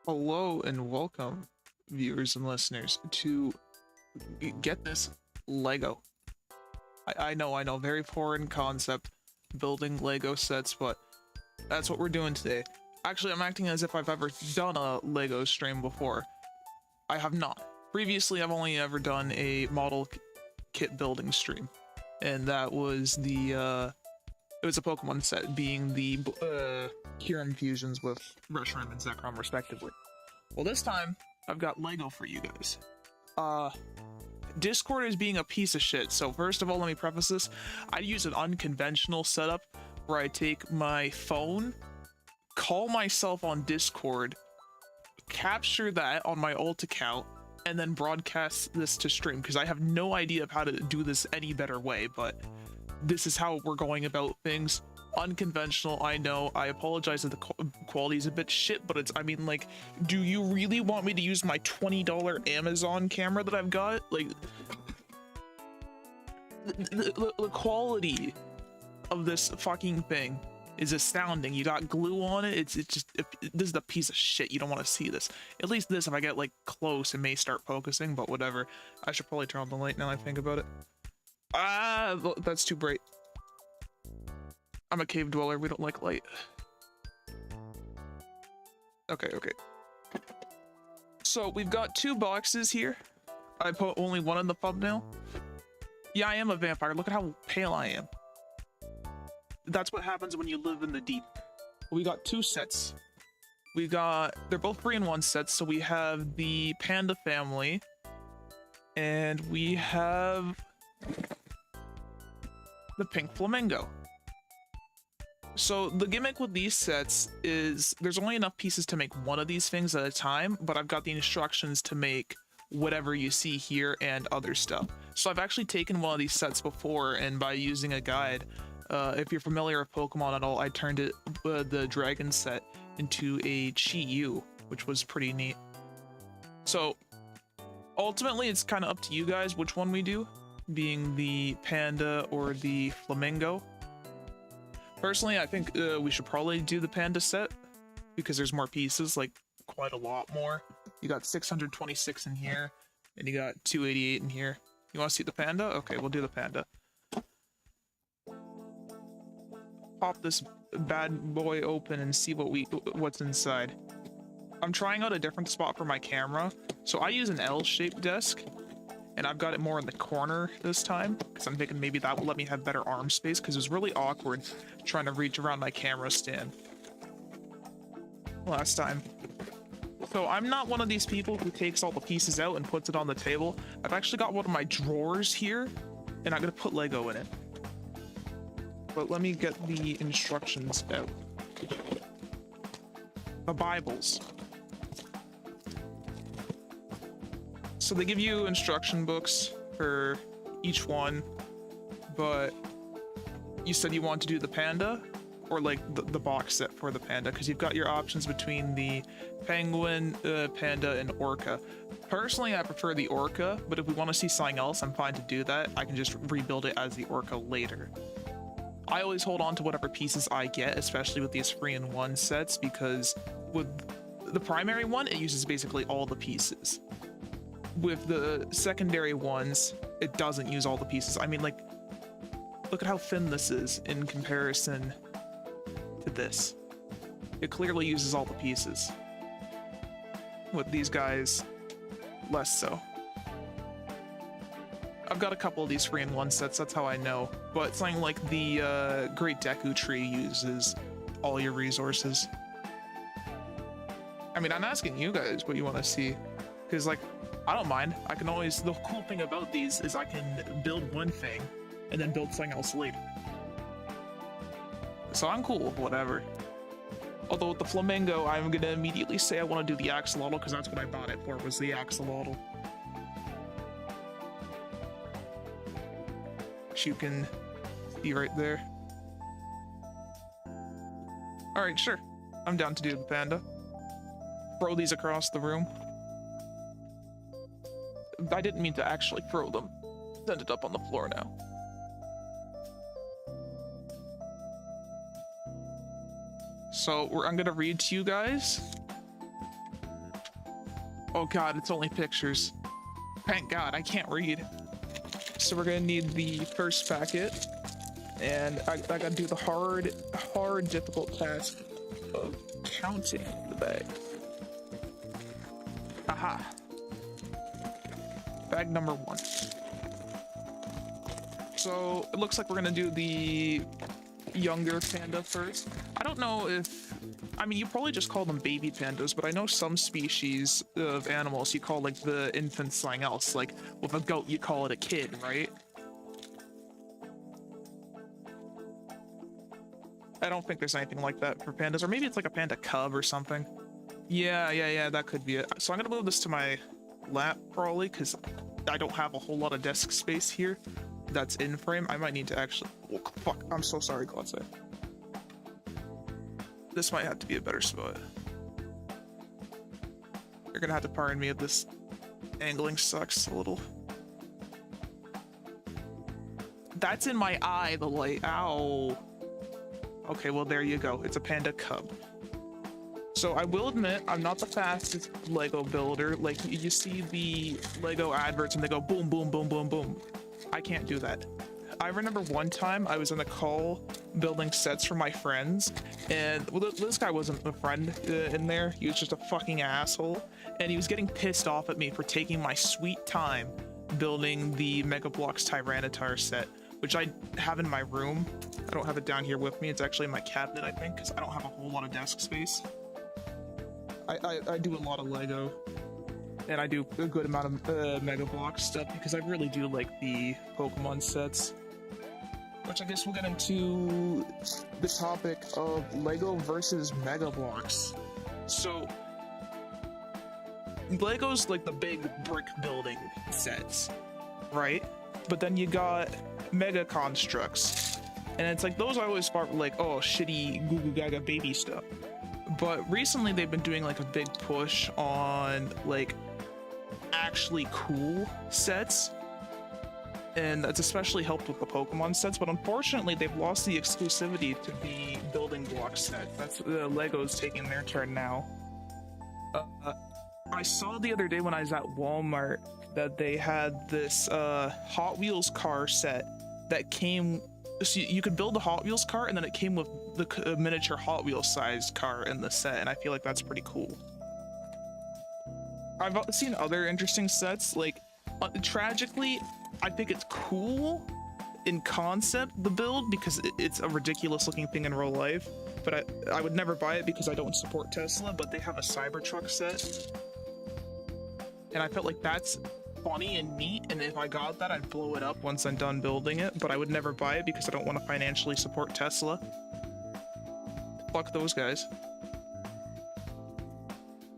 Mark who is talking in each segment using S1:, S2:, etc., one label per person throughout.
S1: Hello and welcome, viewers and listeners, to get this Lego. I know, very foreign concept, building Lego sets, but that's what we're doing today. Actually, I'm acting as if I've ever done a Lego stream before. I have not. Previously, I've only ever done a model kit building stream, and that was it was a Pokemon set, being the Kyurem fusions with Reshiram and Zekrom, respectively. Well, this time, I've got Lego for you guys. Discord is being a piece of shit, so first of all, let me preface this. I use an unconventional setup where I take my phone, call myself on Discord, capture that on my alt account, and then broadcast this to stream, because I have no idea of how to do this any better way, but this is how we're going about things. Unconventional, I know. I apologize if the quality is a bit shit, but it's, I mean, like, do you really want me to use my $20 Amazon camera that I've got? Like, the quality of this fucking thing is astounding. You got glue on it. It's just, this is a piece of shit. You don't want to see this. At least this, if I get, like, close, it may start focusing, but whatever. I should probably turn on the light now that I think about it. Ah, that's too bright. I'm a cave dweller, we don't like light. Okay. So we've got two boxes here. I put only one in the thumbnail. Yeah, I am a vampire. Look at how pale I am. That's what happens when you live in the deep. We got two sets. They're both 3-in-1 sets, so we have the panda family. And we have the pink flamingo. So the gimmick with these sets is there's only enough pieces to make one of these things at a time, but I've got the instructions to make whatever you see here and other stuff. So I've actually taken one of these sets before, and by using a guide, if you're familiar with Pokemon at all, I turned it, the dragon set into a Chi-Yu, which was pretty neat. So ultimately it's kind of up to you guys which one we do, being the panda or the flamingo. Personally, I think we should probably do the panda set because there's more pieces, like quite a lot more. You got 626 in here, and you got 288 in here. You want to see the panda? Okay, we'll do the panda. Pop this bad boy open and see what's inside. I'm trying out a different spot for my camera, so I use an L-shaped desk. And I've got it more in the corner this time, because I'm thinking maybe that will let me have better arm space, because it was really awkward trying to reach around my camera stand last time. So I'm not one of these people who takes all the pieces out and puts it on the table. I've actually got one of my drawers here, and I'm going to put Lego in it. But let me get the instructions out. The Bibles. So they give you instruction books for each one, but you said you want to do the panda, or like the box set for the panda, because you've got your options between the penguin, panda, and orca. Personally, I prefer the orca, but if we want to see something else, I'm fine to do that. I can just rebuild it as the orca later. I always hold on to whatever pieces I get, especially with these 3-in-1 sets, because with the primary one, it uses basically all the pieces. With the secondary ones, it doesn't use all the pieces. I mean, like, look at how thin this is in comparison to this. It clearly uses all the pieces. With these guys, less so. I've got a couple of these 3-in-1 sets, that's how I know. But something like the Great Deku Tree uses all your resources. I mean, I'm asking you guys what you want to see. Because, like, I don't mind. I can always, the cool thing about these is I can build one thing and then build something else later. So I'm cool with whatever. Although with the flamingo, I'm gonna immediately say I want to do the axolotl because that's what I bought it for, was the axolotl. Which you can see right there. Alright, sure. I'm down to do the panda. Throw these across the room. I didn't mean to actually throw them. It's ended up on the floor now. So I'm gonna read to you guys Oh god, it's only pictures. Thank god, I can't read. So we're gonna need the first packet, and I gotta do the hard, difficult task of counting the bag. Aha. Bag number 1. So it looks like we're gonna do the younger panda first. I don't know if, I mean, you probably just call them baby pandas, but I know some species of animals you call like the infant something else. Like with a goat, you call it a kid, right? I don't think there's anything like that for pandas, or maybe it's like a panda cub or something. Yeah, that could be it. So I'm gonna move this to my lap probably, because I don't have a whole lot of desk space here that's in frame. I might need to actually, oh, fuck, I'm so sorry, Claude. This might have to be a better spot. You're gonna have to pardon me if this angling sucks a little. That's in my eye, the light. Ow. Okay, well, there you go. It's a panda cub. So I will admit, I'm not the fastest Lego builder. Like, you see the Lego adverts and they go boom, boom, boom, boom, boom. I can't do that. I remember one time I was in a call building sets for my friends, and well, this guy wasn't a friend in there. He was just a fucking asshole, and he was getting pissed off at me for taking my sweet time building the Mega Bloks Tyranitar set, which I have in my room. I don't have it down here with me. It's actually in my cabinet, I think, because I don't have a whole lot of desk space. I do a lot of Lego, and I do a good amount of Mega Bloks stuff because I really do like the Pokemon sets. Which I guess we'll get into the topic of Lego versus Mega Bloks. So, Lego's like the big brick building sets, right? But then you got Mega Constructs, and it's like those I always thought were like, oh, shitty goo goo gaga baby stuff. But recently they've been doing like a big push on like actually cool sets, and that's especially helped with the Pokemon sets. But unfortunately they've lost the exclusivity to the building block set. That's Lego's taking their turn now. I saw the other day when I was at Walmart that they had this Hot Wheels car set that came, so you could build a Hot Wheels car, and then it came with the miniature Hot Wheels sized car in the set, and I feel like that's pretty cool. I've seen other interesting sets, like tragically, I think it's cool in concept, the build, because it's a ridiculous looking thing in real life, but I would never buy it because I don't support Tesla. But they have a Cybertruck set, and I felt like that's funny and neat, and if I got that, I'd blow it up once I'm done building it, but I would never buy it because I don't want to financially support Tesla. Fuck those guys.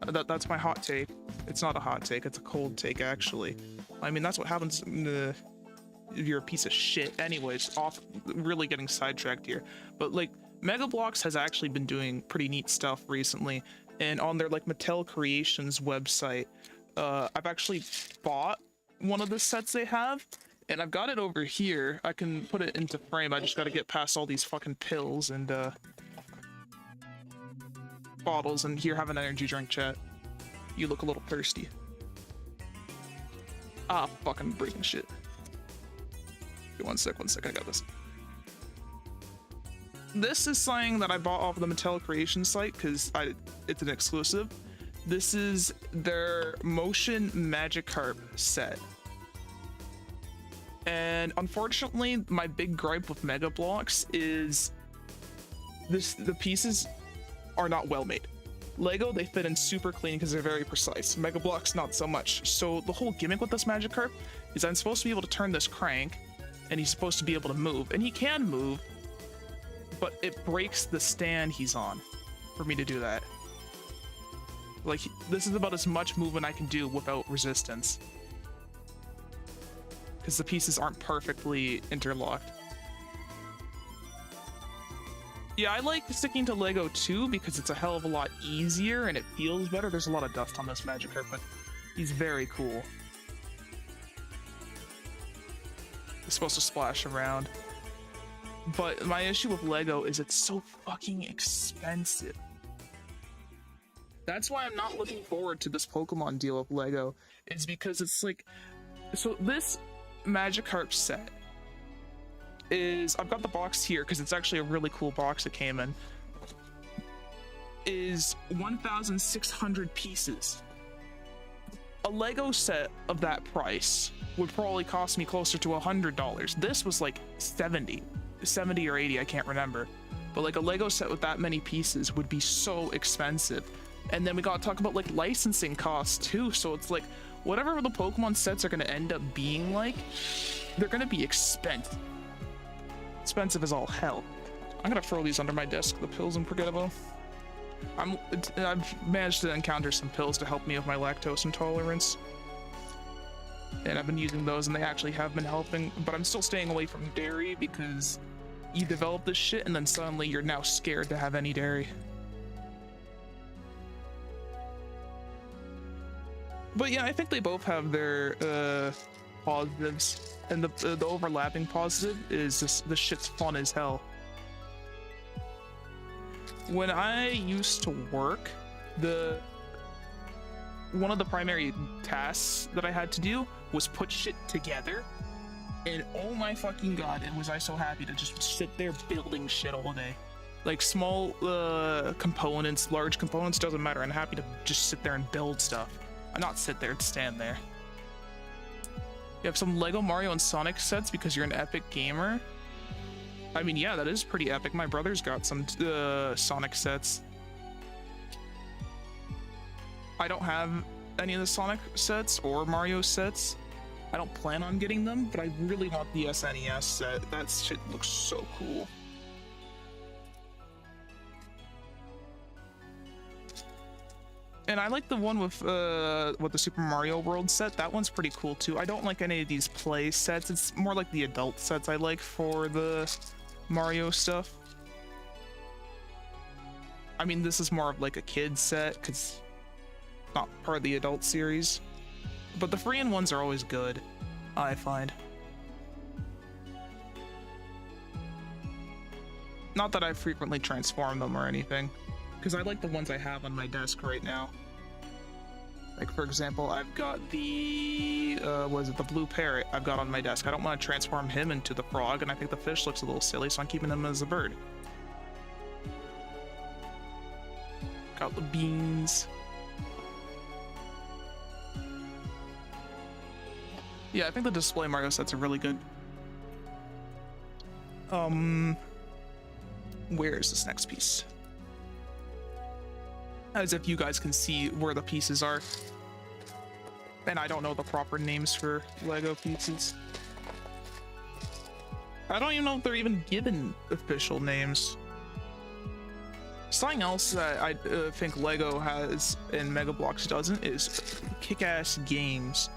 S1: That's my hot take. It's not a hot take, it's a cold take, actually. I mean, that's what happens if you're a piece of shit. Anyways, really getting sidetracked here. But like, Mega Bloks has actually been doing pretty neat stuff recently, and on their like Mattel Creations website, I've actually bought one of the sets they have, and I've got it over here. I can put it into frame. I just gotta get past all these fucking pills and bottles. And here, have an energy drink, chat. You look a little thirsty. Ah, fucking breaking shit. Okay, one sec, I got this. This is something that I bought off of the Mattel Creations site because it's an exclusive. This is their Motion Magikarp set. And unfortunately, my big gripe with Mega Bloks is the pieces are not well made. Lego, they fit in super clean because they're very precise. Mega Bloks, not so much. So the whole gimmick with this Magikarp is I'm supposed to be able to turn this crank, and he's supposed to be able to move. And he can move, but it breaks the stand he's on for me to do that. Like, this is about as much movement I can do without resistance, because the pieces aren't perfectly interlocked. Yeah, I like sticking to Lego too because it's a hell of a lot easier and it feels better. There's a lot of dust on this Magikarp, but he's very cool. It's supposed to splash around. But my issue with Lego is it's so fucking expensive. That's why I'm not looking forward to this Pokemon deal with Lego, is because it's like, so this Magikarp set is, I've got the box here because it's actually a really cool box it came in, is 1,600 pieces. A Lego set of that price would probably cost me closer to $100. This was like 70 or 80, I can't remember. But like a Lego set with that many pieces would be so expensive. And then we gotta talk about like licensing costs too. So it's like, whatever the Pokemon sets are gonna end up being like, they're gonna be expensive. Expensive as all hell. I'm gonna throw these under my desk. The pills and forget about them. I've managed to encounter some pills to help me with my lactose intolerance. And I've been using those and they actually have been helping, but I'm still staying away from dairy because you develop this shit and then suddenly you're now scared to have any dairy. But yeah, I think they both have their positives, and the overlapping positive is this shit's fun as hell. When I used to work, one of the primary tasks that I had to do was put shit together, and oh my fucking god, was I so happy to just sit there building shit all day. Like small components, large components, doesn't matter. I'm happy to just sit there and build stuff. I'm not sit there and stand there. You have some Lego Mario and Sonic sets because you're an epic gamer. I mean, yeah, that is pretty epic. My brother's got some Sonic sets. I don't have any of the Sonic sets or Mario sets. I don't plan on getting them, but I really want the SNES set. That shit looks so cool. And I like the one with the Super Mario World set. That one's pretty cool too. I don't like any of these play sets. It's more like the adult sets I like for the Mario stuff. I mean, this is more of like a kid set because not part of the adult series. But the free-in ones are always good, I find. Not that I frequently transform them or anything, because I like the ones I have on my desk right now. Like, for example, I've got the, the blue parrot I've got on my desk. I don't want to transform him into the frog, and I think the fish looks a little silly, so I'm keeping him as a bird. Got the beans. Yeah, I think the display Mario sets are really good. Where is this next piece? As if you guys can see where the pieces are. And I don't know the proper names for Lego pieces. I don't even know if they're even given official names. Something else that I think Lego has and Mega Bloks doesn't is kick-ass games.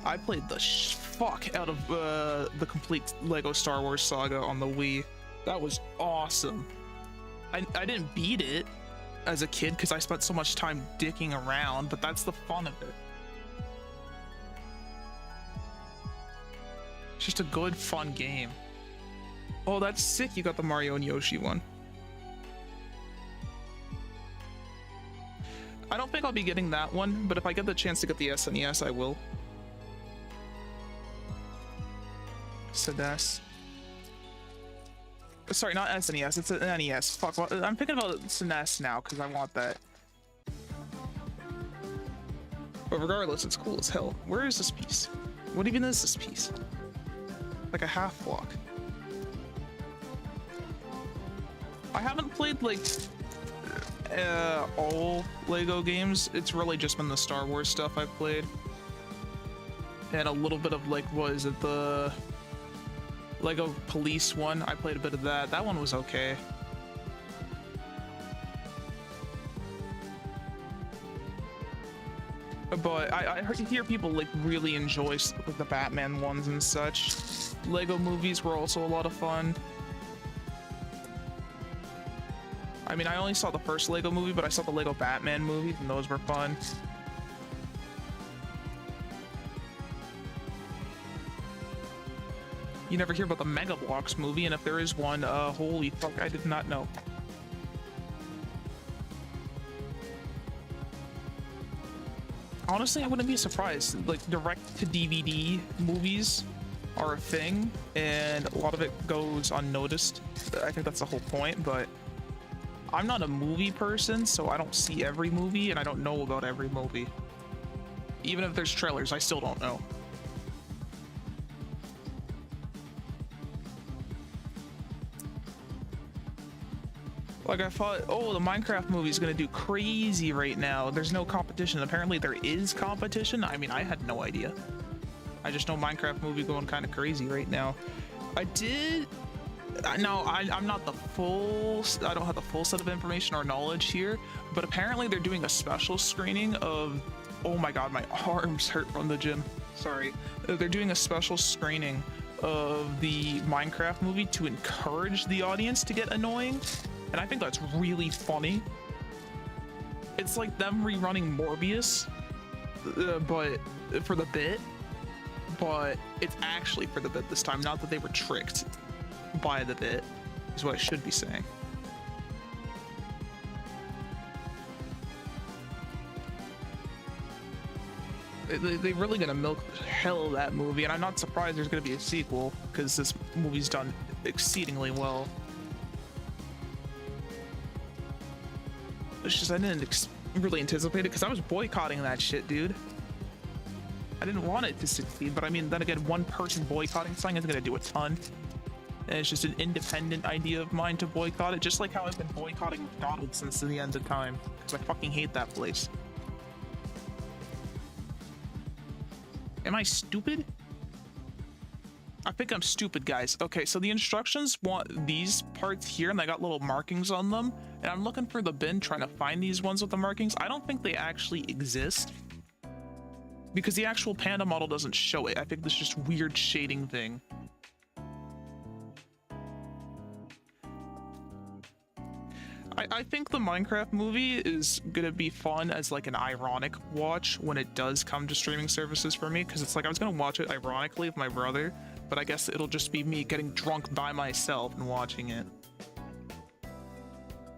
S1: I played the fuck out of the complete Lego Star Wars saga on the Wii. That was awesome. I didn't beat it as a kid because I spent so much time dicking around, but that's the fun of it. It's just a good, fun game. Oh, that's sick. You got the Mario and Yoshi one. I don't think I'll be getting that one, but if I get the chance to get the SNES, I will. SNES. Sorry, not SNES, it's an NES. Fuck, I'm thinking about SNES now because I want that. But regardless, it's cool as hell. Where is this piece? What even is this piece? Like a half block. I haven't played like all Lego games. It's really just been the Star Wars stuff I've played. And a little bit of like, what is it, the Lego Police one. I played a bit of that. That one was okay. But I hear people like really enjoy like, the Batman ones and such. Lego movies were also a lot of fun. I mean, I only saw the first Lego movie, but I saw the Lego Batman movies, and those were fun. You never hear about the Mega Bloks movie, and if there is one, holy fuck, I did not know. honestly, I wouldn't be surprised. Like, direct to DVD movies are a thing, and a lot of it goes unnoticed. I think that's the whole point, but I'm not a movie person, so I don't see every movie, and I don't know about every movie. Even if there's trailers, I still don't know. Like, I thought, oh, the Minecraft movie is gonna do crazy right now. There's no competition. Apparently there is competition. I mean, I had no idea. I just know Minecraft movie going kind of crazy right now. I did... No, I'm not the full... I don't have the full set of information or knowledge here, but apparently they're doing a special screening of... Oh my god, my arms hurt from the gym. Sorry. They're doing a special screening of the Minecraft movie to encourage the audience to get annoying. And I think that's really funny. It's like them rerunning Morbius, but for the bit. But it's actually for the bit this time, not that they were tricked by the bit, is what I should be saying. They really gonna milk the hell of that movie, and I'm not surprised there's gonna be a sequel, because this movie's done exceedingly well. It's just I didn't really anticipate it, because I was boycotting that shit, dude. I didn't want it to succeed, but I mean, then again, one person boycotting something isn't gonna do a ton. And it's just an independent idea of mine to boycott it, just like how I've been boycotting McDonald's since the end of time, because I fucking hate that place. Am I stupid? I think I'm stupid, guys. Okay, so the instructions want these parts here, and they got little markings on them. And I'm looking for the bin, trying to find these ones with the markings. I don't think they actually exist, because the actual panda model doesn't show it. I think this is just weird shading thing. I think the Minecraft movie is gonna be fun as like an ironic watch when it does come to streaming services for me, because it's like I was gonna watch it ironically with my brother, but I guess it'll just be me getting drunk by myself and watching it,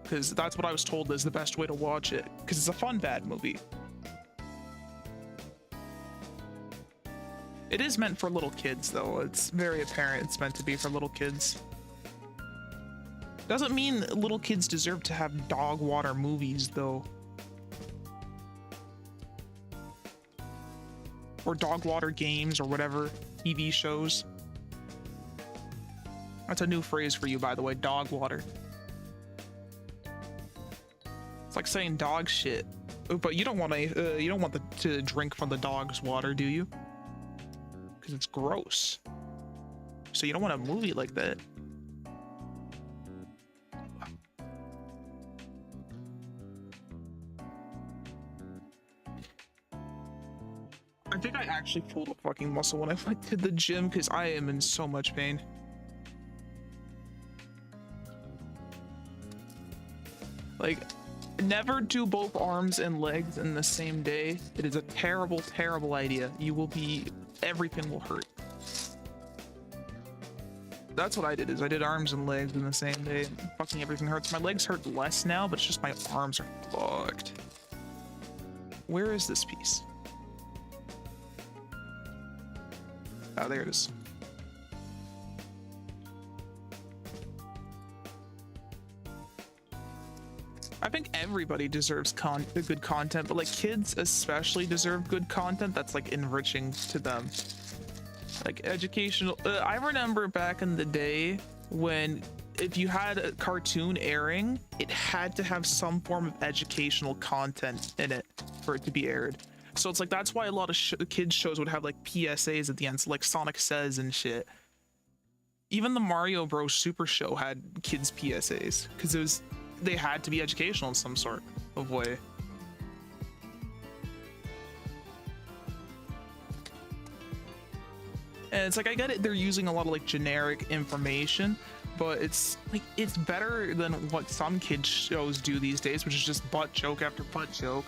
S1: because that's what I was told is the best way to watch it, because it's a fun bad movie. It is meant for little kids though. It's very apparent it's meant to be for little kids. Doesn't mean little kids deserve to have dog water movies, though. Or dog water games, or whatever, TV shows. That's a new phrase for you, by the way, dog water. It's like saying dog shit. But you don't want to drink from the dog's water, do you? Because it's gross. So you don't want a movie like that. I think I actually pulled a fucking muscle when I went to the gym, because I am in so much pain. Like, never do both arms and legs in the same day. It is a terrible, terrible idea. You will be... everything will hurt. That's what I did, is I did arms and legs in the same day. Fucking everything hurts. My legs hurt less now, but it's just my arms are fucked. Where is this piece? Oh, there it is. I think everybody deserves good content, but like kids especially deserve good content that's like enriching to them. Like educational. I remember back in the day when if you had a cartoon airing, it had to have some form of educational content in it for it to be aired. So it's like that's why a lot of kids shows would have like PSAs at the end, so like Sonic Says and shit. Even the Mario Bros. Super Show had kids PSAs because they had to be educational in some sort of way. And it's like, I get it, they're using a lot of like generic information, but it's like it's better than what some kids shows do these days, which is just butt joke after butt joke.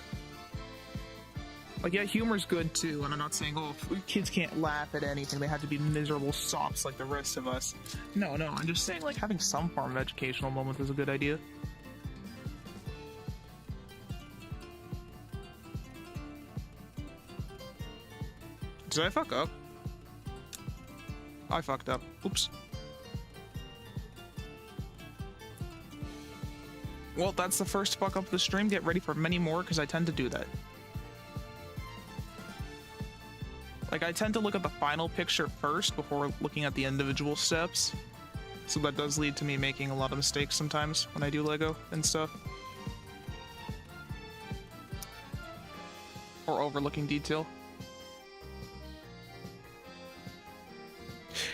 S1: Like, yeah, humor's good too, and I'm not saying, oh, kids can't laugh at anything, they have to be miserable sops like the rest of us. No, I'm just saying, like, having some form of educational moment is a good idea. Did I fuck up? I fucked up. Oops. Well, that's the first fuck up of the stream. Get ready for many more, because I tend to do that. Like, I tend to look at the final picture first before looking at the individual steps. So that does lead to me making a lot of mistakes sometimes when I do Lego and stuff. Or overlooking detail.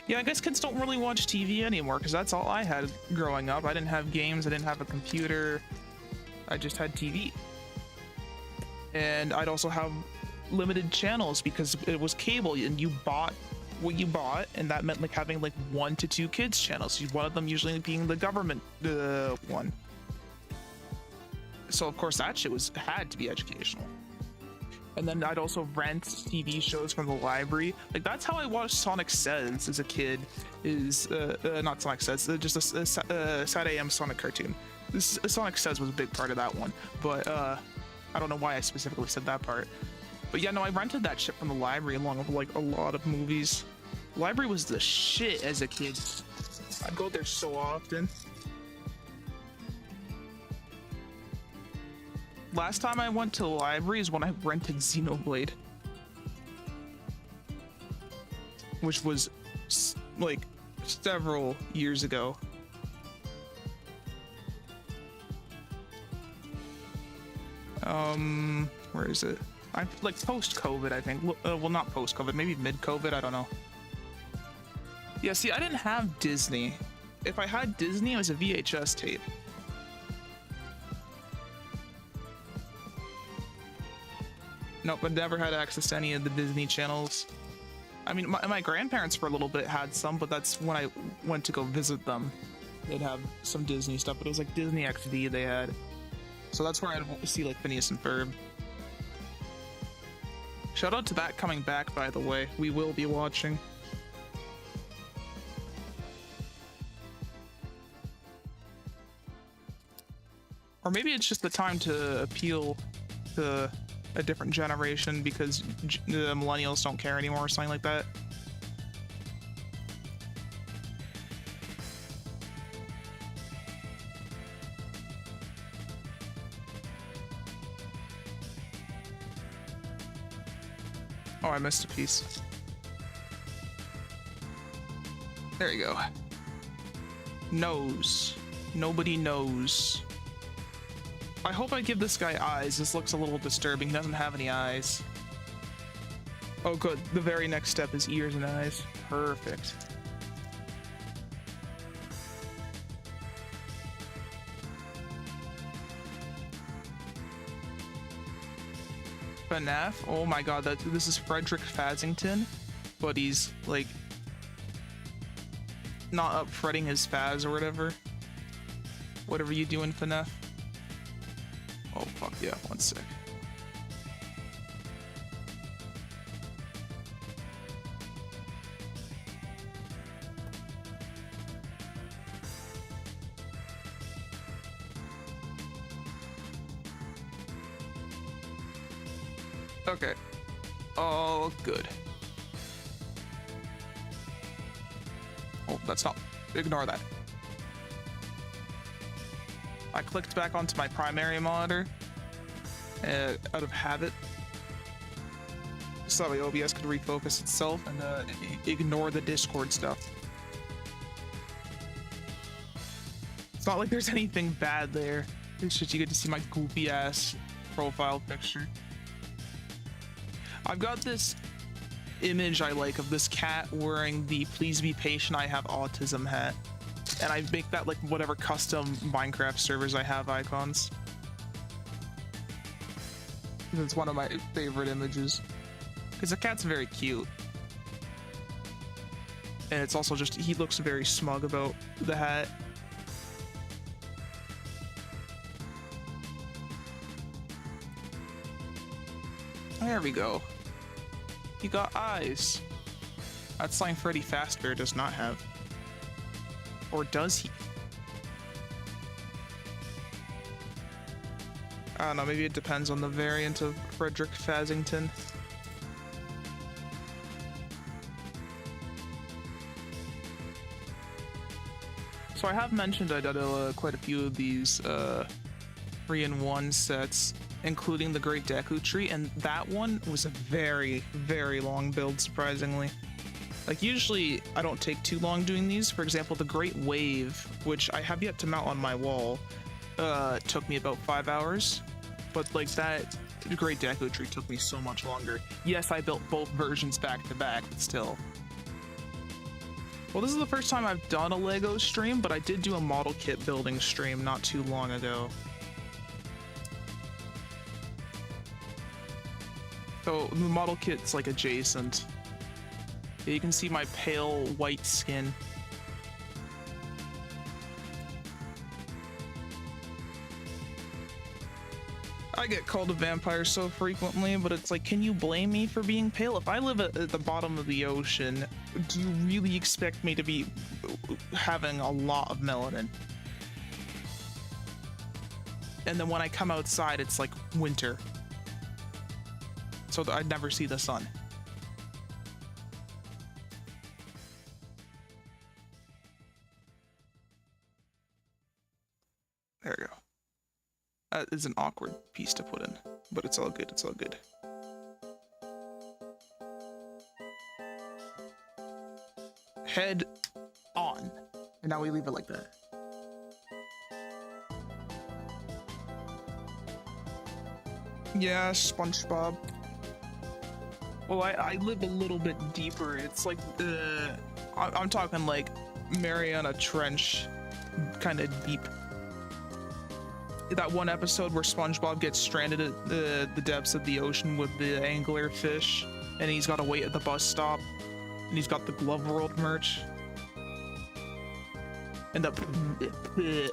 S1: Yeah, I guess kids don't really watch TV anymore, because that's all I had growing up. I didn't have games, I didn't have a computer, I just had TV. And I'd also have limited channels because it was cable, and you bought what you bought, and that meant like having like 1 to 2 kids channels, one of them usually being the government one. So of course that shit had to be educational. And then I'd also rent TV shows from the library. Like, that's how I watched Sonic Says as a kid. Not Sonic Says, just a Saturday AM Sonic cartoon. Sonic Says was a big part of that one, but I don't know why I specifically said that part. But yeah, no, I rented that shit from the library along with like a lot of movies. Library was the shit as a kid. I'd go there so often. Last time I went to the library is when I rented Xenoblade, which was like several years ago. Where is it? I'm like post-COVID, I think. Well, not post-COVID, maybe mid-COVID, I don't know. Yeah, see, I didn't have Disney. If I had Disney, it was a VHS tape. Nope, I never had access to any of the Disney channels. I mean, my grandparents for a little bit had some, but that's when I went to go visit them. They'd have some Disney stuff, but it was like Disney XD they had. So that's where I'd see like Phineas and Ferb. Shout out to that coming back, by the way. We will be watching. Or maybe it's just the time to appeal to a different generation because the millennials don't care anymore or something like that. Oh, I missed a piece. There you go. Nose. Nobody knows. I hope I give this guy eyes. This looks a little disturbing. He doesn't have any eyes. Oh, good. The very next step is ears and eyes. Perfect. FNAF? Oh my god, this is Frederick Fazington, but he's like not up fretting his Faz or whatever. Whatever you do in FNAF. Oh fuck yeah, one sec. Okay. All good. Oh, that's not. Ignore that. I clicked back onto my primary monitor out of habit, so that way OBS could refocus itself and ignore the Discord stuff. It's not like there's anything bad there. It's just you get to see my goofy ass profile picture. I've got this image I like of this cat wearing the "Please be patient, I have autism" hat. And I make that like whatever custom Minecraft servers I have icons. It's one of my favorite images. Because the cat's very cute. And it's also just, he looks very smug about the hat. There we go. He got eyes. That's something Freddy Fazbear does not have. Or does he? I don't know, maybe it depends on the variant of Frederick Fazington. So I have mentioned I did quite a few of these 3-in-1 sets, including the Great Deku Tree, and that one was a very, very long build, surprisingly. Like, usually I don't take too long doing these. For example, the Great Wave, which I have yet to mount on my wall, took me about 5 hours, but like that Great Deku Tree took me so much longer. Yes, I built both versions back to back, but still. Well, this is the first time I've done a Lego stream, but I did do a model kit building stream not too long ago. So the model kit's like adjacent. Yeah, you can see my pale white skin. I get called a vampire so frequently, but it's like, can you blame me for being pale? If I live at the bottom of the ocean, do you really expect me to be having a lot of melanin? And then when I come outside, it's like winter. So I'd never see the sun. There we go. That is an awkward piece to put in, but it's all good, it's all good. Head on. And now we leave it like that. Yeah, SpongeBob. Well, I live a little bit deeper. It's like, I'm talking like Mariana Trench kind of deep. That one episode where SpongeBob gets stranded at the depths of the ocean with the anglerfish, and he's got to wait at the bus stop, and he's got the Glove World merch. And the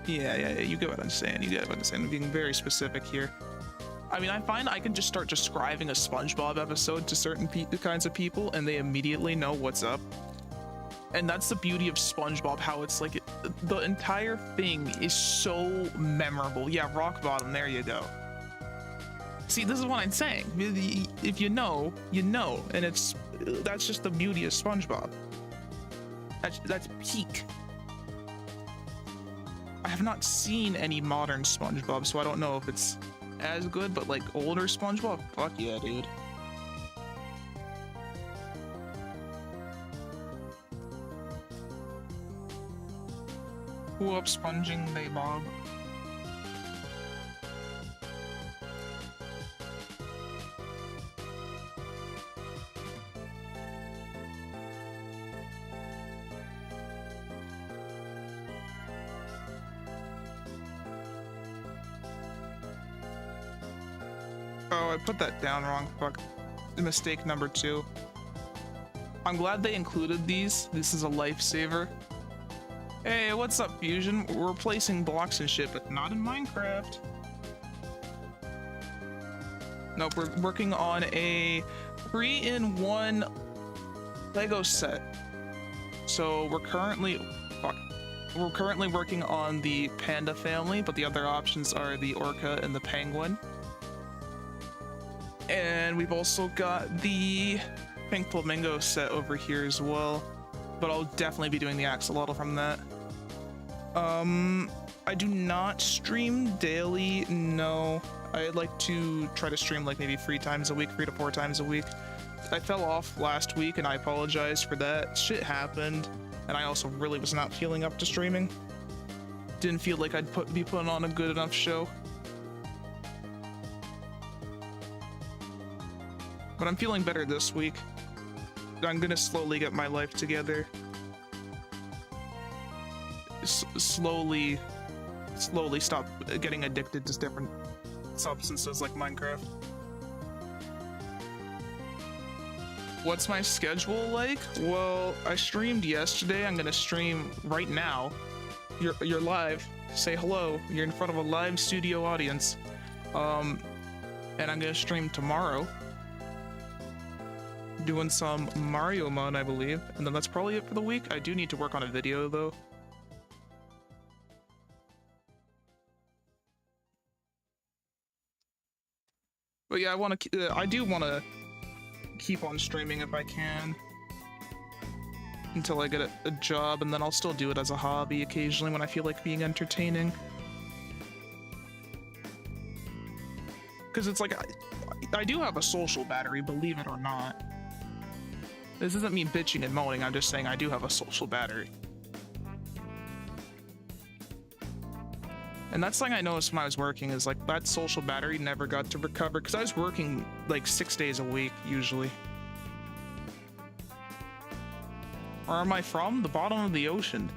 S1: yeah, you get what I'm saying. You get what I'm saying. I'm being very specific here. I mean, I find I can just start describing a SpongeBob episode to certain kinds of people, and they immediately know what's up. And that's the beauty of SpongeBob, how it's like the entire thing is so memorable. Yeah, rock bottom, there you go. See, this is what I'm saying. If you know, you know, and that's just the beauty of SpongeBob. That's peak. I have not seen any modern SpongeBob, so I don't know if it's as good, but like older SpongeBob, fuck yeah, dude. Who up sponging they Bob? Oh, I put that down wrong. Fuck. Mistake number 2. I'm glad they included these. This is a lifesaver. Hey, what's up, Fusion? We're replacing blocks and shit, but not in Minecraft. Nope, we're working on a 3-in-1 Lego set. So we're currently working on the panda family, but the other options are the orca and the penguin. And we've also got the pink flamingo set over here as well, but I'll definitely be doing the axolotl from that. I do not stream daily, no. I like to try to stream like maybe 3 times a week, 3 to 4 times a week. I fell off last week and I apologize for that. Shit happened, and I also really was not feeling up to streaming. Didn't feel like I'd be putting on a good enough show. But I'm feeling better this week. I'm gonna slowly get my life together. Slowly stop getting addicted to different substances like Minecraft. What's my schedule like? Well, I streamed yesterday. I'm gonna stream right now. You're live. Say hello. You're in front of a live studio audience. And I'm gonna stream tomorrow, doing some Mario Mon, I believe, and then that's probably it for the week. I do need to work on a video though. But yeah, I do want to keep on streaming if I can. until I get a job, and then I'll still do it as a hobby occasionally when I feel like being entertaining. Because it's like, I do have a social battery, believe it or not. This isn't me bitching and moaning, I'm just saying I do have a social battery. And that's something I noticed when I was working, is like that social battery never got to recover, because I was working like 6 days a week, usually. Where am I from? The bottom of the ocean.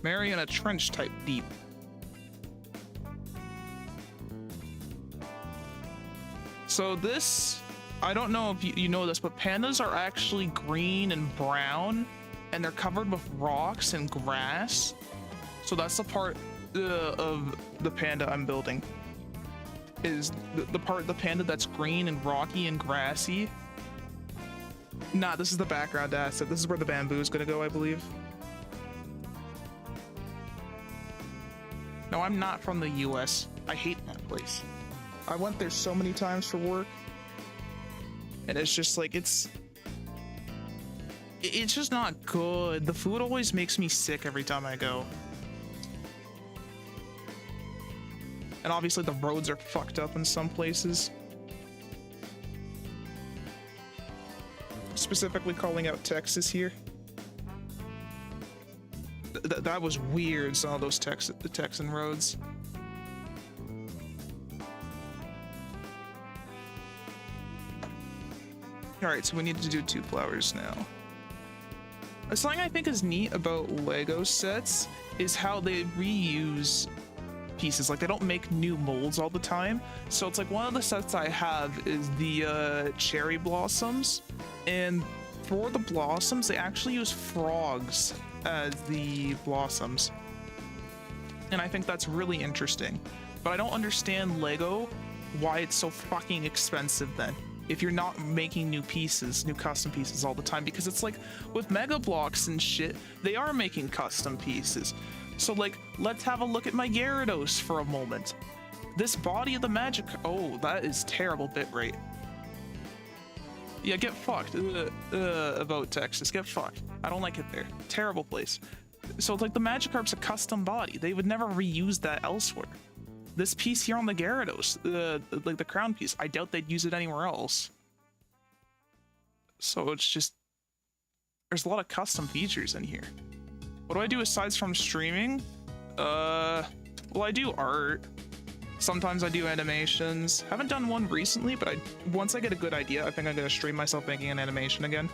S1: Mariana Trench type deep. So this, I don't know if you know this, but pandas are actually green and brown, and they're covered with rocks and grass. So that's the part of the panda I'm building. Is the part of the panda that's green and rocky and grassy. Nah, this is the background asset. This is where the bamboo is gonna go, I believe. No, I'm not from the US. I hate that place. I went there so many times for work. And it's just like, it's just not good. The food always makes me sick every time I go. And obviously the roads are fucked up in some places. Specifically calling out Texas here. That was weird, some of those Texan roads. Alright, so we need to do 2 flowers now. Something I think is neat about Lego sets is how they reuse pieces. Like, they don't make new molds all the time. So it's like, one of the sets I have is the cherry blossoms, and for the blossoms they actually use frogs as the blossoms, and I think that's really interesting. But I don't understand Lego, why it's so fucking expensive then, if you're not making new pieces, new custom pieces all the time. Because it's like, with Mega Bloks and shit, they are making custom pieces. So like, let's have a look at my Gyarados for a moment. This body of the magic, oh, that is terrible bitrate. Yeah, get fucked. About Texas, get fucked. I don't like it there. Terrible place. So it's like, the Magikarp's a custom body. They would never reuse that elsewhere. This piece here on the Gyarados, like the crown piece, I doubt they'd use it anywhere else. So it's just, there's a lot of custom features in here. What do I do aside from streaming? Well, I do art. Sometimes I do animations. Haven't done one recently, but once I get a good idea, I think I'm gonna stream myself making an animation again.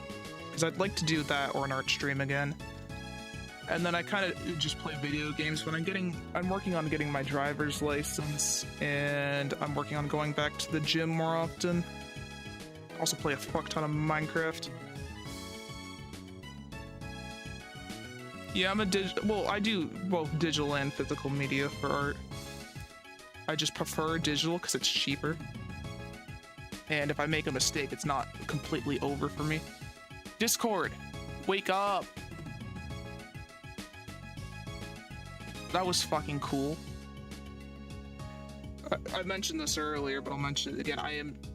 S1: Because I'd like to do that, or an art stream again. And then I kind of just play video games when I'm working on getting my driver's license, and I'm working on going back to the gym more often. Also play a fuck ton of Minecraft. Yeah, I'm a I do both digital and physical media for art. I just prefer digital because it's cheaper. And if I make a mistake, it's not completely over for me. Discord, wake up! That was fucking cool. I mentioned this earlier, but I'll mention it again.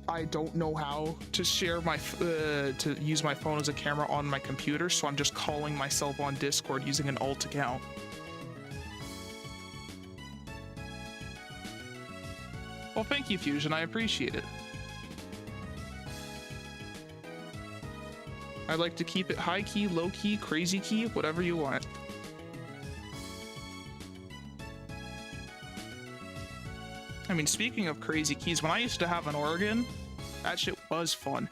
S1: I don't know how to share my to use my phone as a camera on my computer, so I'm just calling myself on Discord using an alt account. Well, thank you, Fusion. I appreciate it. I'd like to keep it high key, low key, crazy key, whatever you want. I mean, speaking of crazy keys, when I used to have an organ, that shit was fun.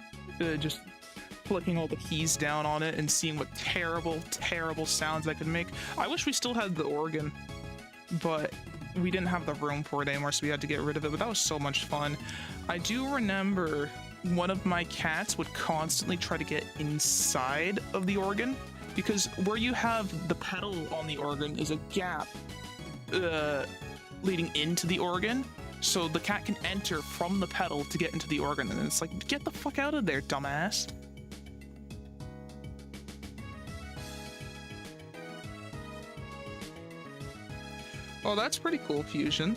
S1: Just flicking all the keys down on it and seeing what terrible, terrible sounds I could make. I wish we still had the organ, but we didn't have the room for it anymore, so we had to get rid of it, but that was so much fun. I do remember one of my cats would constantly try to get inside of the organ, because where you have the pedal on the organ is a gap leading into the organ, so the cat can enter from the pedal to get into the organ, and it's like, get the fuck out of there, dumbass. Oh, that's pretty cool, Fusion.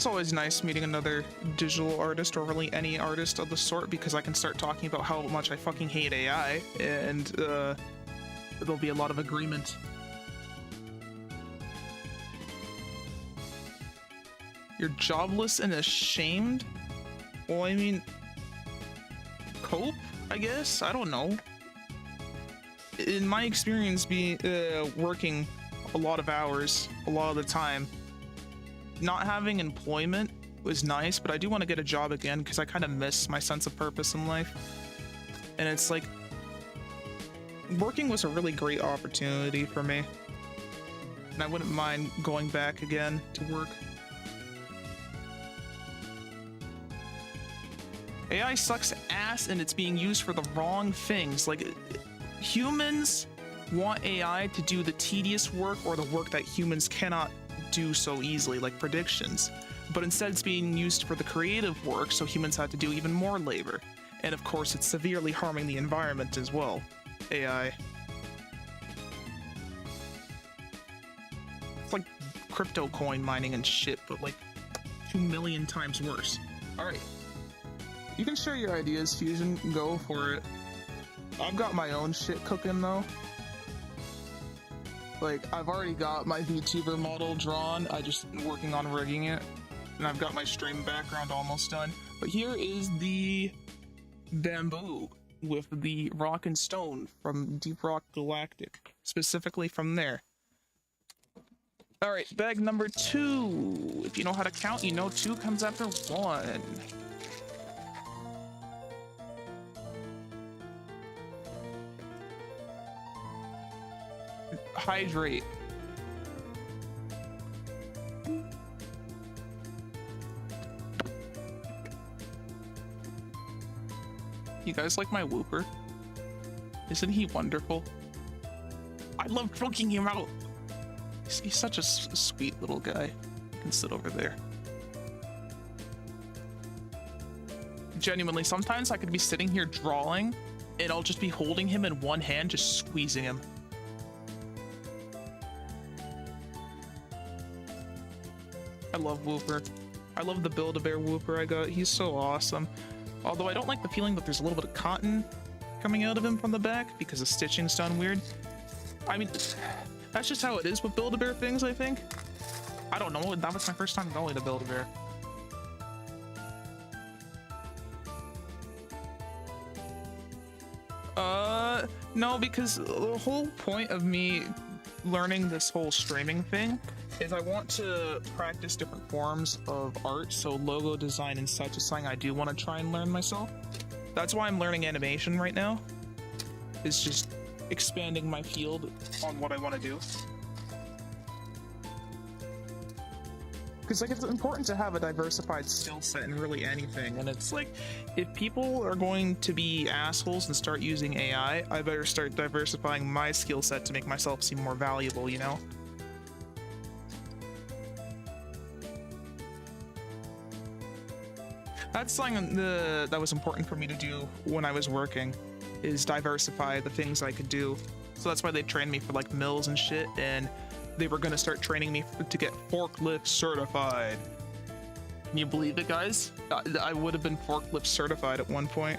S1: it's always nice meeting another digital artist, or really any artist of the sort, because I can start talking about how much I fucking hate AI, and there'll be a lot of agreement. You're jobless and ashamed? Well, I mean, cope, I guess? I don't know. In my experience, working a lot of hours, a lot of the time, not having employment was nice, but I do want to get a job again because I kind of miss my sense of purpose in life. And it's like, working was a really great opportunity for me. And I wouldn't mind going back again to work. AI sucks ass and it's being used for the wrong things. Like, humans want AI to do the tedious work, or the work that humans cannot do so easily, like predictions. But instead it's being used for the creative work, so humans have to do even more labor. And of course it's severely harming the environment as well. AI. It's like crypto coin mining and shit, but like 2 million times worse. Alright. You can share your ideas, Fusion. Go for it. I've got my own shit cooking though. Like, I've already got my VTuber model drawn. I just working on rigging it. And I've got my stream background almost done. But here is the bamboo with the rock and stone from Deep Rock Galactic. Specifically from there. Alright, bag number 2. If you know how to count, you know 2 comes after 1. Hydrate. You guys like my whooper? Isn't he wonderful? I love choking him out. He's such a sweet little guy. He can sit over there. Genuinely, sometimes I could be sitting here drawing and I'll just be holding him in one hand, just squeezing him. I love Whooper. I love the Build-A-Bear Whooper I got. He's so awesome. Although I don't like the feeling that there's a little bit of cotton coming out of him from the back because the stitching's done weird. I mean, that's just how it is with Build-A-Bear things, I think. I don't know. That was my first time going to Build-A-Bear. No, because the whole point of me learning this whole streaming thing is I want to practice different forms of art, so logo design and such is something I do want to try and learn myself. That's why I'm learning animation right now. It's just expanding my field on what I want to do. Because like, it's important to have a diversified skill set in really anything, and it's like, if people are going to be assholes and start using AI, I better start diversifying my skill set to make myself seem more valuable, you know? That's something that was important for me to do when I was working, is diversify the things I could do. So that's why they trained me for like mills and shit, and they were gonna start training me to get forklift certified. Can you believe it, guys? I would have been forklift certified at one point.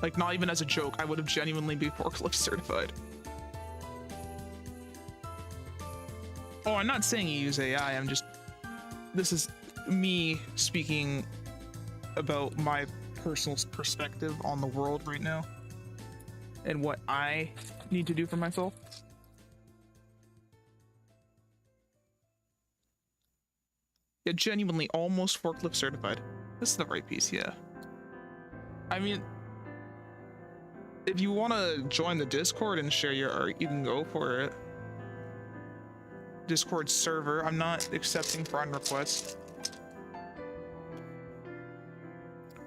S1: Like, not even as a joke, I would have genuinely been forklift certified. Oh, I'm not saying you use AI, I'm just... This is me speaking about my personal perspective on the world right now and what I need to do for myself. Yeah, genuinely almost forklift certified. This is the right piece, yeah. I mean, if you want to join the Discord and share your art, you can go for it. Discord server, I'm not accepting friend requests.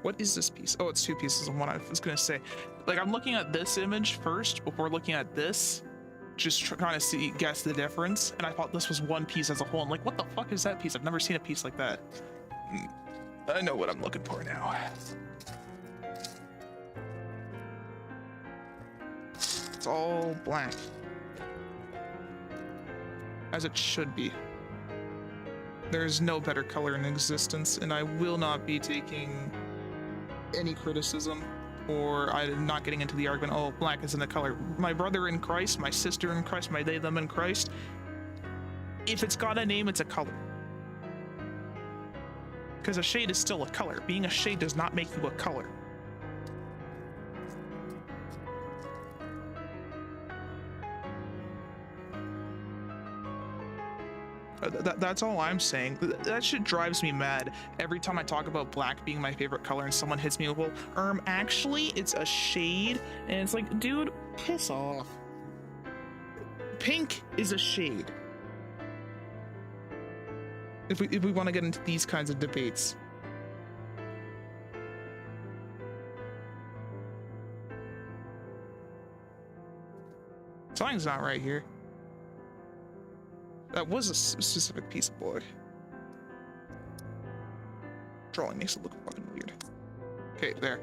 S1: What is this piece? Oh, it's 2 pieces of one. I was gonna say, like, I'm looking at this image first before looking at this, just trying to guess the difference, and I thought this was one piece as a whole. I'm like, what the fuck is that piece? I've never seen a piece like that. I know what I'm looking for now. It's all blank, as it should be. There's no better color in existence, and I will not be taking any criticism, or I'm not getting into the argument, oh, black isn't a color. My brother in Christ, my sister in Christ, my they, them in Christ, if it's got a name, it's a color. Because a shade is still a color. Being a shade does not make you a color. That's all I'm saying. That shit drives me mad every time I talk about black being my favorite color and someone hits me with, well, actually it's a shade, and it's like, dude, piss off. Pink is a shade. If we want to get into these kinds of debates. Something's not right here. That was a specific piece of board. Drawing makes it look fucking weird. Okay, there.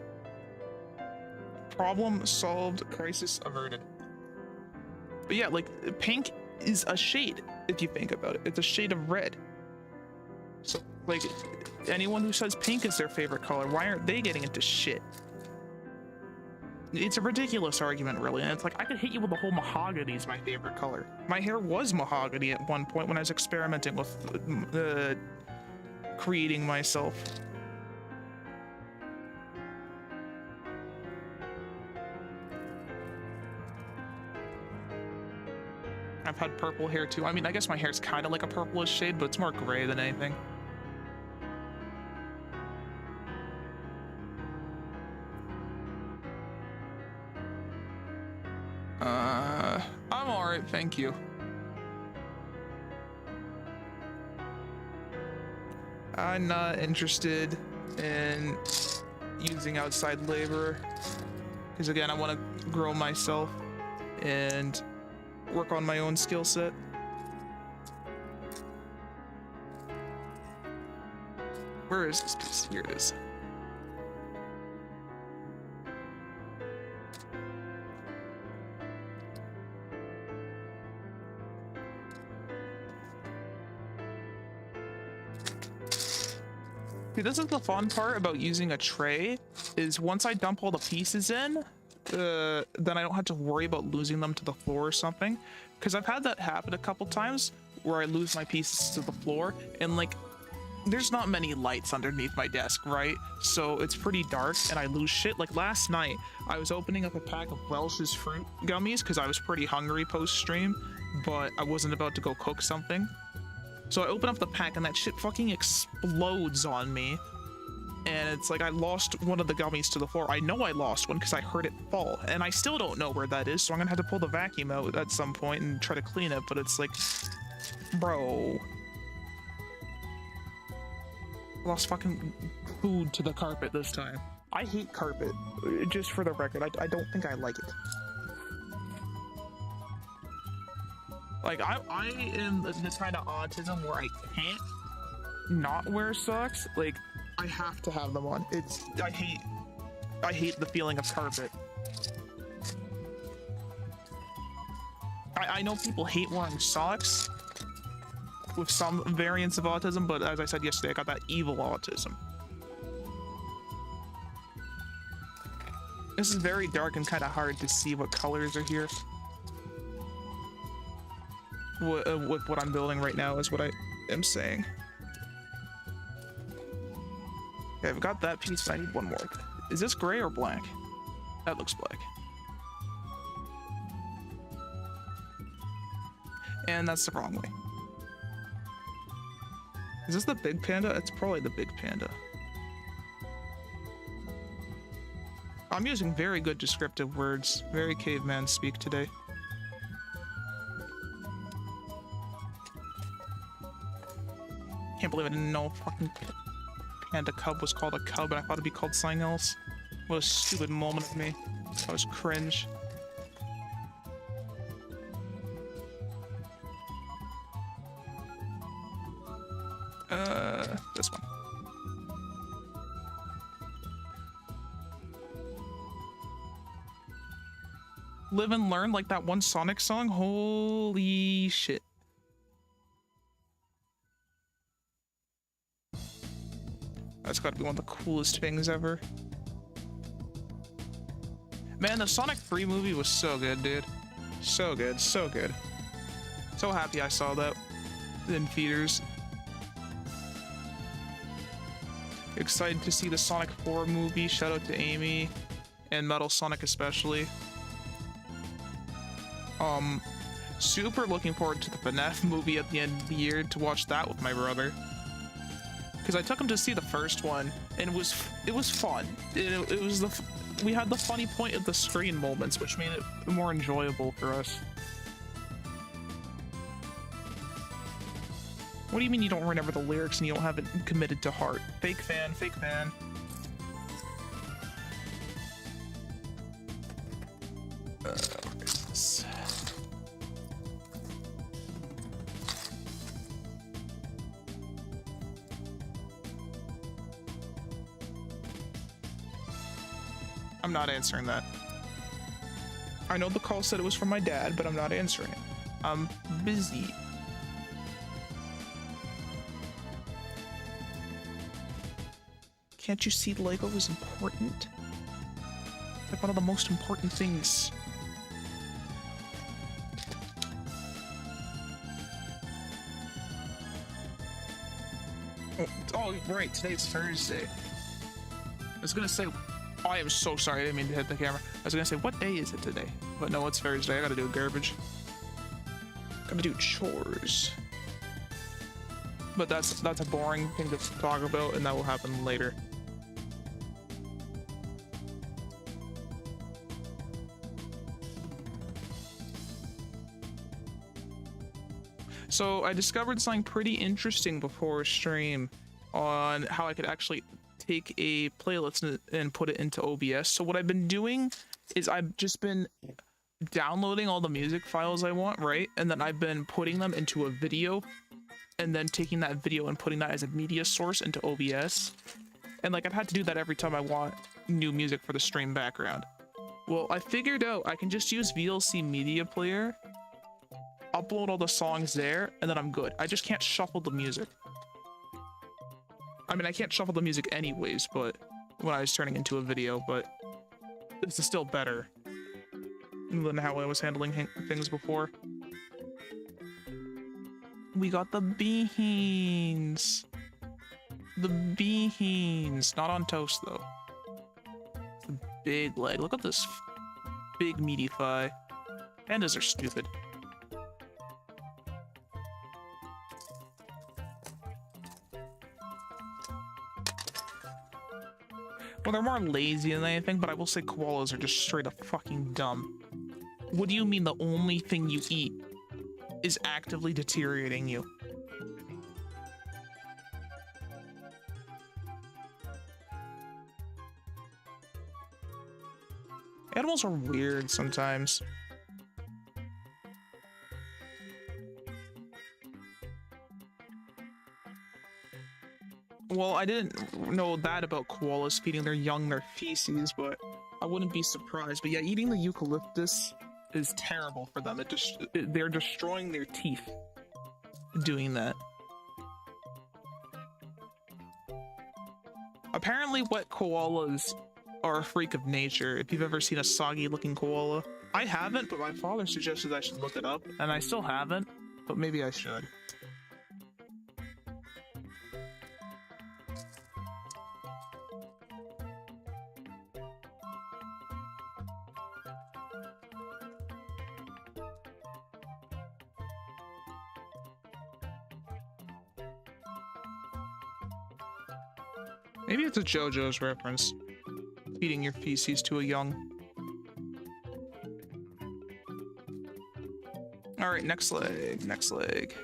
S1: Problem solved, crisis averted. But yeah, like, pink is a shade, if you think about it. It's a shade of red. So, like, anyone who says pink is their favorite color, why aren't they getting into shit? It's a ridiculous argument, really, and it's like, I could hit you with the whole mahogany is my favorite color. My hair was mahogany at one point when I was experimenting with creating myself. I've had purple hair too. I mean, I guess my hair's kind of like a purplish shade, but it's more gray than anything. I'm alright, thank you. I'm not interested in using outside labor, because again, I want to grow myself and work on my own skill set. Where is this piece? Here it is. See, this is the fun part about using a tray, is once I dump all the pieces in, then I don't have to worry about losing them to the floor or something. Because I've had that happen a couple times where I lose my pieces to the floor, and like, there's not many lights underneath my desk, right? So it's pretty dark and I lose shit. Like last night, I was opening up a pack of Welch's fruit gummies because I was pretty hungry post-stream, but I wasn't about to go cook something. So I open up the pack and that shit fucking explodes on me. And it's like I lost one of the gummies to the floor. I know I lost one because I heard it fall. And I still don't know where that is, so I'm gonna have to pull the vacuum out at some point and try to clean it. But it's like, bro. I lost fucking food to the carpet this time. I hate carpet, just for the record. I don't think I like it. Like, I am the kind of autism where I can't not wear socks. Like, I have to have them on. I hate the feeling of carpet. I know people hate wearing socks with some variants of autism, but as I said yesterday, I got that evil autism. This is very dark and kind of hard to see what colors are here. With what I'm building right now is what I am saying. Okay, I've got that piece, but I need one more. Is this gray or black? That looks black. And that's the wrong way. Is this the big panda? It's probably the big panda. I'm using very good descriptive words. Very caveman speak today. Can't believe I didn't know fucking panda cub was called a cub and I thought it'd be called something else. What a stupid moment of me. I was cringe. This one. Live and learn, like that one Sonic song? Holy shit. gotta be one of the coolest things ever. Man, the Sonic 3 movie was so good, dude. So good, so good. So happy I saw that in theaters. Excited to see the Sonic 4 movie. Shout out to Amy and Metal Sonic especially. Super looking forward to the FNAF movie at the end of the year to watch that with my brother. Because I took him to see the first one and it was fun. It was we had the funny point of the screen moments, which made it more enjoyable for us. What do you mean you don't remember the lyrics and you don't have it committed to heart? Fake fan, fake fan. Where is this? I'm not answering that. I know the call said it was from my dad, but I'm not answering it. I'm busy. Can't you see Lego is important? Like one of the most important things. Oh, right, today's Thursday. I was gonna say, oh, I am so sorry, I didn't mean to hit the camera. I was gonna say, what day is it today? But no, it's Thursday, I gotta do garbage. Gotta do chores. But that's a boring thing to talk about, and that will happen later. So I discovered something pretty interesting before stream on how I could actually take a playlist and put it into OBS. So what I've been doing is I've just been downloading all the music files I want, right? And then I've been putting them into a video and then taking that video and putting that as a media source into OBS. And like I've had to do that every time I want new music for the stream background. Well, I figured out I can just use VLC Media Player, upload all the songs there, and then I'm good. I just can't shuffle the music. I mean, I can't shuffle the music anyways, but when I was turning into a video, but this is still better than how I was handling things before. We got the beans. The beans. Not on toast, though. It's a big leg. Look at this big meaty thigh. Pandas are stupid. Well, they're more lazy than anything, but I will say koalas are just straight up fucking dumb. What do you mean the only thing you eat is actively deteriorating you? Animals are weird sometimes. Well, I didn't know that about koalas feeding their young their feces, but I wouldn't be surprised. But yeah, eating the eucalyptus is terrible for them. They're destroying their teeth doing that. Apparently wet koalas are a freak of nature. If you've ever seen a soggy looking koala. I haven't, but my father suggested I should look it up, and I still haven't, but maybe I should. Maybe it's a JoJo's reference. Feeding your feces to a young. Alright, next leg, next leg.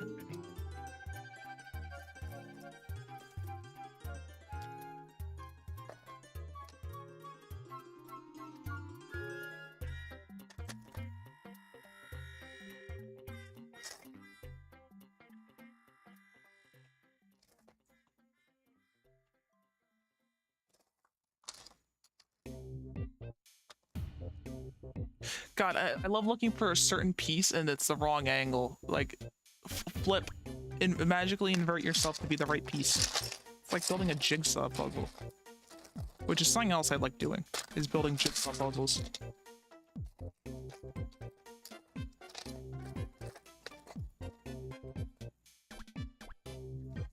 S1: God, I love looking for a certain piece and it's the wrong angle. Like, flip and magically invert yourself to be the right piece. Like building a jigsaw puzzle. Which is something else I like doing, is building jigsaw puzzles.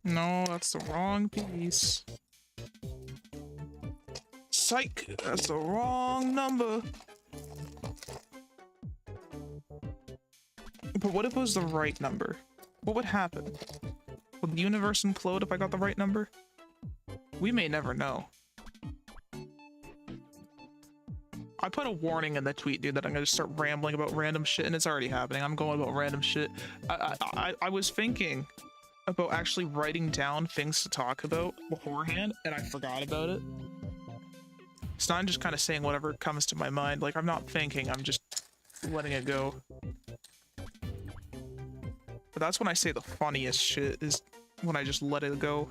S1: No, that's the wrong piece. Psych! That's the wrong number. But what if it was the right number? What would happen? Would the universe implode if I got the right number? We may never know. I put a warning in the tweet, dude, that I'm gonna start rambling about random shit, and it's already happening. I'm going about random shit. I was thinking about actually writing down things to talk about beforehand, and I forgot about it. So I'm just kind of saying whatever comes to my mind. Like, I'm not thinking, I'm just letting it go. But that's when I say the funniest shit, is when I just let it go.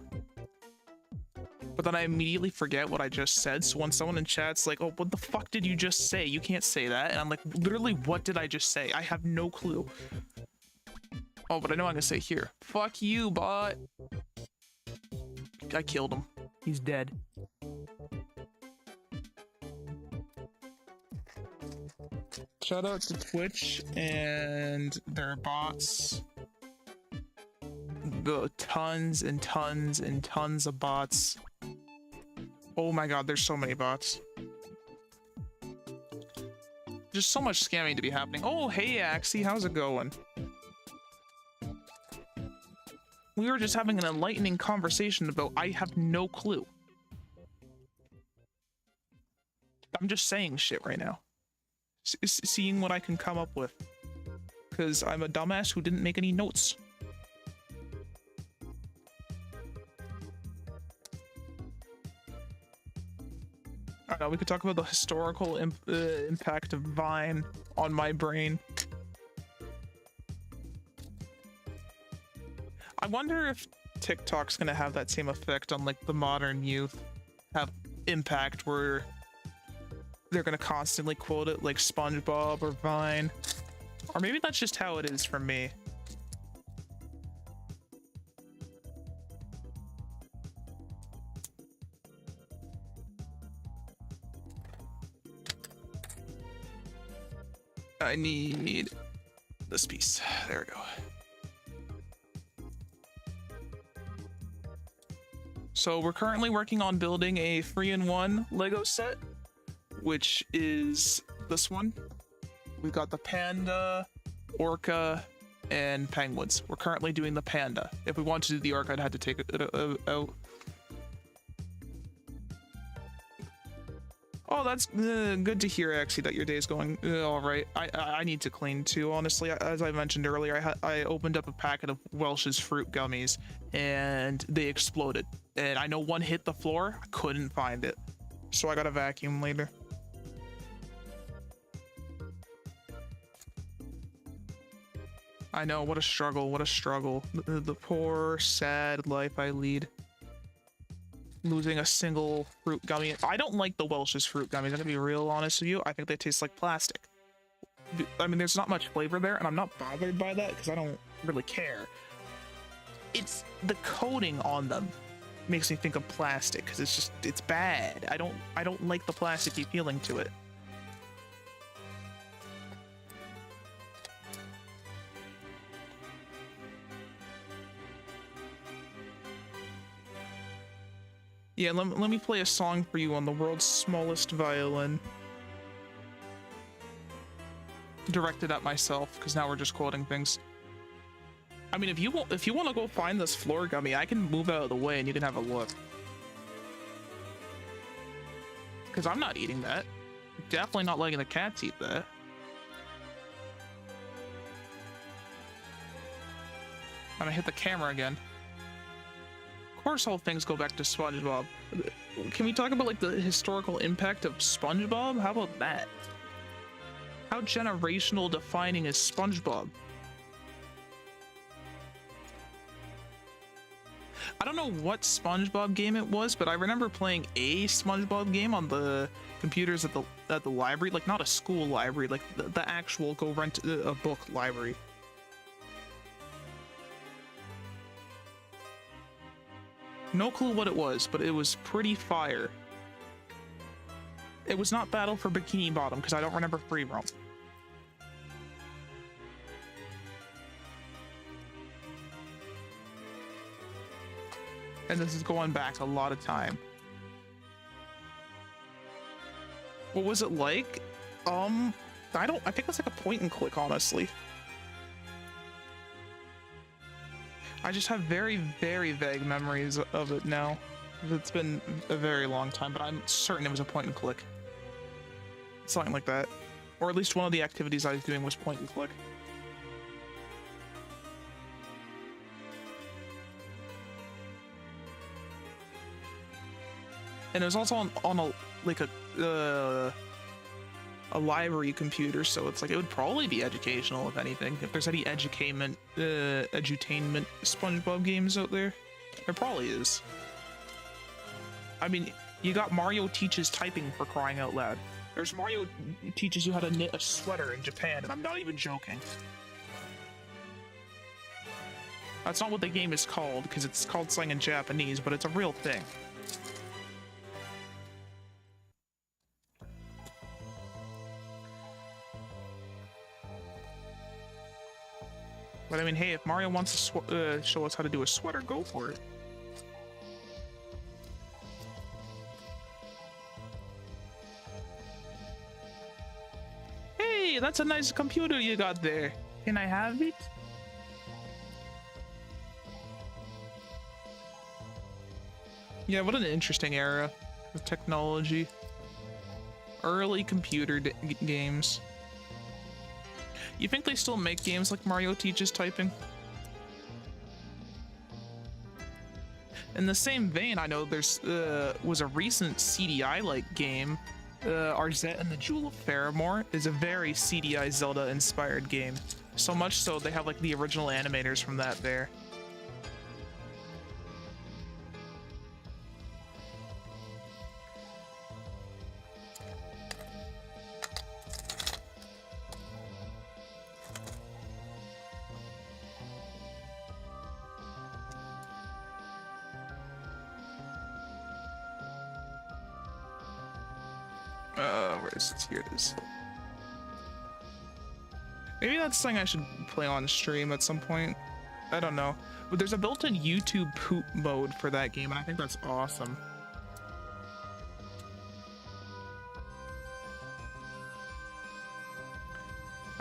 S1: But then I immediately forget what I just said, so when someone in chat's like, oh, what the fuck did you just say? You can't say that. And I'm like, literally, what did I just say? I have no clue. Oh, but I know I'm gonna say here. Fuck you, bot. I killed him. He's dead. Shout out to Twitch and their bots. The tons and tons and tons of bots. Oh my god, there's so many bots. There's so much scamming to be happening. Oh, hey, Axie, how's it going? We were just having an enlightening conversation about I have no clue. I'm just saying shit right now. Seeing what I can come up with. Because I'm a dumbass who didn't make any notes. I don't know, we could talk about the historical impact of Vine on my brain. I wonder if TikTok's gonna have that same effect on, like, the modern youth. Have impact where they're gonna constantly quote it, like SpongeBob or Vine. Or maybe that's just how it is for me. I need this piece. There we go. So we're currently working on building a 3-in-1 Lego set, which is this one. We've got the panda, orca, and penguins. We're currently doing the panda. If we wanted to do the orca, I'd have to take it out. Oh, that's good to hear, actually, that your day's going all right. I need to clean too, honestly. As I mentioned earlier, I opened up a packet of Welch's fruit gummies, and they exploded. And I know one hit the floor. I couldn't find it, so I got a vacuum later. I know, what a struggle, what a struggle. The poor, sad life I lead. Losing a single fruit gummy. I don't like the Welch's fruit gummies, I'm gonna be real honest with you. I think they taste like plastic. I mean, there's not much flavor there, and I'm not bothered by that because I don't really care. It's the coating on them makes me think of plastic, because it's bad. I don't like the plasticky feeling to it. Yeah, let me play a song for you on the world's smallest violin. Directed at myself, because now we're just quoting things. I mean, if you want to go find this floor gummy, I can move out of the way and you can have a look. Because I'm not eating that. Definitely not letting the cats eat that. And I hit the camera again. Of course all things go back to SpongeBob. Can we talk about, like, the historical impact of SpongeBob? How about that? How generational defining is SpongeBob? I don't know what SpongeBob game it was, but I remember playing a SpongeBob game on the computers at the library. Like, not a school library, like the actual go rent a book library. No clue what it was, but it was pretty fire. It was not Battle for Bikini Bottom, because I don't remember free roam. And this is going back a lot of time. What was it like? I think it's like a point and click, honestly. I just have very, very vague memories of it now. It's been a very long time, but I'm certain it was a point and click. Something like that. Or at least one of the activities I was doing was point and click. And it was also on a like a library computer, so it's like it would probably be educational, if anything. If there's any edutainment SpongeBob games out there, there probably is. I mean, you got Mario Teaches Typing, for crying out loud. There's Mario teaches you how to knit a sweater in Japan, and I'm not even joking. That's not what the game is called, because it's called slang in Japanese, but it's a real thing. But I mean, hey, if Mario wants to show us how to do a sweater, go for it. Hey, that's a nice computer you got there. Can I have it? Yeah, what an interesting era of technology. Early computer games. You think they still make games like Mario Teaches Typing? In the same vein, I know there's was a recent CDI-like game. Arzette and the Jewel of Faramore is a very CDI Zelda-inspired game. So much so, they have like the original animators from that there. Where is it? Here it is. Maybe that's something I should play on stream at some point. I don't know. But there's a built-in YouTube poop mode for that game, and I think that's awesome.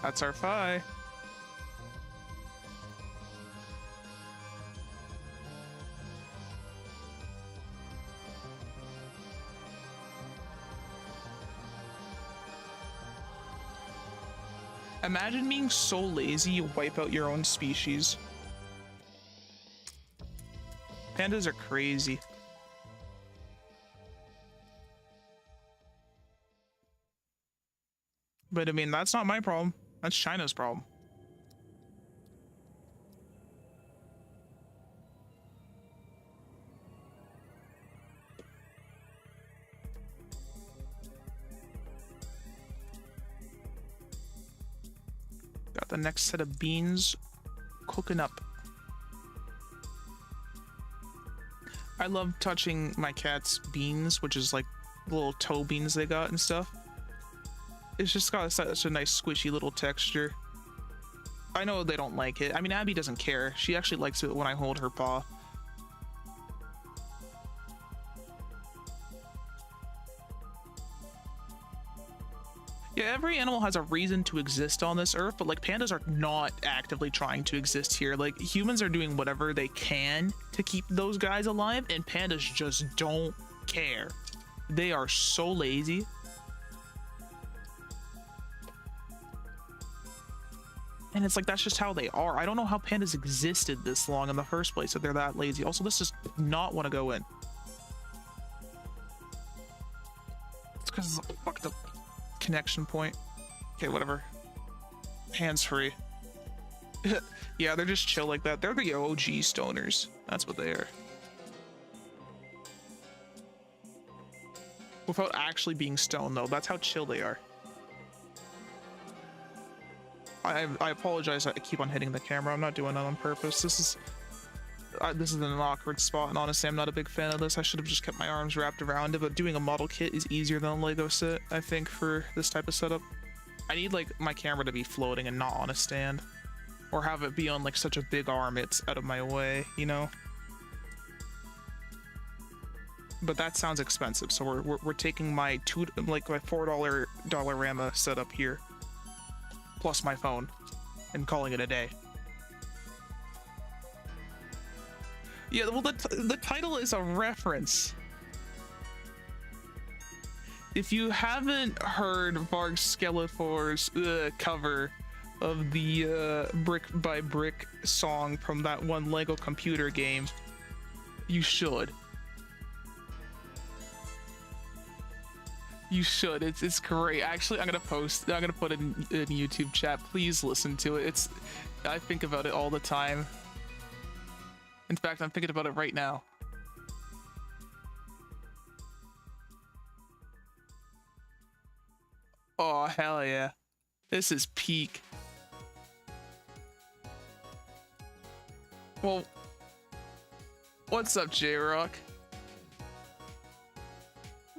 S1: That's our Fi. Imagine being so lazy you wipe out your own species. Pandas are crazy. But I mean, that's not my problem. That's China's problem. Got the next set of beans cooking up. I love touching my cat's beans, which is like the little toe beans they got and stuff. It's just got such a nice squishy little texture. I know they don't like it. I mean, Abby doesn't care. She actually likes it when I hold her paw. Yeah, every animal has a reason to exist on this earth, but like pandas are not actively trying to exist here. Like humans are doing whatever they can to keep those guys alive, and pandas just don't care. They are so lazy. And it's like, that's just how they are. I don't know how pandas existed this long in the first place if they're that lazy. Also, this does not want to go in. It's because it's a fucked up connection point. Okay, whatever. Hands free. Yeah, they're just chill like that. They're the OG stoners. That's what they are. Without actually being stoned, though. That's how chill they are. I apologize, I keep on hitting the camera. I'm not doing that on purpose. This is this is in an awkward spot, and honestly, I'm not a big fan of this. I should have just kept my arms wrapped around it, but doing a model kit is easier than a Lego set, I think, for this type of setup. I need, like, my camera to be floating and not on a stand. Or have it be on, like, such a big arm it's out of my way, you know? But that sounds expensive, so we're taking my my $4 Dollarama setup here, plus my phone, and calling it a day. Yeah, well, the title is a reference. If you haven't heard Varg Skeletor's cover of the Brick by Brick song from that one Lego computer game, you should. You should. It's great. Actually, I'm gonna put it in YouTube chat. Please listen to it. I think about it all the time. In fact, I'm thinking about it right now. Oh, hell yeah. This is peak. Well, what's up, J-Rock?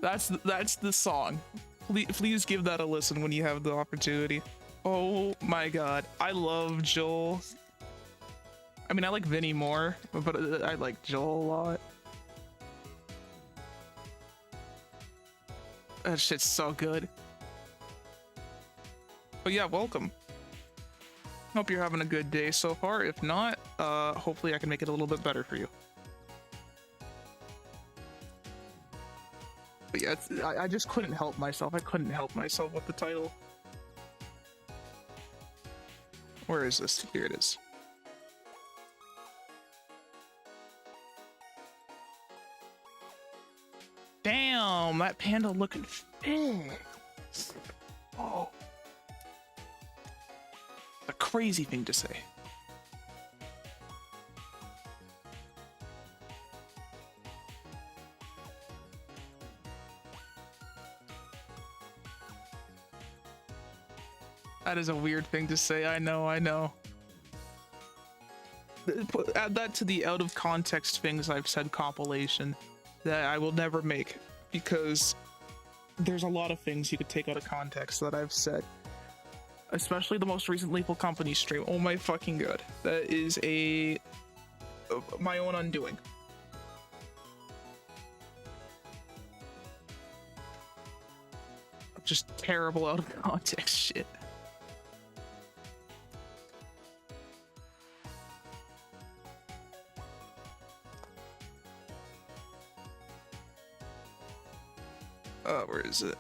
S1: That's the song. Please give that a listen when you have the opportunity. Oh my god. I love Joel. I mean, I like Vinny more, but I like Joel a lot. That shit's so good. But yeah, welcome. Hope you're having a good day so far. If not, hopefully I can make it a little bit better for you. But yeah, I just couldn't help myself. I couldn't help myself with the title. Where is this? Here it is. Damn, that panda looking fit. Oh. A crazy thing to say. That is a weird thing to say. I know. Add that to the out of context things I've said compilation that I will never make, because there's a lot of things you could take out of context that I've said. Especially the most recent Lethal Company stream. Oh my fucking god. That is my own undoing. Just terrible out of context shit. Where is it?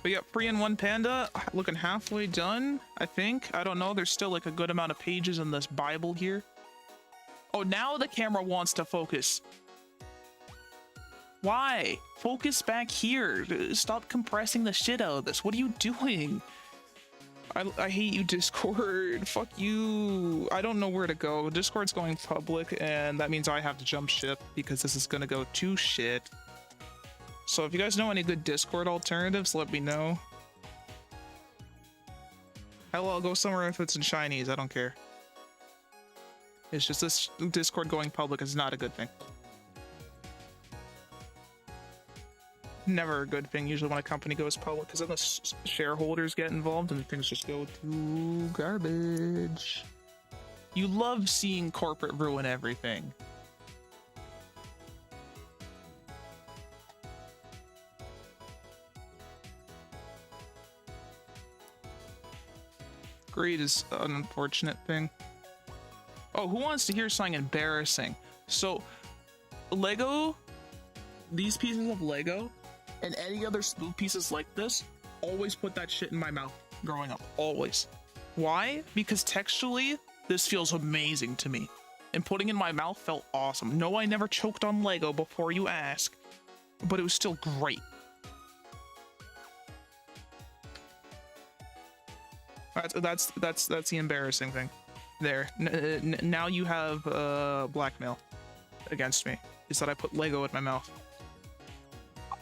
S1: But yeah, 3-in-1 panda, looking halfway done, I think. I don't know, there's still like a good amount of pages in this Bible here. Oh, now the camera wants to focus. Why? Focus back here. Stop compressing the shit out of this. What are you doing? I hate you, Discord. Fuck you. I don't know where to go. Discord's going public, and that means I have to jump ship because this is gonna go to shit. So if you guys know any good Discord alternatives, let me know. Hell, I'll go somewhere if it's in Chinese. I don't care. It's just this Discord going public is not a good thing. Never a good thing usually when a company goes public, because then the shareholders get involved and things just go to garbage. You love seeing corporate ruin everything. Greed is an unfortunate thing. Oh, who wants to hear something embarrassing? So, Lego, these pieces of Lego, and any other smooth pieces like this, always put that shit in my mouth growing up. Always. Why? Because textually, this feels amazing to me. And putting in my mouth felt awesome. No, I never choked on Lego before you ask, but it was still great. That's the embarrassing thing. There. Now you have blackmail against me. Is that I put Lego in my mouth.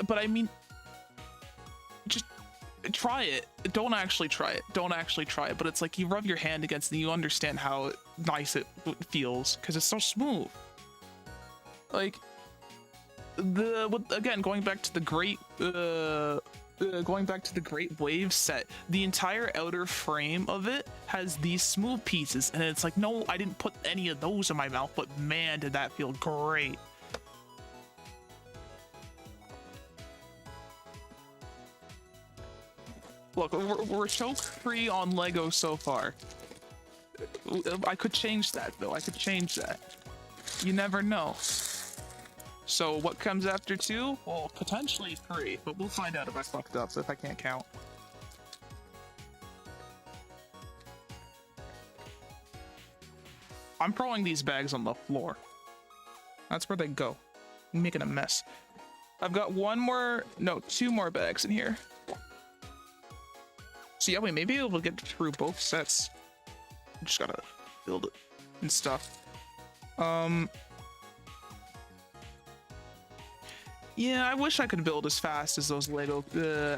S1: But I mean, just try it. Don't actually try it. Don't actually try it. But it's like you rub your hand against it and you understand how nice it feels because it's so smooth. Like again, going back to the great wave set, the entire outer frame of it has these smooth pieces, and it's like, no, I didn't put any of those in my mouth, but man, did that feel great. Look, we're choke-free on Lego so far. I could change that, though. I could change that. You never know. So what comes after 2? Well, potentially 3, but we'll find out if I fucked up, if I can't count. I'm throwing these bags on the floor. That's where they go. I'm making a mess. I've got 2 more bags in here. So yeah, we may be able to get through both sets. Just gotta build it and stuff. Yeah, I wish I could build as fast as those Lego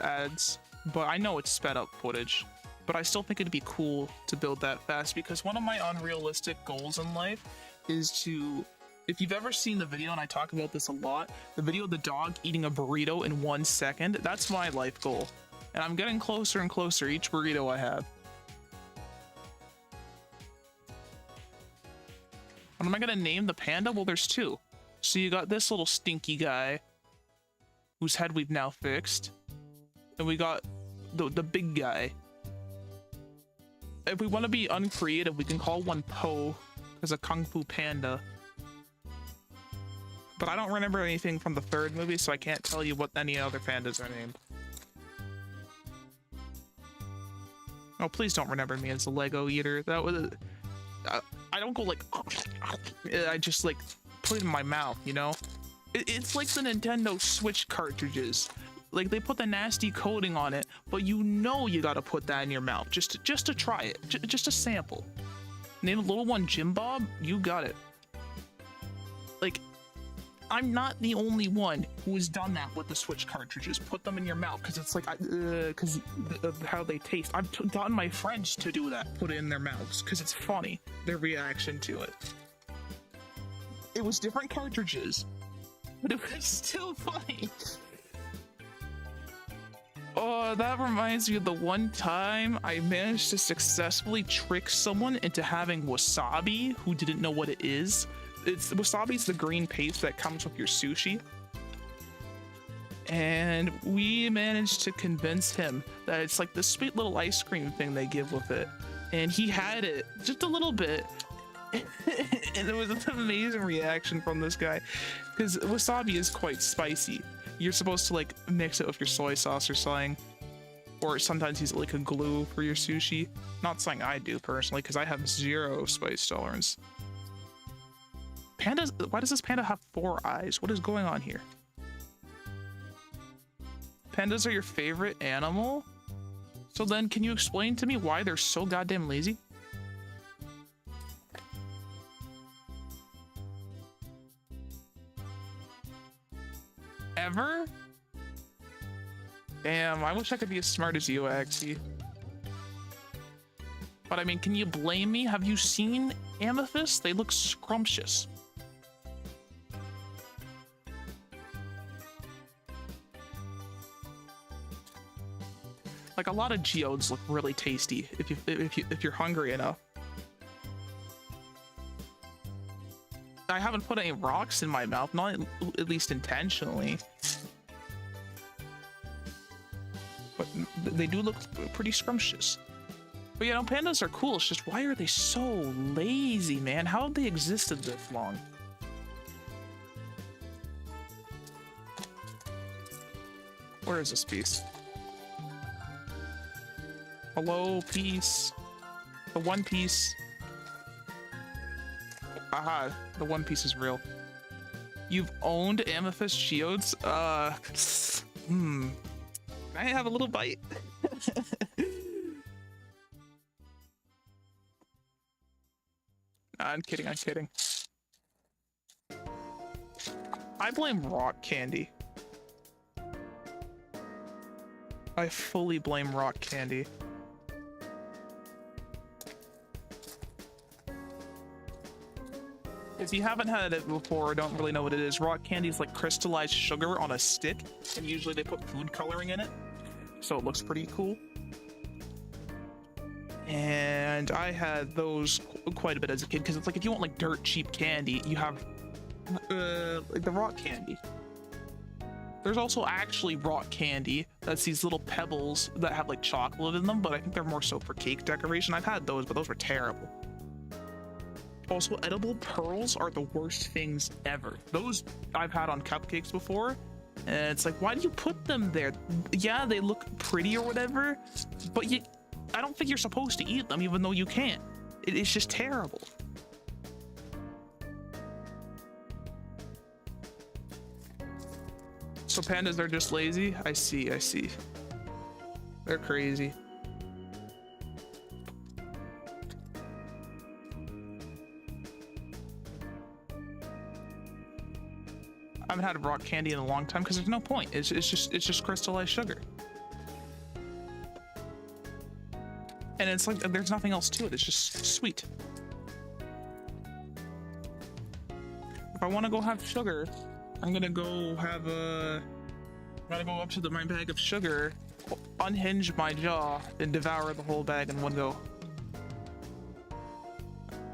S1: ads, but I know it's sped up footage. But I still think it'd be cool to build that fast, because one of my unrealistic goals in life is to, if you've ever seen the video, and I talk about this a lot, the video of the dog eating a burrito in 1 second, that's my life goal. And I'm getting closer and closer each burrito I have. What am I gonna name the panda? Well, there's 2. So you got this little stinky guy, whose head we've now fixed. And we got the big guy. If we want to be uncreative, we can call one Po as a Kung Fu Panda. But I don't remember anything from the 3rd movie, so I can't tell you what any other pandas are named. Oh, please don't remember me as a Lego eater. That was... I don't go like... I just like put it in my mouth, you know? It's like the Nintendo Switch cartridges. Like, they put the nasty coating on it, but you know you gotta put that in your mouth just to try it, just a sample. Name a little one Jim Bob, you got it. Like, I'm not the only one who has done that with the Switch cartridges. Put them in your mouth, because it's like, because of how they taste. I've gotten my friends to do that, put it in their mouths, because it's funny, their reaction to it. It was different cartridges, but it was still funny. Oh, that reminds me of the one time I managed to successfully trick someone into having wasabi who didn't know what it is. Wasabi's the green paste that comes with your sushi. And we managed to convince him that it's like this sweet little ice cream thing they give with it. And he had it just a little bit. And it was an amazing reaction from this guy, because wasabi is quite spicy. You're supposed to like mix it with your soy sauce or something, or sometimes use it like a glue for your sushi. Not something I do personally, because I have 0 spice tolerance. Pandas, why does this panda have 4 eyes? What is going on here? Pandas are your favorite animal? So then can you explain to me why they're so goddamn lazy? Ever? Damn, I wish I could be as smart as you, Axie. But I mean, can you blame me? Have you seen amethysts? They look scrumptious. Like, a lot of geodes look really tasty if you're hungry enough. I haven't put any rocks in my mouth, not at least intentionally. But they do look pretty scrumptious. But yeah, no, pandas are cool. It's just, why are they so lazy, man? How have they existed this long? Where is this piece? Hello, piece. The one piece. Aha, the one piece is real. You've owned amethyst geodes? Can I have a little bite? Nah, I'm kidding, I'm kidding. I blame rock candy. I fully blame rock candy. If you haven't had it before or don't really know what it is, rock candy is like crystallized sugar on a stick, and usually they put food coloring in it, so it looks pretty cool. And I had those quite a bit as a kid, because it's like if you want like dirt cheap candy, you have like the rock candy. There's also actually rock candy that's these little pebbles that have like chocolate in them, but I think they're more so for cake decoration. I've had those, but those were terrible. Also, edible pearls are the worst things ever. Those I've had on cupcakes before, and it's like, why do you put them there? Yeah, they look pretty or whatever, but I don't think you're supposed to eat them, even though you can't. It's just terrible. So pandas are just lazy? I see, I see. They're crazy. I haven't had rock candy in a long time because there's no point. It's just crystallized sugar. And it's like there's nothing else to it. It's just sweet. If I want to go have sugar, I'm gonna go have a. I'm gonna go up to my bag of sugar, unhinge my jaw, and devour the whole bag in one go.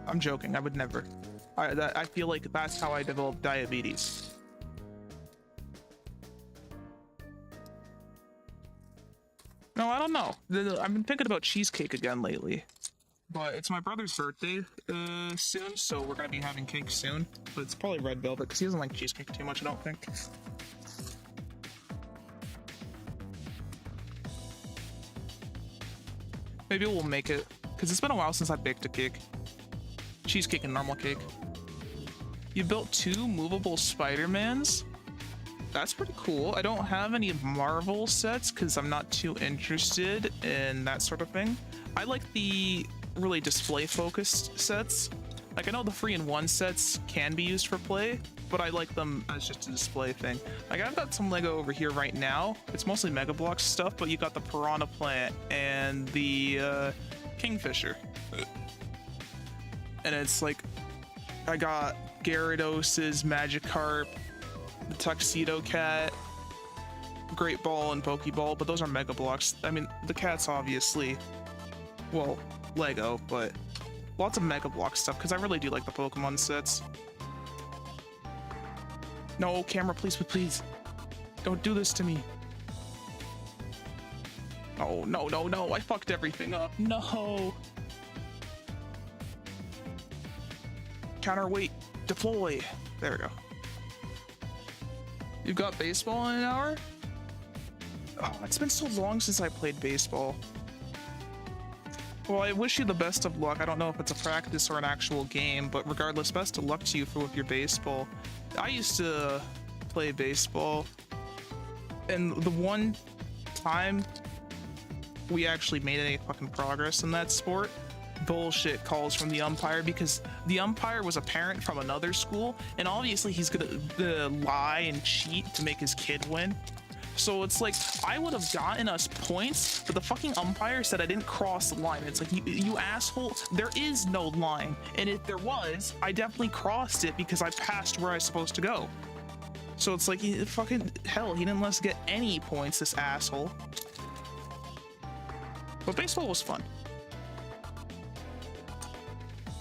S1: I'm joking. I would never. I feel like that's how I developed diabetes. No, I don't know. I've been thinking about cheesecake again lately. But it's my brother's birthday soon, so we're gonna be having cake soon. But it's probably red velvet, because he doesn't like cheesecake too much, I don't think. Maybe we'll make it, because it's been a while since I baked a cake. Cheesecake and normal cake. You built 2 movable Spider-Mans? That's pretty cool. I don't have any Marvel sets because I'm not too interested in that sort of thing. I like the really display focused sets. Like I know the 3-in-1 sets can be used for play, but I like them as just a display thing. Like I've got some Lego over here right now. It's mostly Mega Bloks stuff, but you got the Piranha Plant and the Kingfisher. And it's like, I got Gyarados' Magikarp, the Tuxedo Cat, Great Ball, and Pokeball, but those are Mega Bloks. I mean, the cat's obviously, well, Lego, but lots of Mega Block stuff, because I really do like the Pokemon sets. No, camera, please, please. Don't do this to me. Oh, no, no, no, I fucked everything up. No. Counterweight, deploy. There we go. You've got baseball in an hour? Oh, it's been so long since I played baseball. Well, I wish you the best of luck. I don't know if it's a practice or an actual game, but regardless, best of luck to you with your baseball. I used to play baseball, and the one time we actually made any fucking progress in that sport, bullshit calls from the umpire, because the umpire was a parent from another school, and obviously he's gonna lie and cheat to make his kid win. So it's like, I would have gotten us points, but the fucking umpire said I didn't cross the line. It's like, you asshole, there is no line. And if there was, I definitely crossed it because I passed where I was supposed to go. So it's like, fucking hell, he didn't let us get any points, this asshole. But baseball was fun.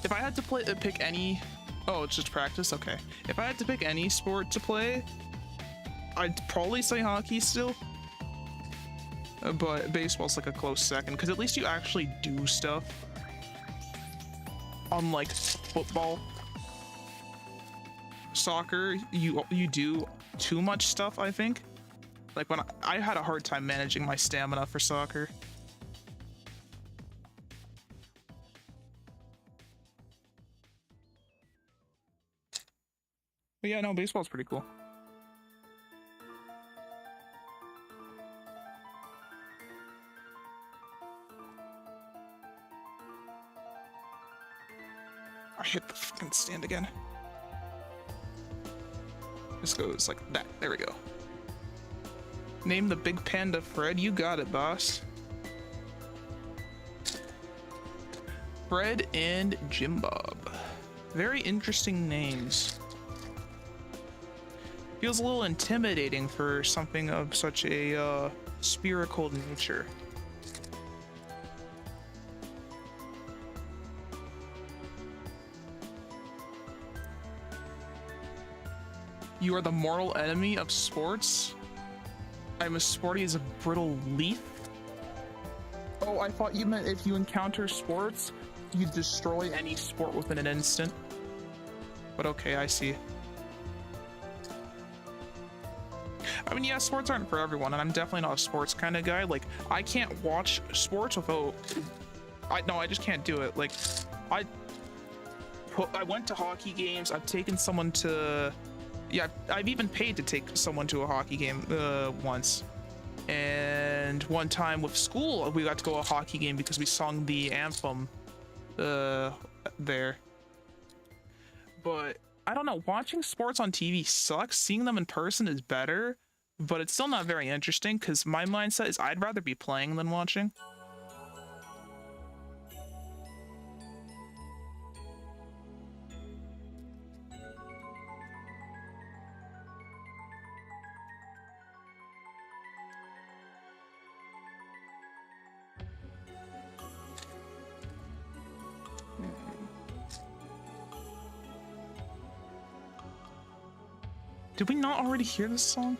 S1: If I had to pick any, oh, it's just practice? Okay. If I had to pick any sport to play, I'd probably say hockey still, but baseball's like a close second, because at least you actually do stuff, unlike football. Soccer, you do too much stuff, I think. Like when I had a hard time managing my stamina for soccer. But yeah, no, baseball's pretty cool. I hit the fucking stand again. This goes like that. There we go. Name the big panda Fred. You got it, boss. Fred and Jim Bob. Very interesting names. Feels a little intimidating for something of such a spherical nature. You are the mortal enemy of sports. I'm as sporty as a brittle leaf. Oh, I thought you meant if you encounter sports, you destroy any sport within an instant. But okay, I see. I mean, yeah, sports aren't for everyone, and I'm definitely not a sports kind of guy. Like, I can't watch sports without... I just can't do it. Like, I went to hockey games. I've taken someone to... Yeah, I've even paid to take someone to a hockey game once. And one time with school, we got to go to a hockey game because we sung the anthem there. But I don't know, watching sports on TV sucks. Seeing them in person is better, but it's still not very interesting because my mindset is I'd rather be playing than watching. Did we not already hear this song?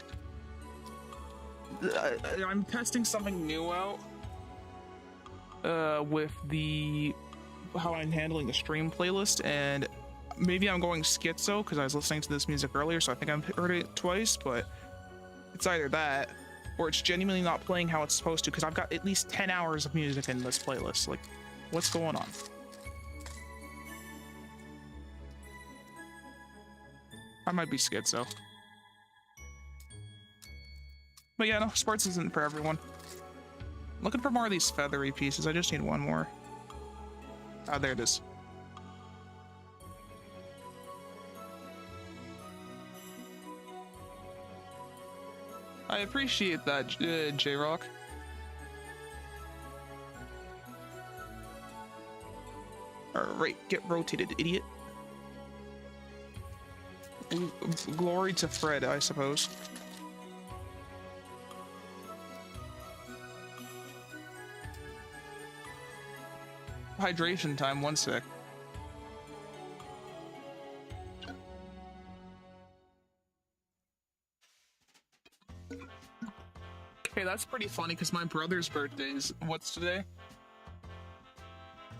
S1: I'm testing something new out with how I'm handling the stream playlist, and maybe I'm going schizo because I was listening to this music earlier, so I think I've heard it twice, but it's either that or it's genuinely not playing how it's supposed to because I've got at least 10 hours of music in this playlist. Like, what's going on? I might be schizo. But yeah, no, sports isn't for everyone. I'm looking for more of these feathery pieces. I just need one more. Ah, there it is. I appreciate that, J-Rock. Alright, get rotated, idiot. Glory to Fred, I suppose. Hydration time, 1 sec. Okay, that's pretty funny because my brother's birthday is what's today?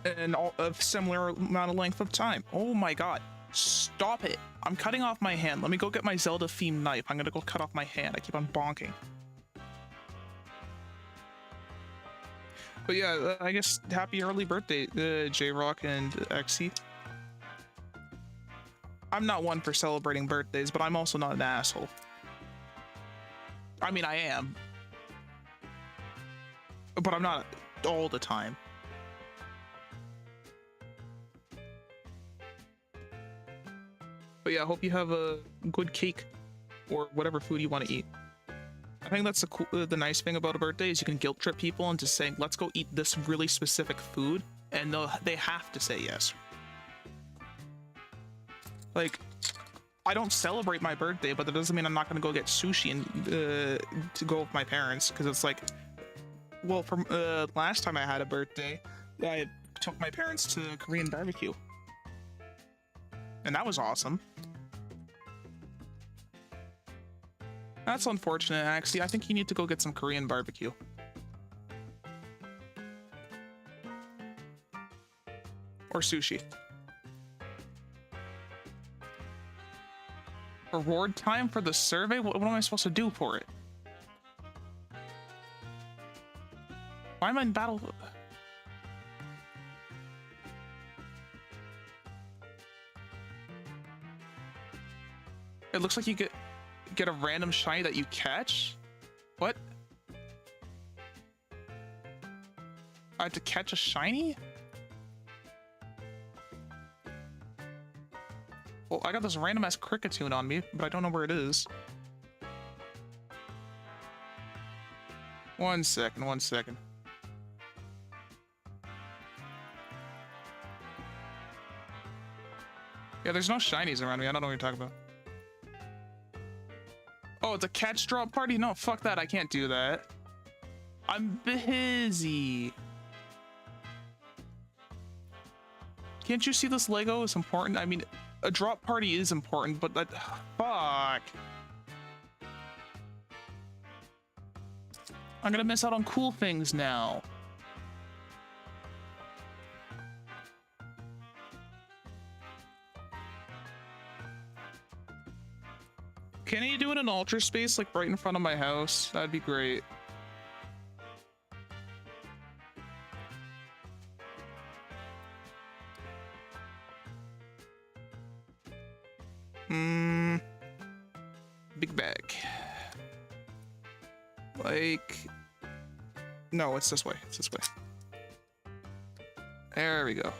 S1: And a similar amount of length of time. Oh my god. Stop it. I'm cutting off my hand. Let me go get my Zelda themed knife. I'm gonna go cut off my hand. I keep on bonking. But yeah, I guess happy early birthday, J-Rock and XC. I'm not one for celebrating birthdays, but I'm also not an asshole. I mean, I am. But I'm not all the time. But yeah, I hope you have a good cake or whatever food you want to eat. I think that's the nice thing about a birthday is you can guilt trip people into saying, let's go eat this really specific food, and they have to say yes. Like, I don't celebrate my birthday, but that doesn't mean I'm not going to go get sushi and to go with my parents, because it's like, well, from last time I had a birthday, I took my parents to Korean barbecue. And that was awesome. That's unfortunate, actually. I think you need to go get some Korean barbecue. Or sushi. Reward time for the survey? What am I supposed to do for it? Why am I in battle? It looks like you get a random shiny that you catch? What? I have to catch a shiny? Well, I got this random ass Cricketune on me, but I don't know where it is. One second, one second. Yeah, there's no shinies around me. I don't know what you're talking about. Oh, it's a catch drop party? No, fuck that. I can't do that. I'm busy. Can't you see this Lego is important? I mean, a drop party is important, but that... Fuck. I'm gonna miss out on cool things now. Can you do it in Ultra Space, like right in front of my house? That'd be great. Big bag. Like... No, it's this way. It's this way. There we go.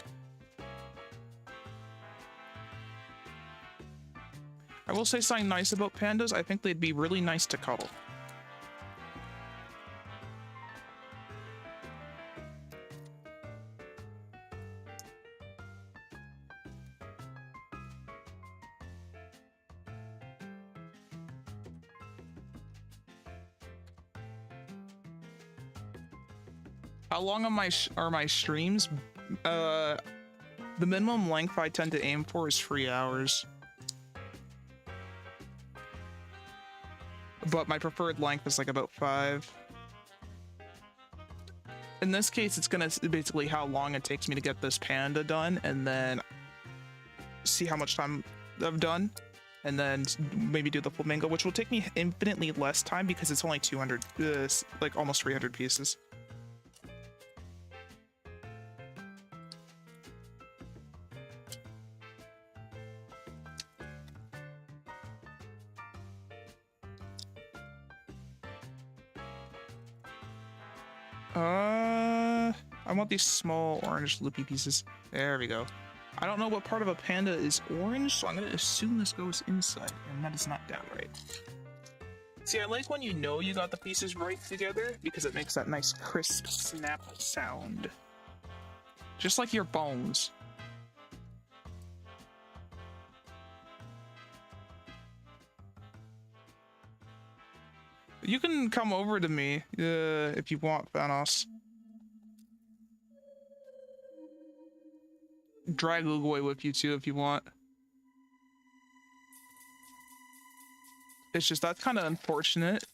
S1: I will say something nice about pandas. I think they'd be really nice to cuddle. How long are my streams? The minimum length I tend to aim for is 3 hours. But my preferred length is like about 5. In this case, it's gonna basically how long it takes me to get this panda done, and then see how much time I've done, and then maybe do the flamingo, which will take me infinitely less time because it's only 200, like almost 300 pieces. I want these small orange loopy pieces. There we go. I don't know what part of a panda is orange, so I'm gonna assume this goes inside, and that is not down right. See, I like when you know you got the pieces right together, because it makes that nice crisp snap sound. Just like your bones. You can come over to me, if you want, Thanos. Drag Uguay with you too if you want. It's just that's kind of unfortunate.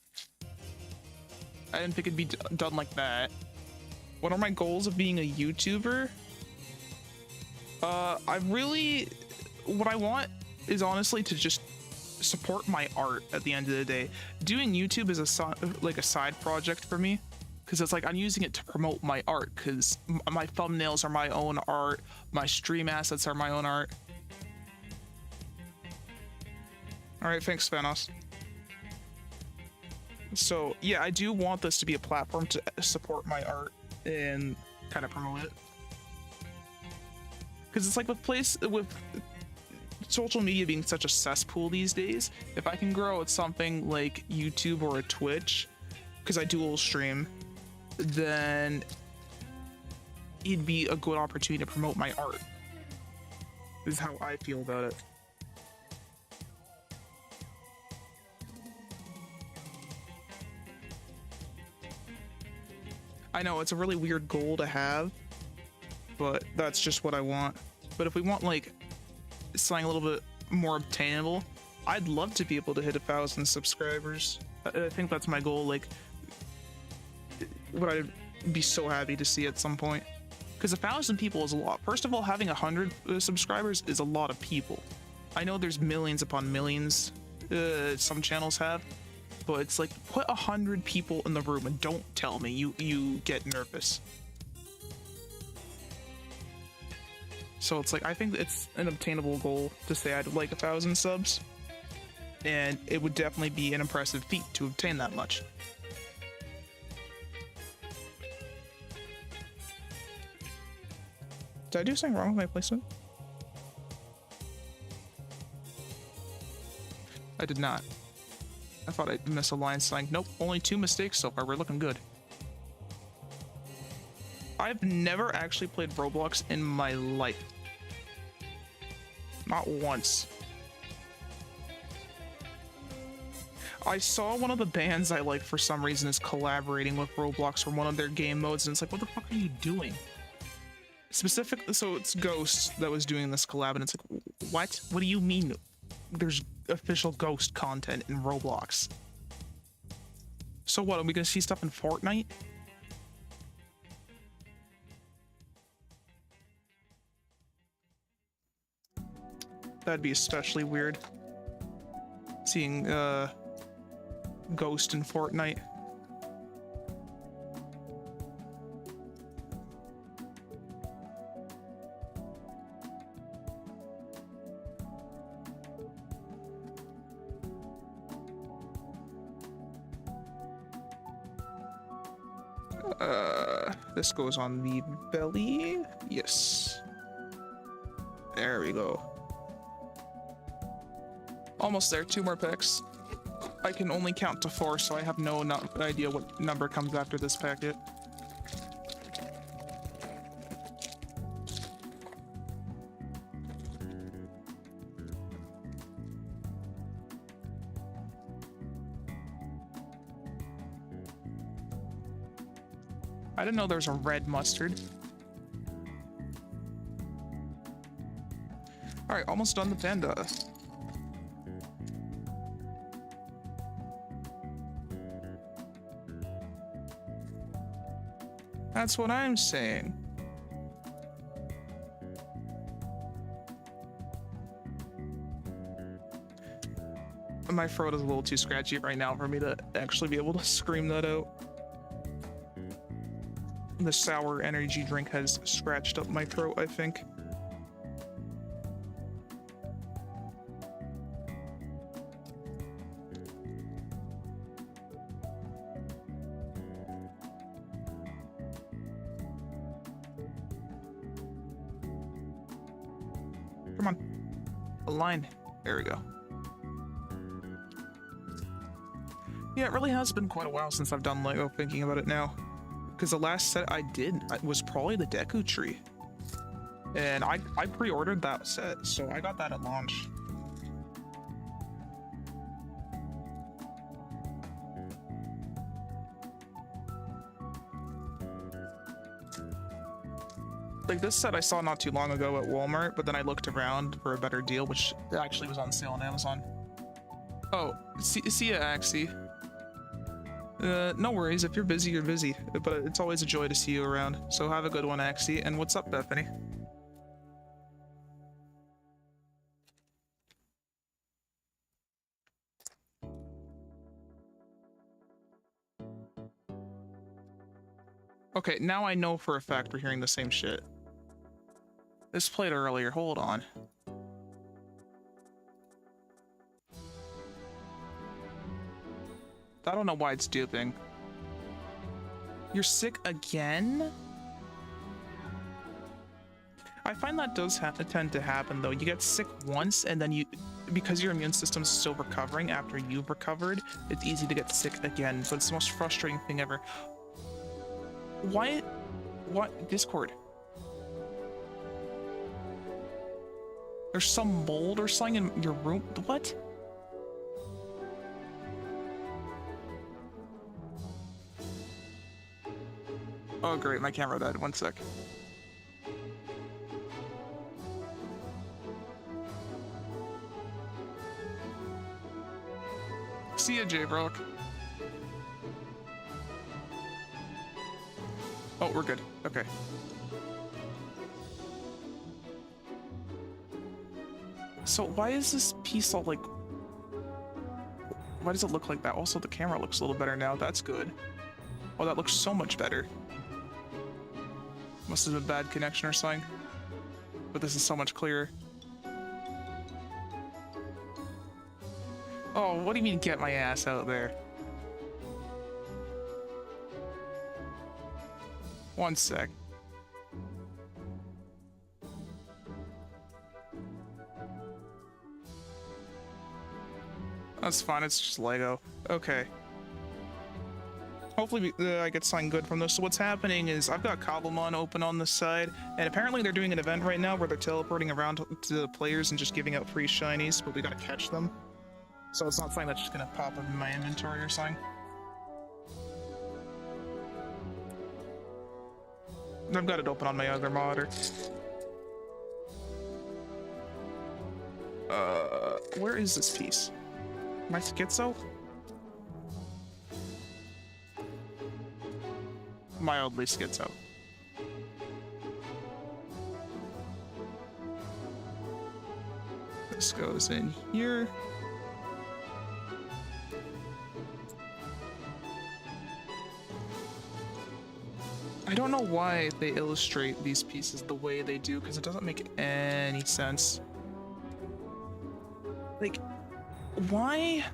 S1: I didn't think it'd be done like that. What are my goals of being a YouTuber? What I want is honestly to just support my art at the end of the day. Doing YouTube is a side project for me. Because it's like I'm using it to promote my art, because my thumbnails are my own art, my stream assets are my own art. Alright, thanks, Thanos. So, yeah, I do want this to be a platform to support my art and kind of promote it. Because it's like with social media being such a cesspool these days, if I can grow at something like YouTube or a Twitch, because I dual stream, then it'd be a good opportunity to promote my art. This is how I feel about it. I know it's a really weird goal to have, but that's just what I want. But if we want like something a little bit more obtainable, I'd love to be able to hit 1,000 subscribers. I think that's my goal. Like, what I'd be so happy to see at some point, because 1,000 people is a lot. First of all, having 100 subscribers is a lot of people. I know there's millions upon millions some channels have, but it's like, put 100 people in the room and don't tell me you get nervous. So it's like, I think it's an obtainable goal to say I'd like 1,000 subs, and it would definitely be an impressive feat to obtain that much. Did I do something wrong with my placement? I did not. I thought I'd misaligned something. Nope, only 2 mistakes so far. We're looking good. I've never actually played Roblox in my life. Not once. I saw one of the bands I like for some reason is collaborating with Roblox for one of their game modes, and it's like, what the fuck are you doing? Specifically, so it's Ghost that was doing this collab, and it's like, what? What do you mean there's official Ghost content in Roblox? So what, are we gonna see stuff in Fortnite? That'd be especially weird. Seeing, Ghost in Fortnite. This goes on the belly. Yes. There we go. Almost there. 2 more picks. I can only count to 4, so I have no idea what number comes after this packet. I didn't know there was a red mustard. All right, almost done the panda. That's what I'm saying. My throat is a little too scratchy right now for me to actually be able to scream that out. The sour energy drink has scratched up my throat, I think. Come on. A line. There we go. Yeah, it really has been quite a while since I've done Lego, thinking about it now. Because the last set I did was probably the Deku Tree. And I pre-ordered that set, so I got that at launch. Like, this set I saw not too long ago at Walmart, but then I looked around for a better deal, which actually was on sale on Amazon. Oh, see ya, Axie. No worries, if you're busy, you're busy. But it's always a joy to see you around. So have a good one, Axie. And what's up, Bethany? Okay, now I know for a fact we're hearing the same shit. This played earlier, hold on. I don't know why it's duping. You're sick again? I find that does tend to happen though. You get sick once and then because your immune system's still recovering after you've recovered, it's easy to get sick again. But it's the most frustrating thing ever. Why? What? Discord? There's some mold or something in your room? What? Oh great, my camera died. 1 sec. See ya, J-Brock. Oh, we're good. Okay. So why is this piece all like... Why does it look like that? Also, the camera looks a little better now. That's good. Oh, that looks so much better. Must have been a bad connection or something. But this is so much clearer. Oh, what do you mean get my ass out there? 1 sec. That's fine, it's just Lego. Okay. Hopefully I get something good from this. So what's happening is I've got Cobblemon open on this side, and apparently they're doing an event right now where they're teleporting around to the players and just giving out free shinies, but we gotta catch them. So it's not something that's just gonna pop up in my inventory or something. I've got it open on my other monitor. Where is this piece? My schizo? Mildly schizo. This goes in here. I don't know why they illustrate these pieces the way they do, because it doesn't make any sense. Like, why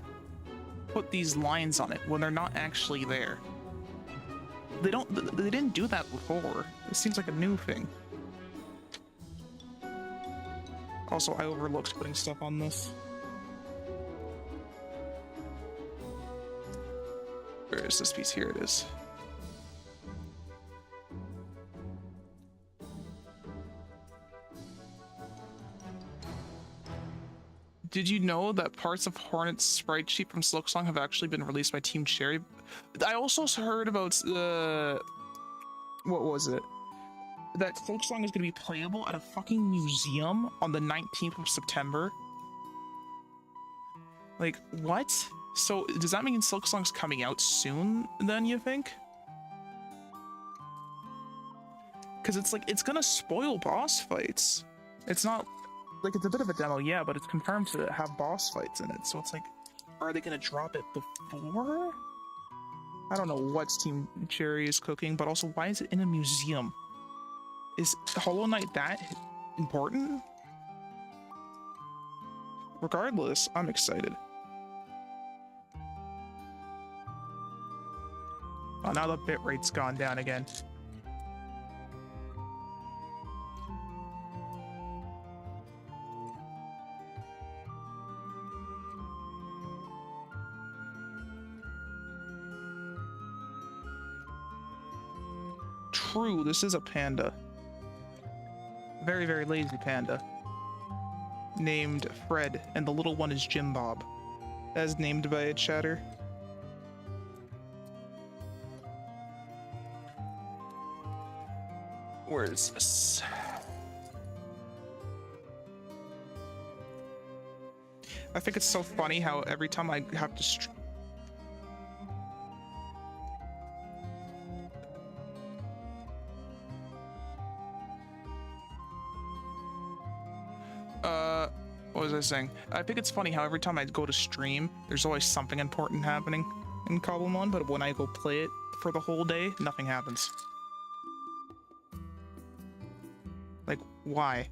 S1: put these lines on it when they're not actually there? They didn't do that before. It seems like a new thing. Also, I overlooked putting stuff on this. Where is this piece? Here it is. Did you know that parts of Hornet's sprite sheet from Silksong have actually been released by Team Cherry? I also heard about, what was it? That Silksong is going to be playable at a fucking museum on the 19th of September. Like, what? So, does that mean Silksong's coming out soon, then, you think? Because it's like, it's gonna spoil boss fights. It's not... Like, it's a bit of a demo, yeah, but it's confirmed to have boss fights in it, so it's like, are they gonna drop it before? I don't know what Team Cherry is cooking, but also, why is it in a museum? Is Hollow Knight that important? Regardless, I'm excited. Oh, now the bitrate's gone down again. True, this is a panda. Very, very lazy panda. Named Fred, and the little one is Jim Bob. As named by a chatter. Where is this? I think it's so funny how every time I have to what was I saying? I think it's funny how every time I go to stream, there's always something important happening in Cobblemon, but when I go play it for the whole day, nothing happens. Like, why?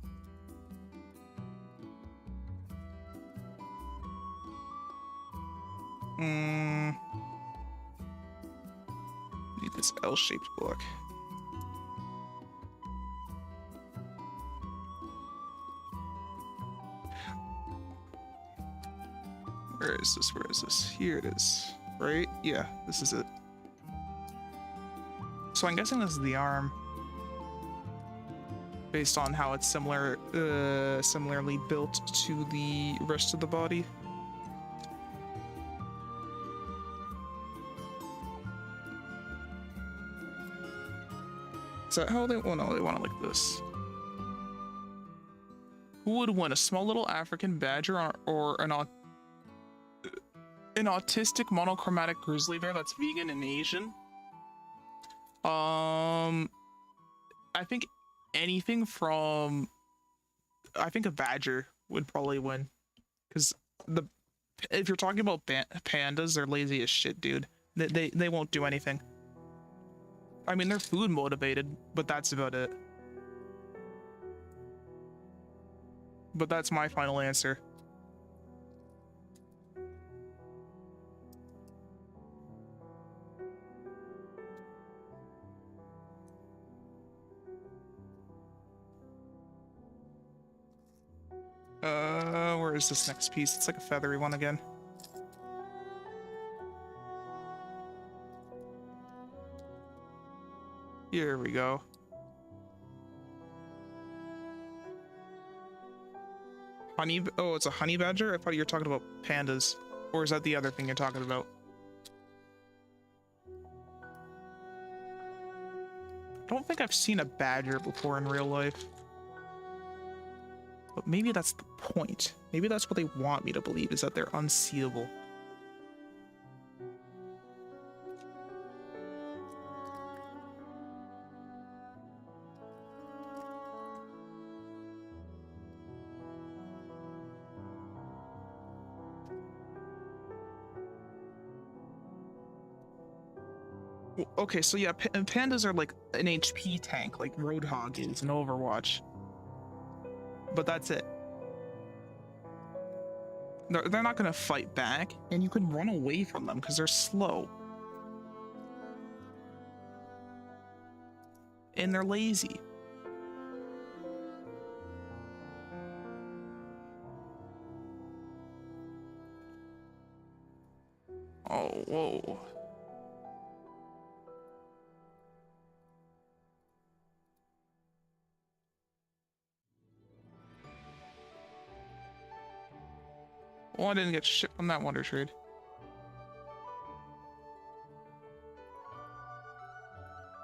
S1: Need this L-shaped block. Where is this? Where is this? Here it is. Right? Yeah, this is it. So I'm guessing this is the arm. Based on how it's similarly built to the rest of the body. Is that how they want? No, they want it like this. Who would win, a small little African badger or an autistic monochromatic grizzly bear that's vegan and Asian? I think anything from... I think a badger would probably win. Because if you're talking about pandas, they're lazy as shit, dude. They won't do anything. I mean, they're food motivated, but that's about it. But that's my final answer. Where is this next piece? It's like a feathery one again. Here we go. Honey, oh, it's a honey badger? I thought you were talking about pandas. Or is that the other thing you're talking about? I don't think I've seen a badger before in real life. But maybe that's the point. Maybe that's what they want me to believe, is that they're unseeable. Okay, so yeah, pandas are like an HP tank, like Roadhog is in Overwatch. But that's it. They're not gonna fight back, and you can run away from them because they're slow. And they're lazy. Oh, whoa. Well, I didn't get shit from that Wonder Trade.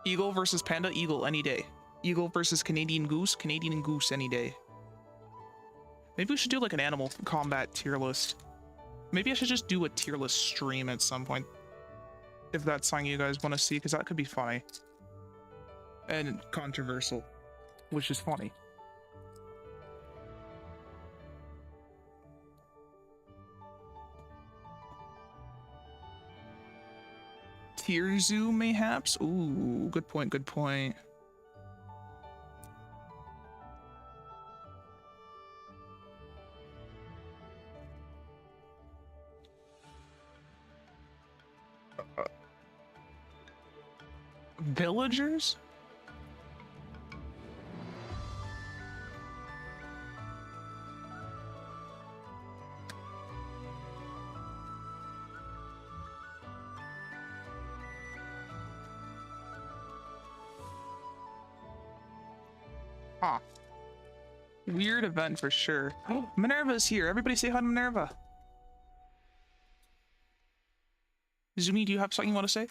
S1: Eagle versus panda, eagle any day. Eagle versus Canadian goose any day. Maybe we should do like an animal combat tier list. Maybe I should just do a tier list stream at some point. If that's something you guys want to see, because that could be funny. And controversial, which is funny. Tier zoo, mayhaps? Ooh, good point, good point. Villagers? Huh. Weird event for sure. Oh, Minerva's here. Everybody say hi to Minerva. Zumi, do you have something you want to say?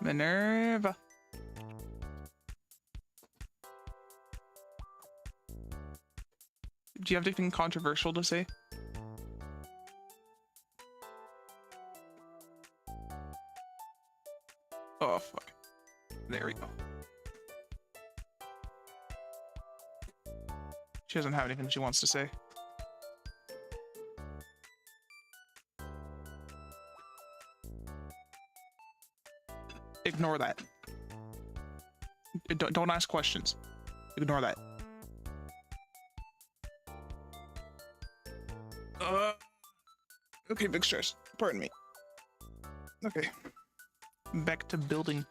S1: Minerva. Do you have anything controversial to say? Oh, fuck. There we go. She doesn't have anything she wants to say. Ignore that. Don't ask questions. Ignore that. Okay, big stress. Pardon me. Okay. Back to building.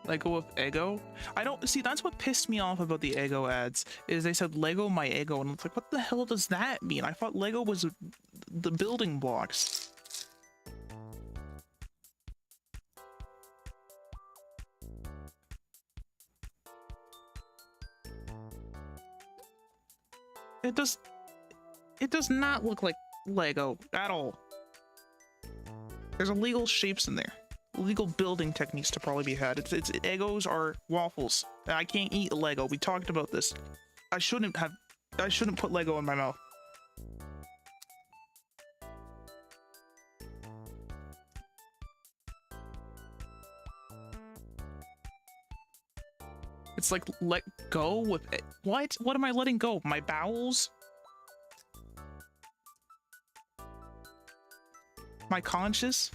S1: Lego with ego? I don't see, that's what pissed me off about the ego ads, is they said Lego my ego, and it's like, what the hell does that mean? I thought Lego was the building blocks. It does not look like Lego at all. There's illegal shapes in there. Illegal building techniques to probably be had. It's Egos are waffles. I can't eat Lego. We talked about this. I shouldn't put Lego in my mouth. It's like, let go with it. What? What am I letting go? My bowels? My conscious?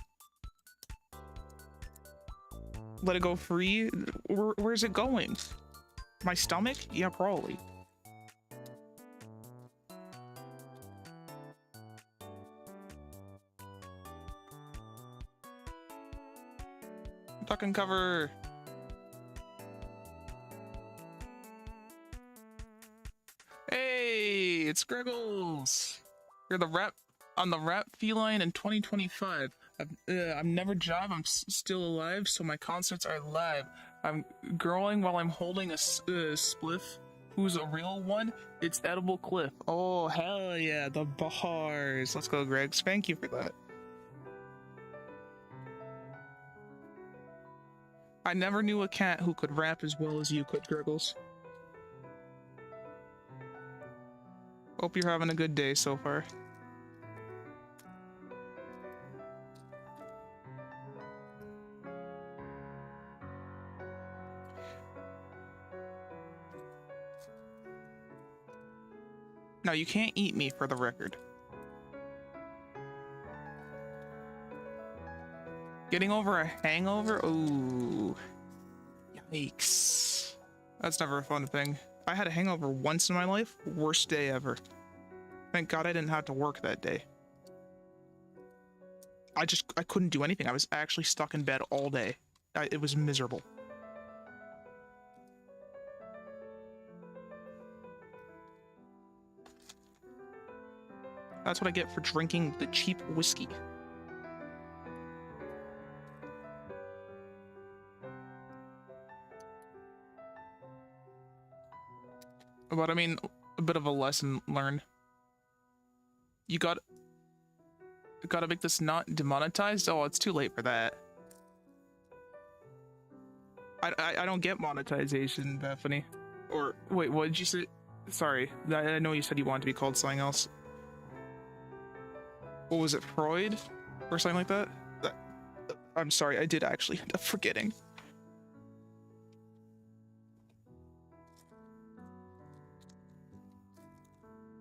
S1: Let it go free? Where's it going? My stomach? Yeah, probably. Duck and cover. Hey, it's Griggles. You're the rep on the rap feline in 2025. I'm never job. I'm still alive, so my concerts are live. I'm growing while I'm holding a spliff. Who's a real one? It's Edible Cliff. Oh, hell yeah, the bars. Let's go, Gregs. Thank you for that. I never knew a cat who could rap as well as you could, Griggles. Hope you're having a good day so far. Now, you can't eat me for the record. Getting over a hangover? Ooh. Yikes. That's never a fun thing. I had a hangover once in my life. Worst day ever. Thank God I didn't have to work that day. I couldn't do anything. I was actually stuck in bed all day. It was miserable. That's what I get for drinking the cheap whiskey. But I mean, a bit of a lesson learned. You gotta make this not demonetized? Oh, it's too late for that. I don't get monetization, Bethany. Or, wait, what did you say? Sorry, I know you said you wanted to be called something else. What was it, Freud? Or something like that? I'm sorry, I did actually end up forgetting.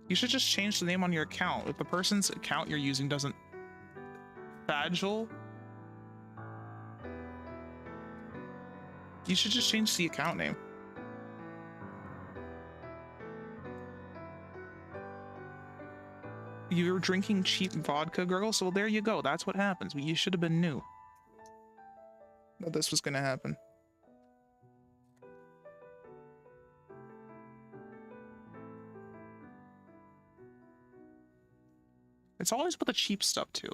S1: You should just change the name on your account. If the person's account you're using doesn't... Fagel? You should just change the account name. You were drinking cheap vodka, Gurgle? So there you go. That's what happens. You should have been new that this was gonna happen. It's always with the cheap stuff, too.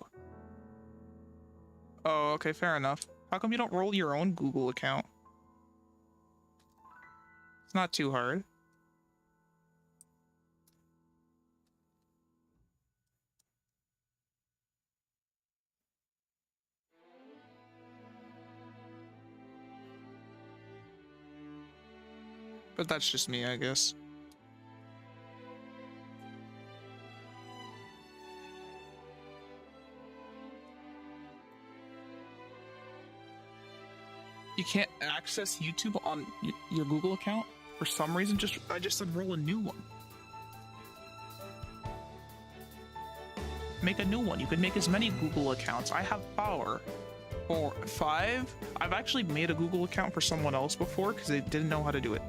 S1: Oh, okay, fair enough. How come you don't roll your own Google account? It's not too hard. But that's just me, I guess. You can't access YouTube on your Google account for some reason. I just said roll a new one. Make a new one. You can make as many Google accounts. I have power. For 5, I've actually made a Google account for someone else before because they didn't know how to do it.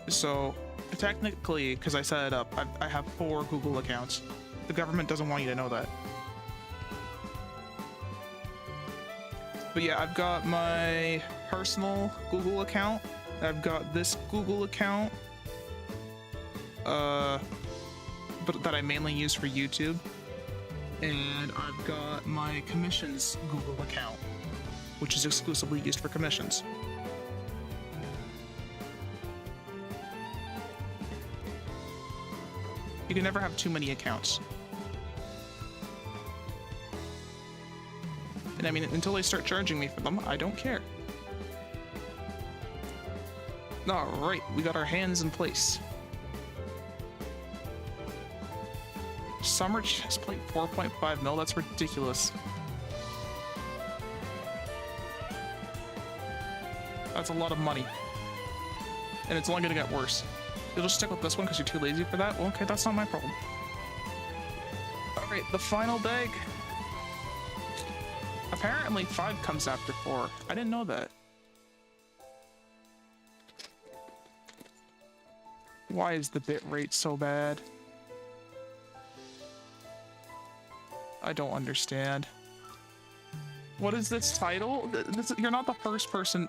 S1: So technically, because I set it up, I have 4 Google accounts. The government doesn't want you to know that. But yeah, I've got my personal Google account. I've got this Google account, but that I mainly use for YouTube. And I've got my commissions Google account, which is exclusively used for commissions. You can never have too many accounts. And I mean, until they start charging me for them, I don't care. Alright, we got our hands in place. Summer chest plate 4.5 mil, that's ridiculous. That's a lot of money. And it's only gonna get worse. You'll just stick with this one because you're too lazy for that? Well, okay, that's not my problem. Alright, the final bag. Apparently 5 comes after 4. I didn't know that. Why is the bit rate so bad? I don't understand. What is this title? You're not the first person.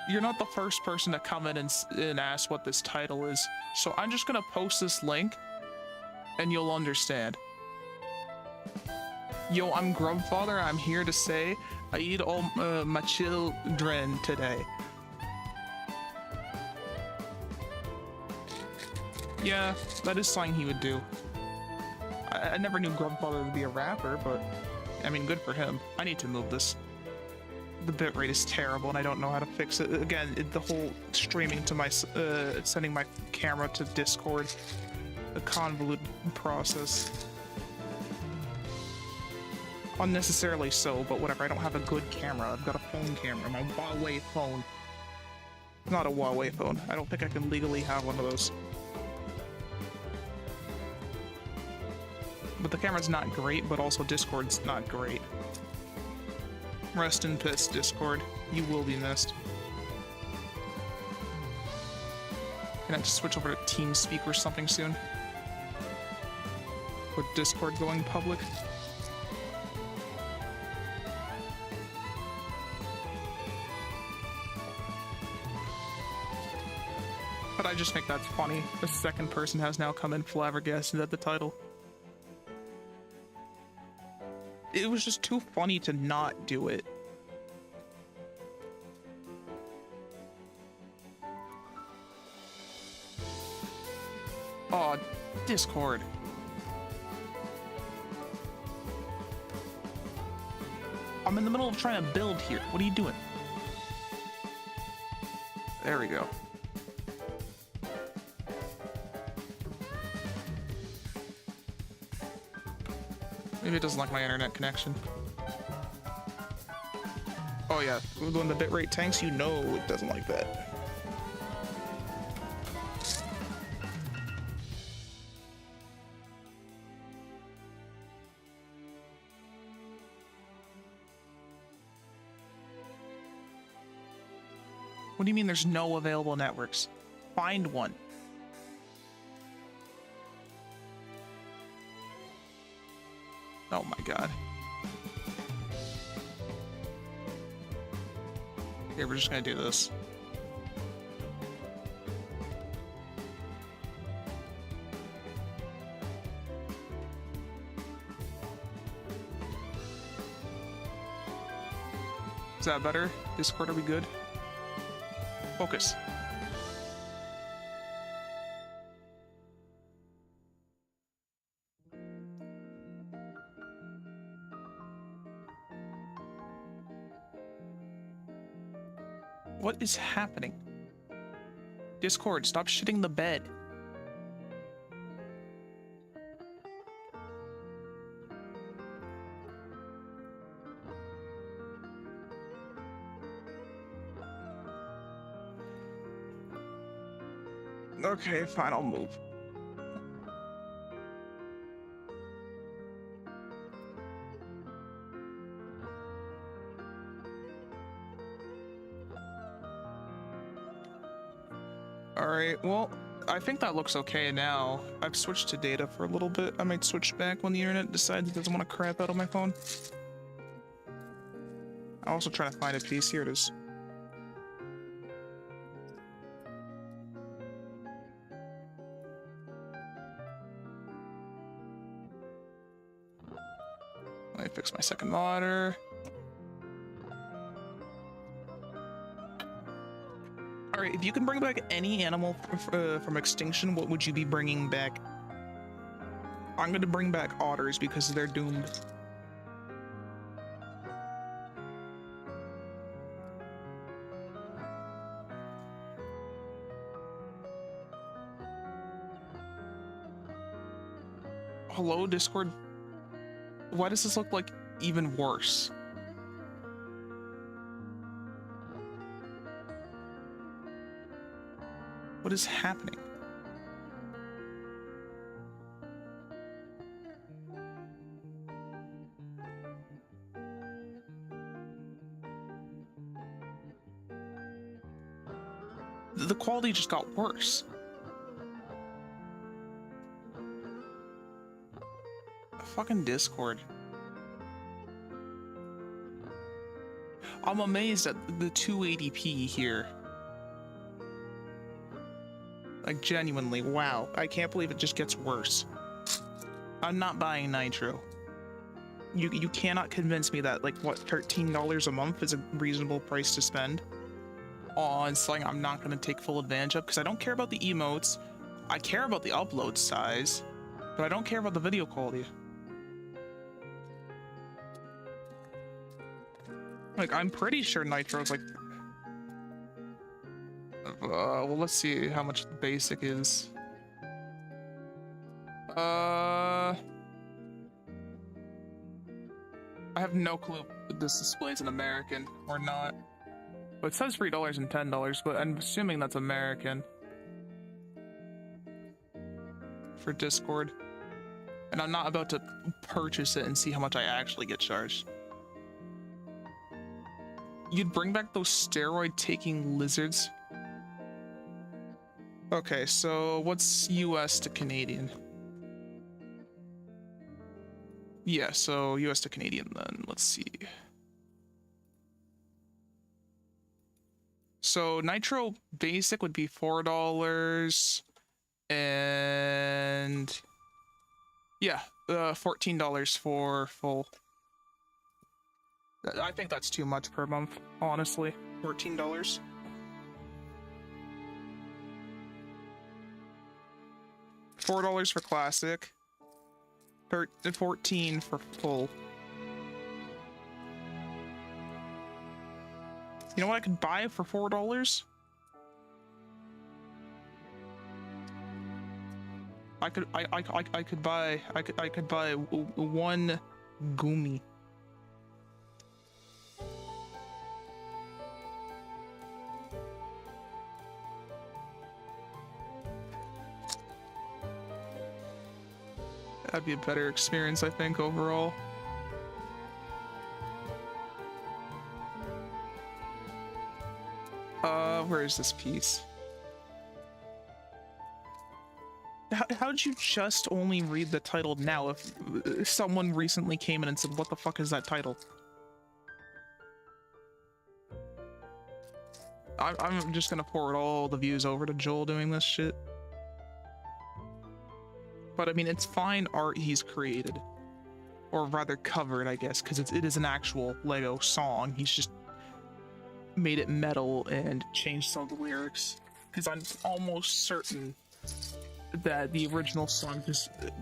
S1: You're not the first person to come in and ask what this title is. So I'm just gonna post this link, and you'll understand. Yo, I'm Grubfather. I'm here to say I eat all my children today. Yeah, that is something he would do. I never knew Grubfather would be a rapper, but I mean, good for him. I need to move this. The bitrate is terrible, and I don't know how to fix it. Again, the whole streaming to my, sending my camera to Discord, a convoluted process. Unnecessarily so, but whatever. I don't have a good camera. I've got a phone camera, my Huawei phone. Not a Huawei phone. I don't think I can legally have one of those. But the camera's not great, but also Discord's not great. Rest in peace, Discord. You will be missed. Gonna have to switch over to TeamSpeak or something soon. With Discord going public. But I just think that's funny. The second person has now come in flabbergasted at the title. It was just too funny to not do it. Aw, Discord. I'm in the middle of trying to build here. What are you doing? There we go. Maybe it doesn't like my internet connection. Oh yeah, when the bitrate tanks, you know it doesn't like that. What do you mean there's no available networks? Find one. Oh my god. Okay, we're just gonna do this. Is that better? Discord, are we good? Focus. What is happening? Discord, stop shitting the bed. Okay, fine, I'll move. Alright, well, I think that looks okay now. I've switched to data for a little bit. I might switch back when the internet decides it doesn't want to crap out on my phone. I'm also trying to find a piece. Here it is. Let me fix my second monitor. Alright, if you can bring back any animal from extinction, what would you be bringing back? I'm gonna bring back otters because they're doomed. Hello, Discord? Why does this look like even worse? What is happening? The quality just got worse. Fucking Discord. I'm amazed at the 280p here. Like, genuinely, wow. I can't believe it just gets worse. I'm not buying Nitro. You cannot convince me that, like, what, $13 a month is a reasonable price to spend on something I'm not going to take full advantage of, because I don't care about the emotes. I care about the upload size, but I don't care about the video quality. Like, I'm pretty sure Nitro's like... well, let's see how much the basic is. I have no clue if this displays in American or not. Well, it says $3 and $10, but I'm assuming that's American. For Discord. And I'm not about to purchase it and see how much I actually get charged. You'd bring back those steroid-taking lizards? Okay, so what's US to Canadian? Yeah, so US to Canadian then. Let's see. So Nitro Basic would be $4, and yeah, $14 for full. I think that's too much per month, honestly. $14. $4 for classic. $14 for full. You know what I could buy for $4? I could buy one gumi. That'd be a better experience, I think, overall. Where is this piece? How'd you just only read the title now if someone recently came in and said, what the fuck is that title? I'm just gonna forward all the views over to Joel doing this shit. But I mean, it's fine art he's created. Or rather covered, I guess, because it is an actual Lego song. He's just made it metal and changed some of the lyrics. Because I'm almost certain that the original song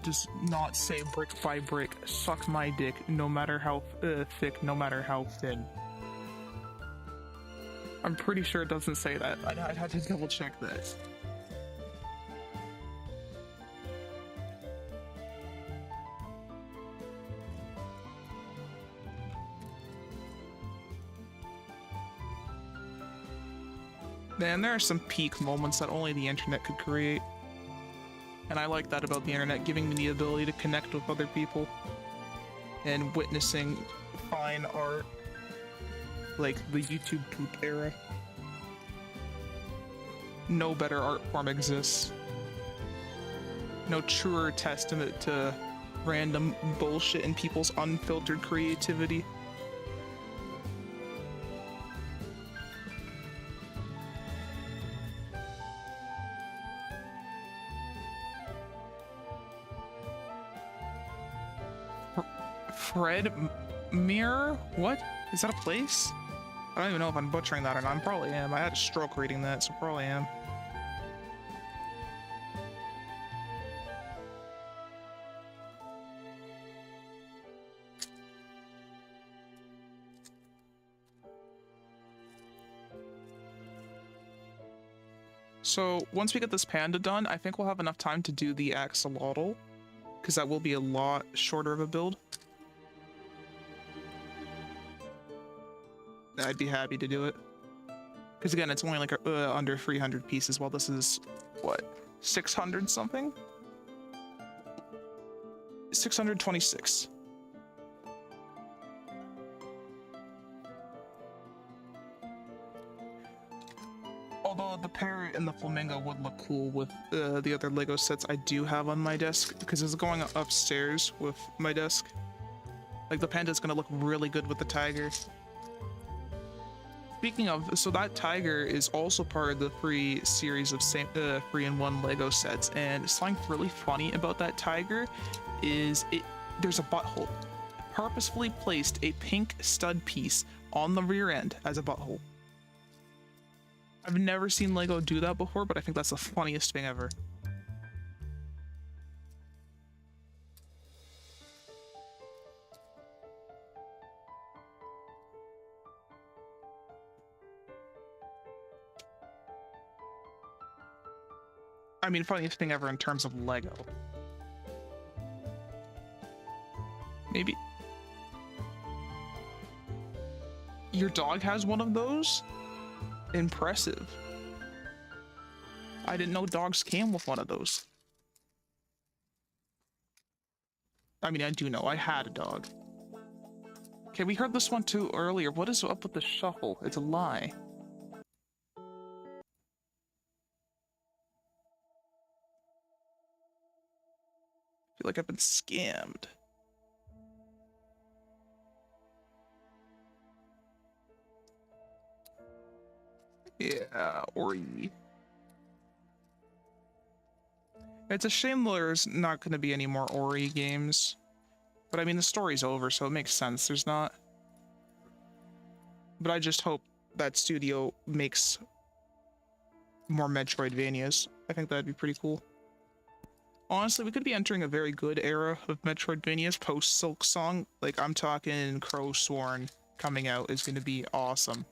S1: does not say brick by brick, suck my dick, no matter how thick, no matter how thin. I'm pretty sure it doesn't say that. I'd have to double check that. Man, there are some peak moments that only the internet could create. And I like that about the internet, giving me the ability to connect with other people and witnessing fine art like the YouTube poop era. No better art form exists. No truer testament to random bullshit and people's unfiltered creativity. Fred Mirror? What? Is that a place? I don't even know if I'm butchering that or not. I probably am. I had a stroke reading that, so probably am. So once we get this panda done, I think we'll have enough time to do the axolotl, because that will be a lot shorter of a build. I'd be happy to do it. Because again, it's only like under 300 pieces, while this is, what, 600 something? 626. Although the parrot and the flamingo would look cool with the other Lego sets I do have on my desk, because it's going upstairs with my desk. Like, the panda's gonna look really good with the tiger. Speaking of, so that tiger is also part of the free series of same 3-in-1 Lego sets, and something really funny about that tiger is there's a butthole. Purposefully placed a pink stud piece on the rear end as a butthole. I've never seen Lego do that before, but I think that's the funniest thing ever. I mean, funniest thing ever in terms of Lego. Maybe. Your dog has one of those? Impressive. I didn't know dogs came with one of those. I mean, I do know. I had a dog. Okay, we heard this one too earlier. What is up with the shuffle? It's a lie. I feel like I've been scammed. Yeah, Ori. It's a shame there's not going to be any more Ori games. But I mean, the story's over, so it makes sense. There's not. But I just hope that studio makes more Metroidvanias. I think that'd be pretty cool. Honestly, we could be entering a very good era of Metroidvanias post Silk Song. Like, I'm talking Crow Sworn coming out is going to be awesome.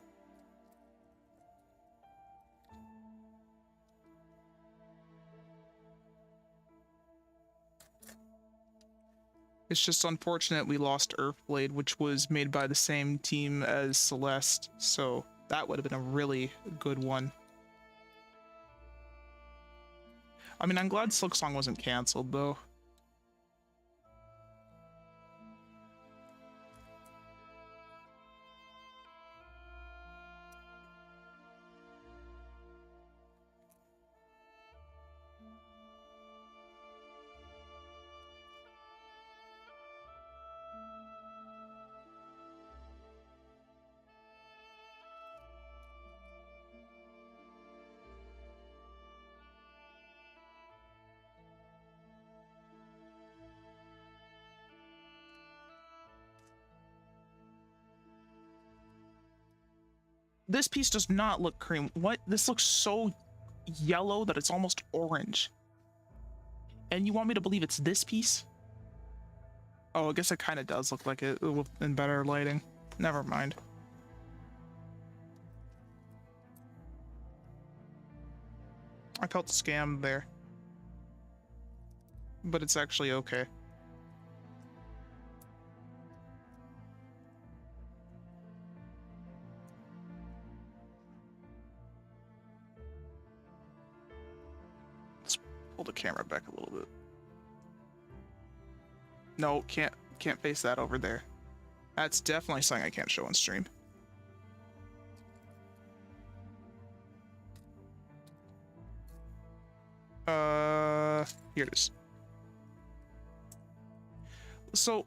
S1: It's just unfortunate we lost Earthblade, which was made by the same team as Celeste, so that would have been a really good one. I mean, I'm glad Silksong wasn't cancelled, though. This piece does not look cream. What? This looks so yellow that it's almost orange. And you want me to believe it's this piece? Oh, I guess it kind of does look like it in better lighting. Never mind. I felt scammed there. But it's actually okay. Let's pull the camera back a little bit. No, can't face that over there. That's definitely something I can't show on stream. Here it is. So,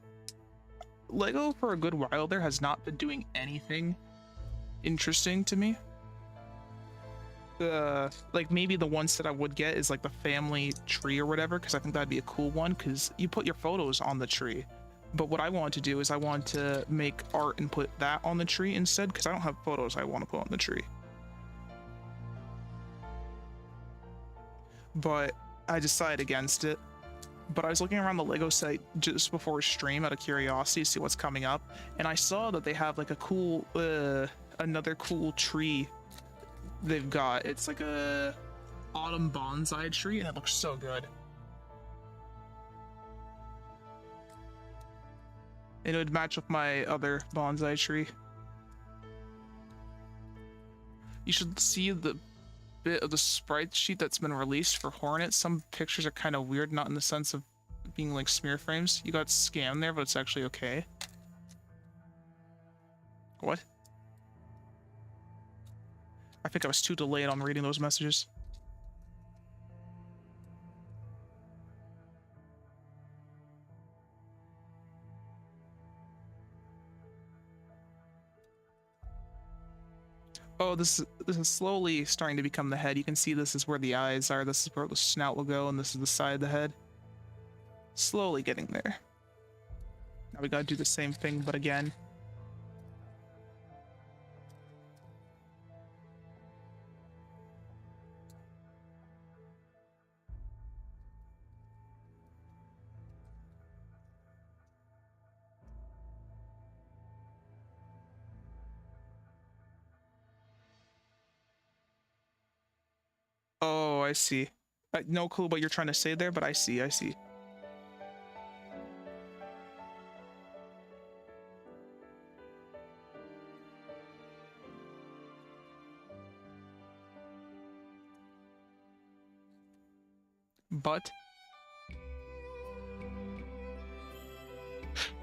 S1: Lego for a good while there has not been doing anything interesting to me. Like maybe the ones that I would get is like the family tree or whatever, because I think that'd be a cool one because you put your photos on the tree. But what I want to do is I want to make art and put that on the tree instead, because I don't have photos I want to put on the tree. But I decided against it. But I was looking around the Lego site just before stream out of curiosity to see what's coming up, and I saw that they have like a cool, another cool tree they've got. It's like a autumn bonsai tree, and it looks so good. And it would match with my other bonsai tree. You should see the bit of the sprite sheet that's been released for Hornet. Some pictures are kind of weird, not in the sense of being like smear frames. You got scammed there, but it's actually okay. What? I think I was too delayed on reading those messages. Oh, this is slowly starting to become the head. You can see this is where the eyes are, this is where the snout will go, and this is the side of the head. Slowly getting there. Now we gotta do the same thing, but again. Oh, I see. No clue what you're trying to say there, but I see, I see. But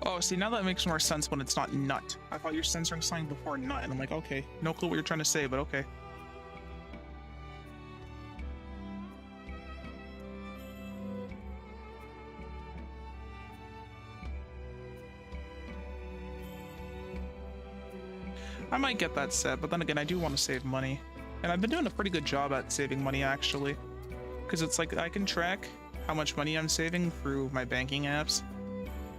S1: oh, see, now that makes more sense when it's not nut. I thought you're censoring something before nut, and I'm like, okay, no clue what you're trying to say, but okay. I might get that set, but then again, I do want to save money. And I've been doing a pretty good job at saving money, actually. Because it's like, I can track how much money I'm saving through my banking apps.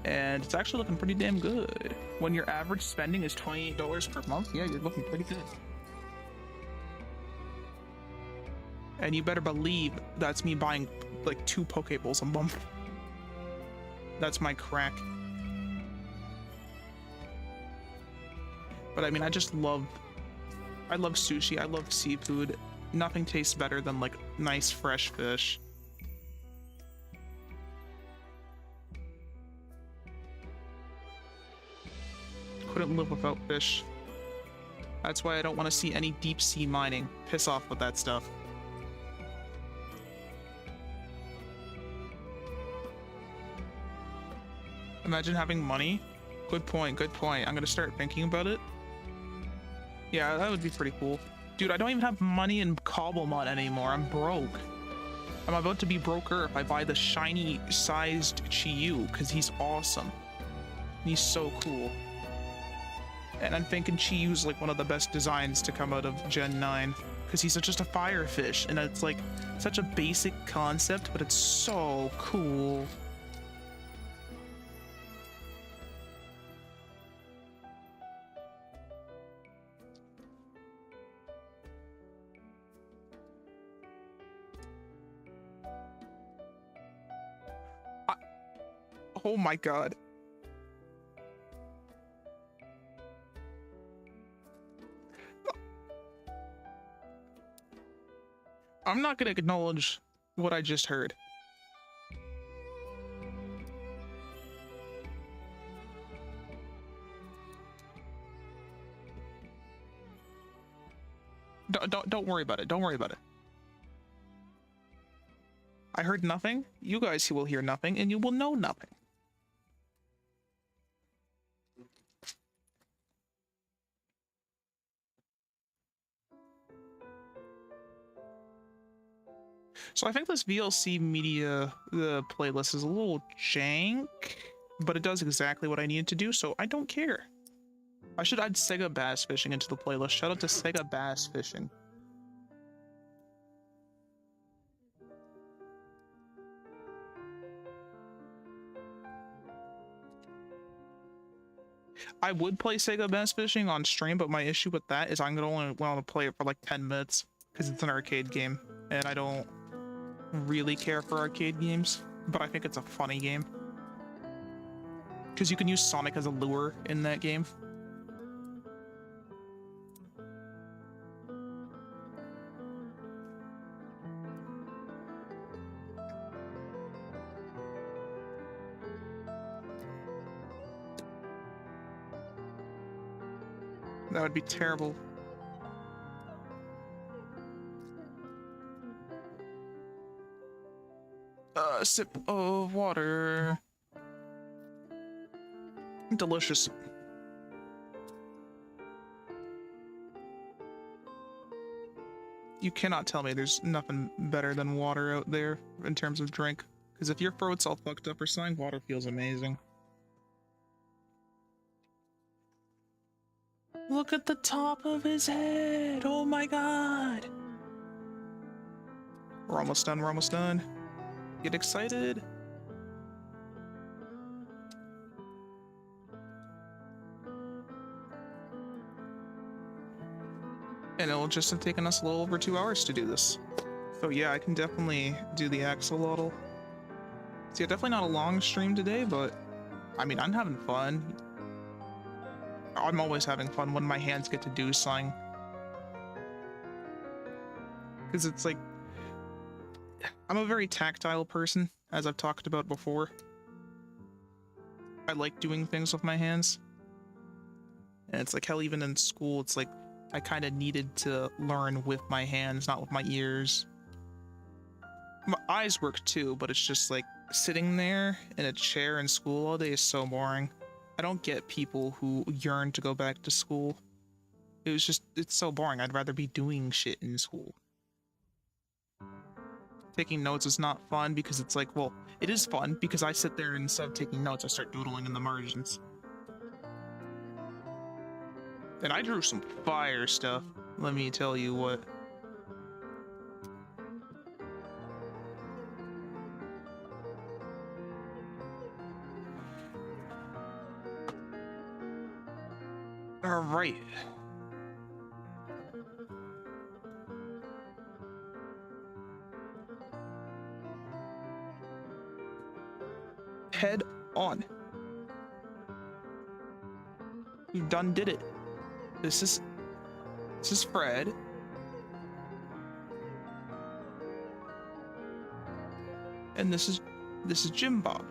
S1: And it's actually looking pretty damn good. When your average spending is $28 per month, yeah, you're looking pretty good. And you better believe that's me buying like 2 Pokeballs a month. That's my crack. But I mean, I love sushi, I love seafood. Nothing tastes better than like nice fresh fish. Couldn't live without fish. That's why I don't want to see any deep sea mining. Piss off with that stuff. Imagine having money. Good point, good point. I'm gonna start thinking about it. Yeah, that would be pretty cool. Dude, I don't even have money in Cobblemon anymore. I'm broke. I'm about to be broker if I buy the shiny sized Chiyu, because he's awesome. He's so cool. And I'm thinking Chiyu's like one of the best designs to come out of Gen 9, because he's just a firefish, and it's like such a basic concept, but it's so cool. Oh my god. I'm not gonna acknowledge what I just heard. Don't worry about it. Don't worry about it. I heard nothing. You guys will hear nothing, and you will know nothing. So I think this VLC media, the playlist is a little jank, but it does exactly what I needed to do, so I don't care. I should add Sega Bass Fishing into the playlist. Shout out to Sega Bass Fishing. I would play Sega Bass Fishing on stream, but my issue with that is I'm gonna only want to play it for like 10 minutes because it's an arcade game, and I don't really care for arcade games, but I think it's a funny game because you can use Sonic as a lure in that game. That would be terrible. A sip of water. Delicious. You cannot tell me there's nothing better than water out there in terms of drink. Because if your throat's all fucked up or something, water feels amazing. Look at the top of his head. Oh my god. We're almost done. We're almost done. Get excited. And it'll just have taken us a little over 2 hours to do this. So yeah, I can definitely do the axolotl. So yeah, definitely not a long stream today, but I mean, I'm having fun. I'm always having fun when my hands get to do something. Because it's like, I'm a very tactile person, as I've talked about before. I like doing things with my hands. And it's like, hell, even in school, it's like, I kind of needed to learn with my hands, not with my ears. My eyes work too, but it's just like, sitting there in a chair in school all day is so boring. I don't get people who yearn to go back to school. It's so boring. I'd rather be doing shit in school. Taking notes is not fun because it's like, well, it is fun because I sit there and instead of taking notes, I start doodling in the margins. And I drew some fire stuff, let me tell you what. All right. Head on. We done did it. This is Fred. And this is Jim Bob.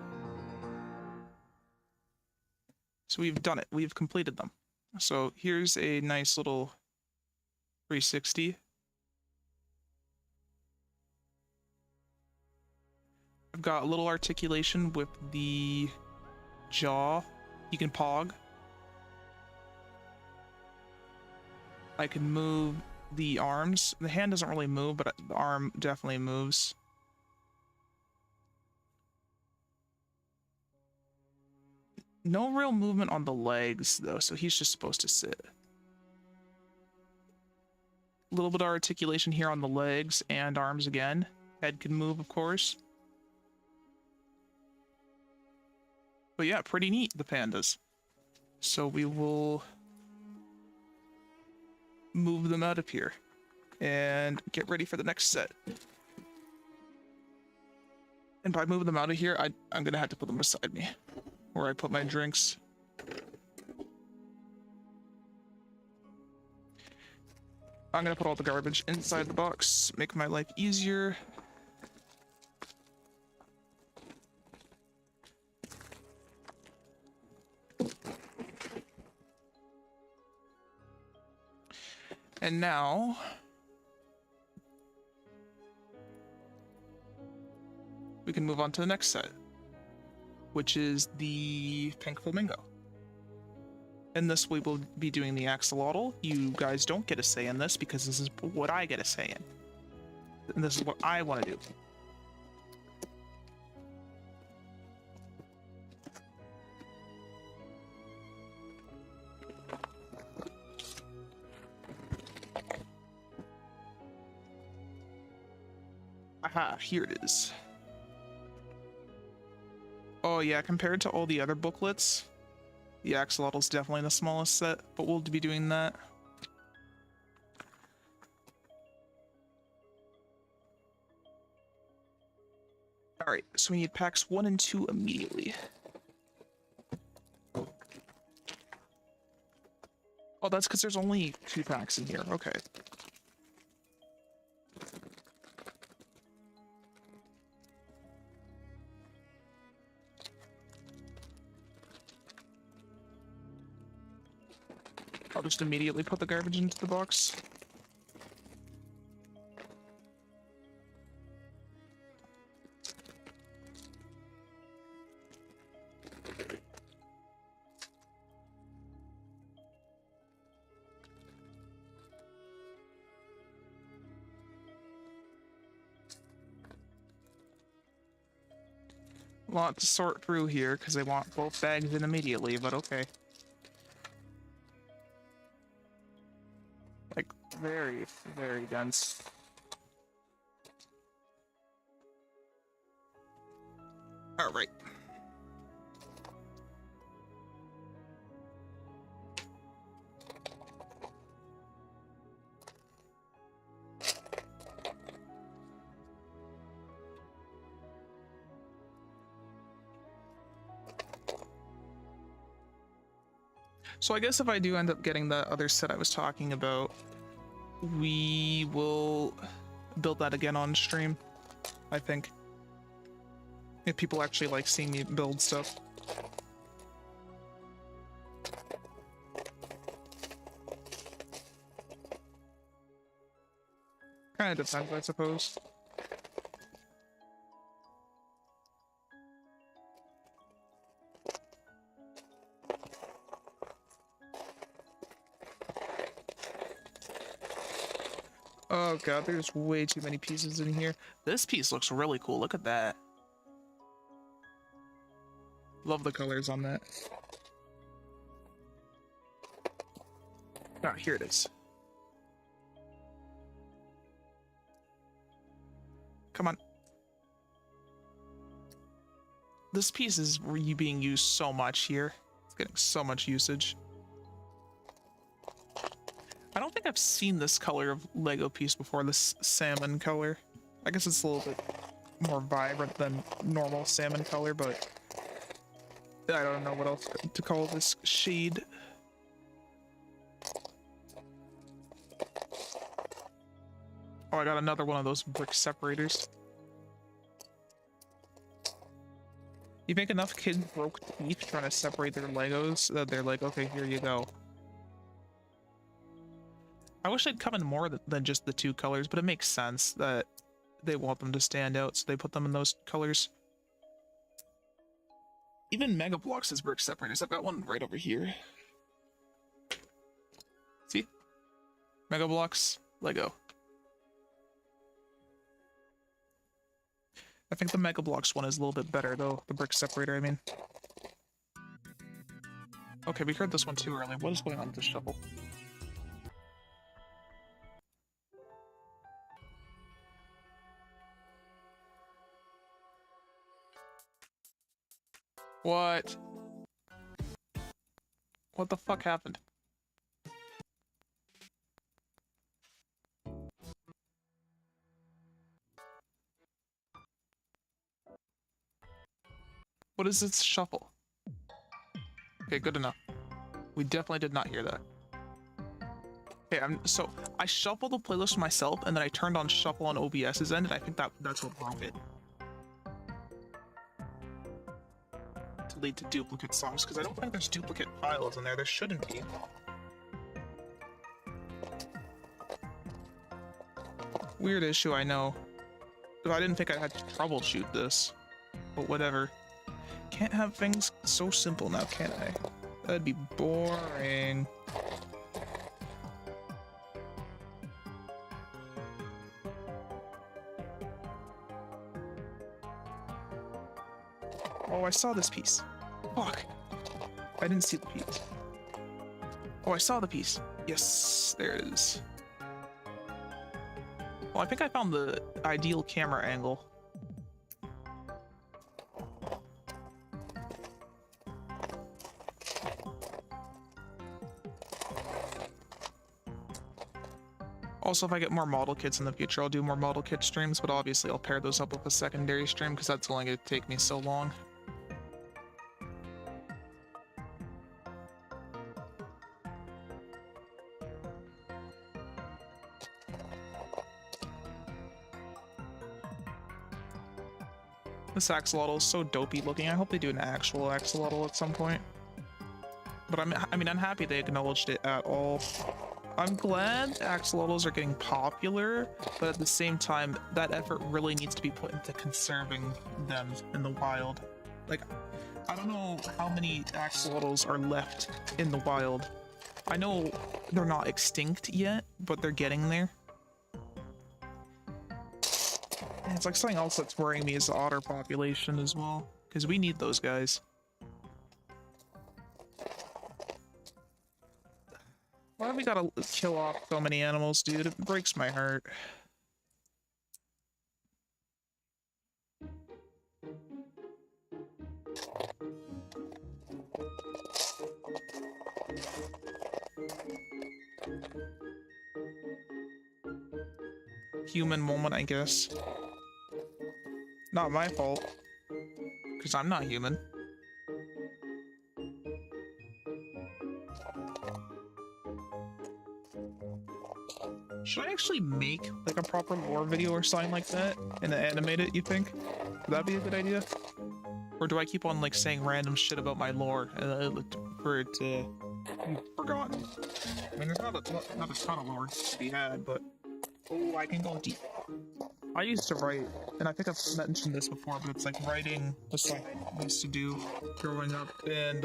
S1: So we've done it. We've completed them. So here's a nice little 360. I've got a little articulation with the jaw. You can pog. I can move the arms. The hand doesn't really move, but the arm definitely moves. No real movement on the legs, though, so he's just supposed to sit. A little bit of articulation here on the legs and arms again. Head can move, of course. But yeah, pretty neat, the pandas. So we will move them out of here and get ready for the next set. And by moving them out of here, I'm gonna have to put them beside me, where I put my drinks. I'm gonna put all the garbage inside the box, make my life easier. And now, we can move on to the next set, which is the pink flamingo. In this, we will be doing the axolotl. You guys don't get a say in this because this is what I get a say in. And this is what I want to do. Aha, here it is. Oh yeah, compared to all the other booklets, the axolotl is definitely the smallest set, but we'll be doing that. Alright, so we need packs 1 and 2 immediately. Oh, that's because there's only 2 packs in here. Okay. I'll just immediately put the garbage into the box. A lot to sort through here because I want both bags in immediately, but okay. very, very dense. All right. So I guess if I do end up getting that other set I was talking about, we will build that again on stream, I think. If people actually like seeing me build stuff. Kind of depends, I suppose. Oh god, there's way too many pieces in here. This piece looks really cool. Look at that. Love the colors on that. Ah, here it is. Come on. This piece is being used so much here. It's getting so much usage. I don't think I've seen this color of Lego piece before, this salmon color. I guess it's a little bit more vibrant than normal salmon color, but I don't know what else to call this shade. Oh, I got another one of those brick separators. You make enough kids broke teeth trying to separate their Legos that they're like, okay, here you go. I wish they'd come in more than just the two colors, but it makes sense that they want them to stand out, so they put them in those colors. Even Mega Bloks has brick separators. I've got one right over here. See? Mega Bloks, Lego. I think the Mega Bloks one is a little bit better, though. The brick separator, I mean. Okay, we heard this one too early. What is going on with this shovel? What? What the fuck happened? What is this shuffle? Okay, good enough. We definitely did not hear that. Okay, so I shuffled the playlist myself, and then I turned on shuffle on OBS's end, and I think that's what broke it. To lead to duplicate songs, because I don't think there's duplicate files in there. There shouldn't be. Weird issue, I know. But I didn't think I had to troubleshoot this. But whatever. Can't have things so simple now, can I? That'd be boring. Oh, I saw this piece. Fuck. I didn't see the piece. Oh, I saw the piece. Yes, there it is. Well, I think I found the ideal camera angle. Also, if I get more model kits in the future, I'll do more model kit streams, but obviously I'll pair those up with a secondary stream because that's only going to take me so long. This axolotl is so dopey looking. I hope they do an actual axolotl at some point. But I mean, I'm happy they acknowledged it at all. I'm glad axolotls are getting popular, but at the same time, that effort really needs to be put into conserving them in the wild. Like, I don't know how many axolotls are left in the wild. I know they're not extinct yet, but they're getting there. And it's like something else that's worrying me is the otter population as well, because we need those guys. Why have we got gotta kill off so many animals, dude. It breaks my heart. Human moment, I guess. Not my fault. Because I'm not human. Should I actually make like a proper lore video or something like that and then animate it, you think? Would that be a good idea? Or do I keep on like saying random shit about my lore for it to be forgotten? I mean, there's not a ton of lore to be had, but oh, I can go deep. I used to write, and I think I've mentioned this before, but it's like writing was something I used to do growing up, and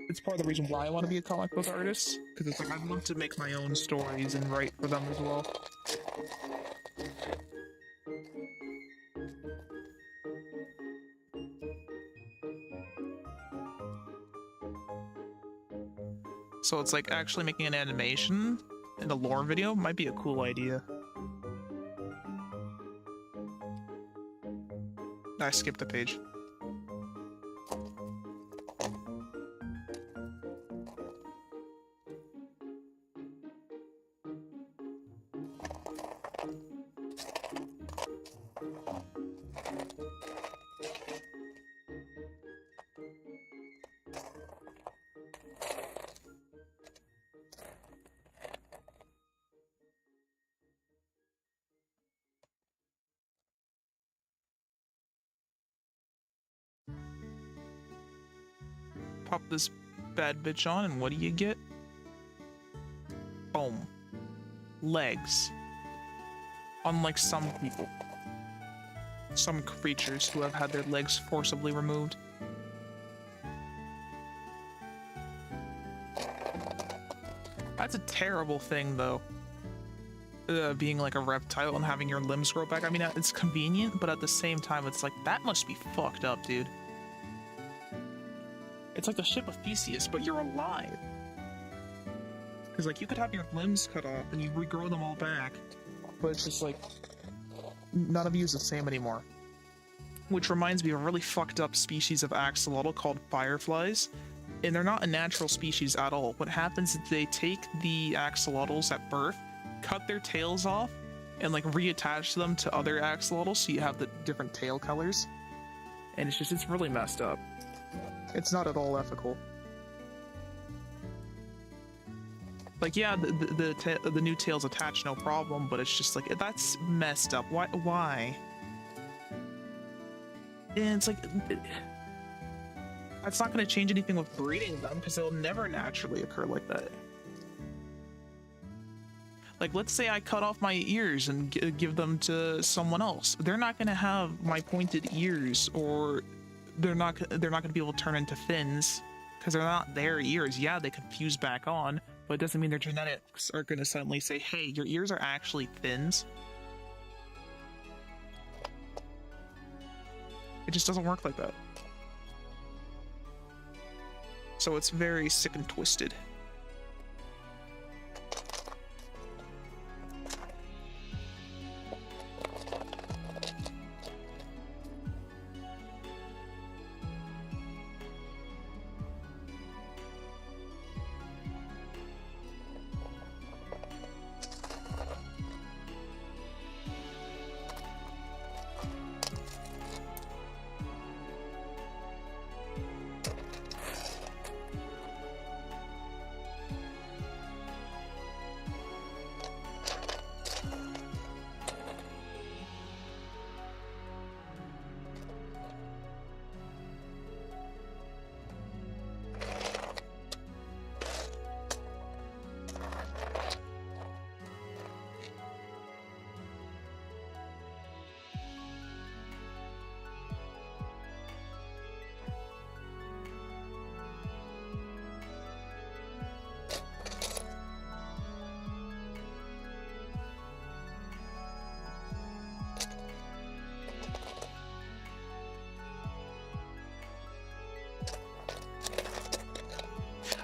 S1: it's part of the reason why I want to be a comic book artist, because it's like I'd love to make my own stories and write for them as well. So it's like actually making an animation and a lore video might be a cool idea. I skipped a page. Pop this bad bitch on, and what do you get? Boom. Legs. Unlike some people. Some creatures who have had their legs forcibly removed. That's a terrible thing, though. Being like a reptile and having your limbs grow back. I mean, it's convenient, but at the same time, it's like, that must be fucked up, dude. It's like the ship of Theseus, but you're alive. Because, like, you could have your limbs cut off and you regrow them all back, but it's just like, none of you is the same anymore. Which reminds me of a really fucked up species of axolotl called fireflies, and they're not a natural species at all. What happens is they take the axolotls at birth, cut their tails off, and like reattach them to other axolotls, so you have the different tail colors. And it's really messed up. It's not at all ethical. Like, yeah, the new tails attach, no problem, but it's just like, that's messed up. Why? And it's like, that's not going to change anything with breeding them, because they'll never naturally occur like that. Like, let's say I cut off my ears and give them to someone else. They're not going to have my pointed ears, or they're not going to be able to turn into fins, because they're not their ears. Yeah, they can fuse back on, but it doesn't mean their genetics are going to suddenly say, hey, your ears are actually fins. It just doesn't work like that. So it's very sick and twisted.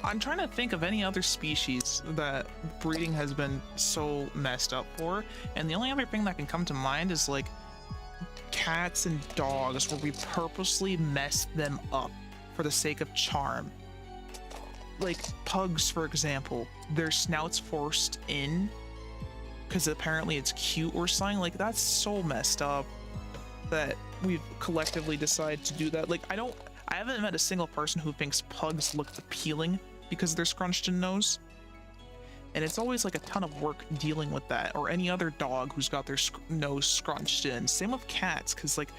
S1: I'm trying to think of any other species that breeding has been so messed up for, and the only other thing that can come to mind is like cats and dogs, where we purposely mess them up for the sake of charm. Like pugs, for example, their snouts forced in because apparently it's cute or something. Like, that's so messed up that we've collectively decided to do that. Like, I haven't met a single person who thinks pugs look appealing because of their scrunched in nose. And it's always like a ton of work dealing with that, or any other dog who's got their nose scrunched in. Same with cats, because like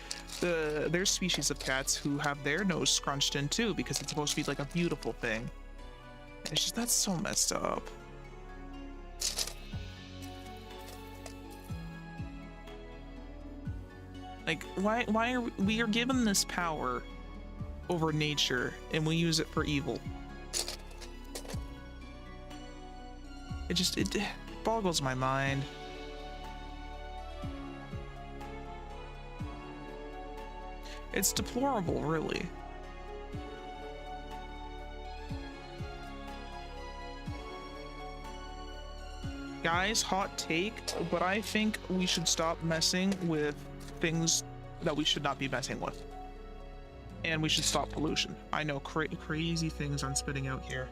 S1: there's species of cats who have their nose scrunched in too, because it's supposed to be like a beautiful thing. It's just, that's so messed up. Like, why are we given this power over nature and we use it for evil? It boggles my mind. It's deplorable, really. Guys, hot take, but I think we should stop messing with things that we should not be messing with. And we should stop pollution. I know, crazy things I'm spitting out here.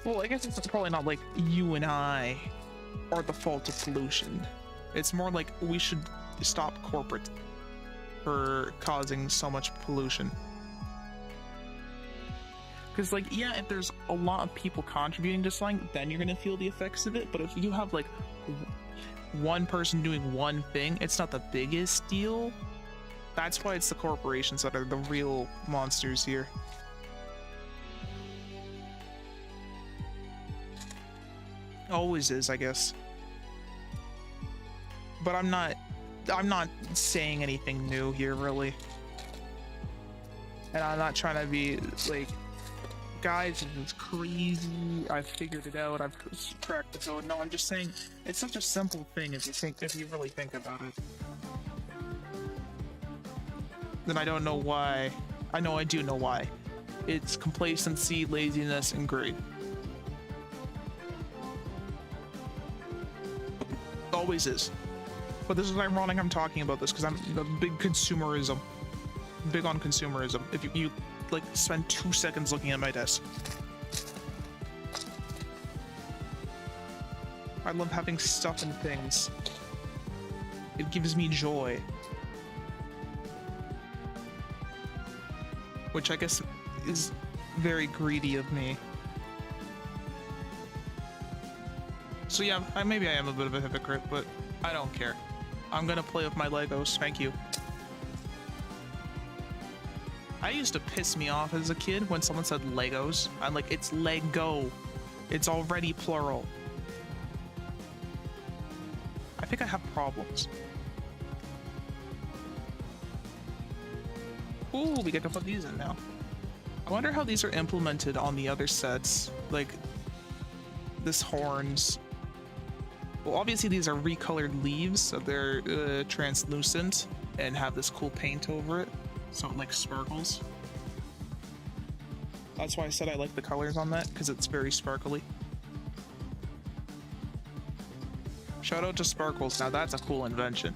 S1: Well, I guess it's probably not like you and I are the fault of pollution. It's more like we should stop corporate for causing so much pollution. Because, like, yeah, if there's a lot of people contributing to something, then you're gonna feel the effects of it. But if you have like one person doing one thing, it's not the biggest deal. That's why it's the corporations that are the real monsters here. Always is, I guess. But I'm not saying anything new here, really. And I'm not trying to be like, guys, it's crazy, I've figured it out, I've cracked the code. No, I'm just saying it's such a simple thing if you really think about it. Then I don't know why. I know I do know why. It's complacency, laziness, and greed. Always is. But this is ironic I'm talking about this because I'm a big consumerism. Big on consumerism. If you like spend 2 seconds looking at my desk. I love having stuff and things. It gives me joy. Which I guess is very greedy of me. So yeah, maybe I am a bit of a hypocrite, but I don't care. I'm gonna play with my Legos, thank you. I used to piss me off as a kid when someone said Legos. I'm like, it's Lego. It's already plural. I think I have problems. Ooh, we get to put these in now. I wonder how these are implemented on the other sets. Like, this horns. Well, obviously these are recolored leaves, so they're translucent and have this cool paint over it. So it like sparkles. That's why I said I like the colors on that, because it's very sparkly. Shout out to Sparkles, now that's a cool invention.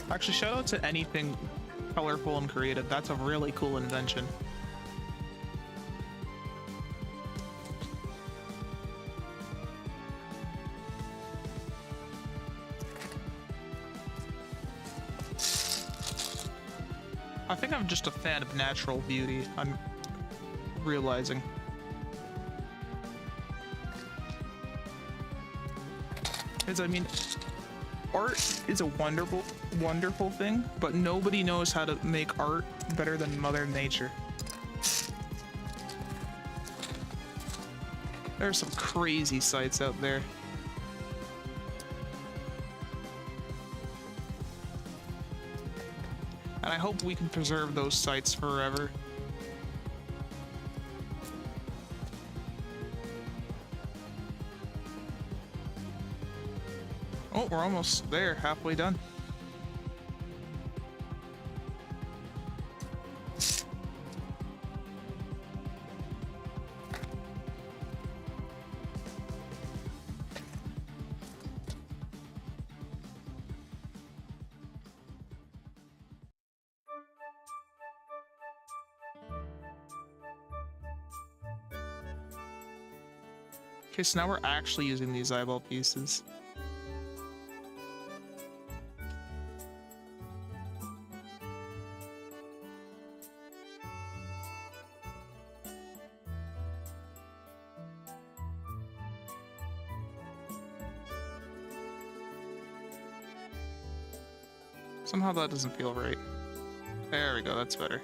S1: Actually, shout out to anything colorful and creative, that's a really cool invention. I think I'm just a fan of natural beauty, I'm realizing. Because, I mean, art is a wonderful thing, but nobody knows how to make art better than Mother Nature. There are some crazy sites out there. And I hope we can preserve those sites forever. Oh, we're almost there, halfway done. Okay, so now we're actually using these eyeball pieces. Somehow that doesn't feel right. There we go, that's better.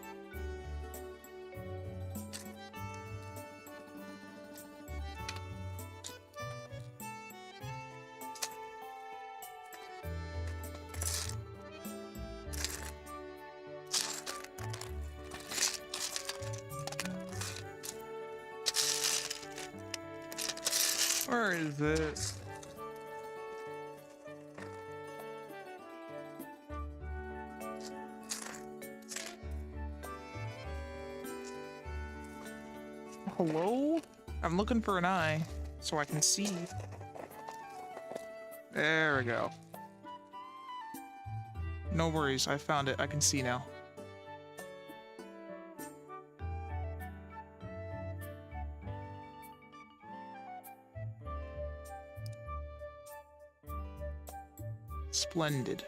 S1: Where is it? Hello? I'm looking for an eye so I can see. There we go. No worries, I found it. I can see now. Splendid.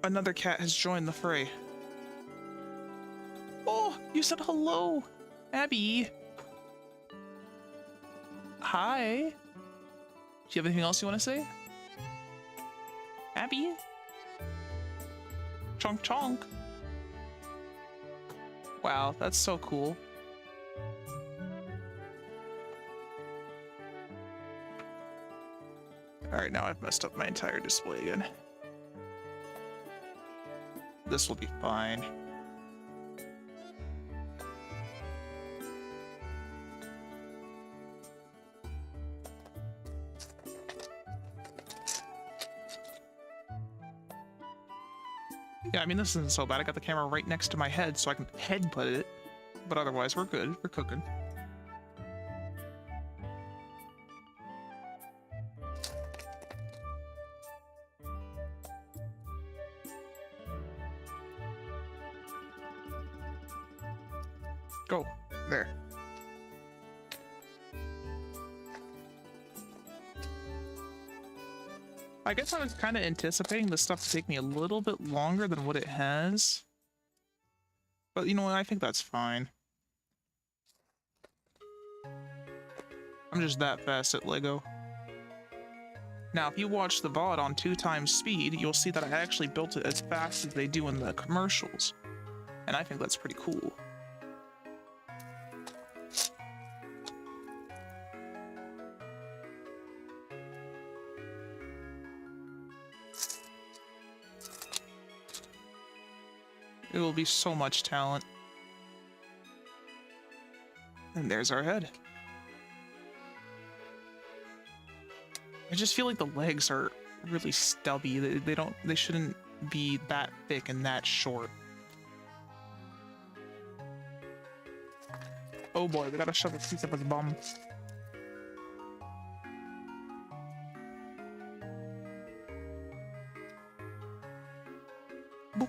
S1: Another cat has joined the fray. Oh, you said hello, Abby. Hi. Do you have anything else you want to say? Abby? Chonk chonk. Wow, that's so cool. Alright, now I've messed up my entire display again. This will be fine. Yeah, I mean, this isn't so bad. I got the camera right next to my head, so I can headbutt it. But otherwise, we're good. We're cooking. Go. There. I guess I was kind of anticipating this stuff to take me a little bit longer than what it has. But you know what? I think that's fine. I'm just that fast at Lego. Now, if you watch the VOD on 2x speed, you'll see that I actually built it as fast as they do in the commercials. And I think that's pretty cool. It will be so much talent. And there's our head. I just feel like the legs are really stubby. They shouldn't be that thick and that short. Oh boy, we gotta shove a piece up his bum. Boop.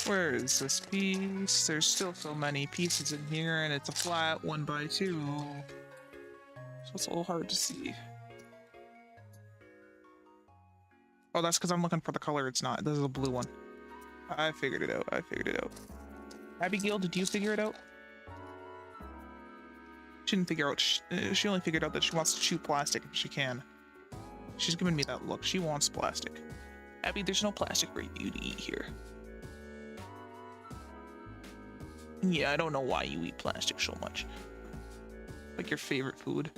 S1: Where is this piece? There's still so many pieces in here, and it's a flat 1x2. So it's a little hard to see. Oh, that's because I'm looking for the color. It's not. This is a blue one. I figured it out. I figured it out. Abigail, did you figure it out? She didn't figure out. She only figured out that she wants to chew plastic if she can. She's giving me that look. She wants plastic. Abby, there's no plastic for you to eat here. Yeah, I don't know why you eat plastic so much. Like your favorite food.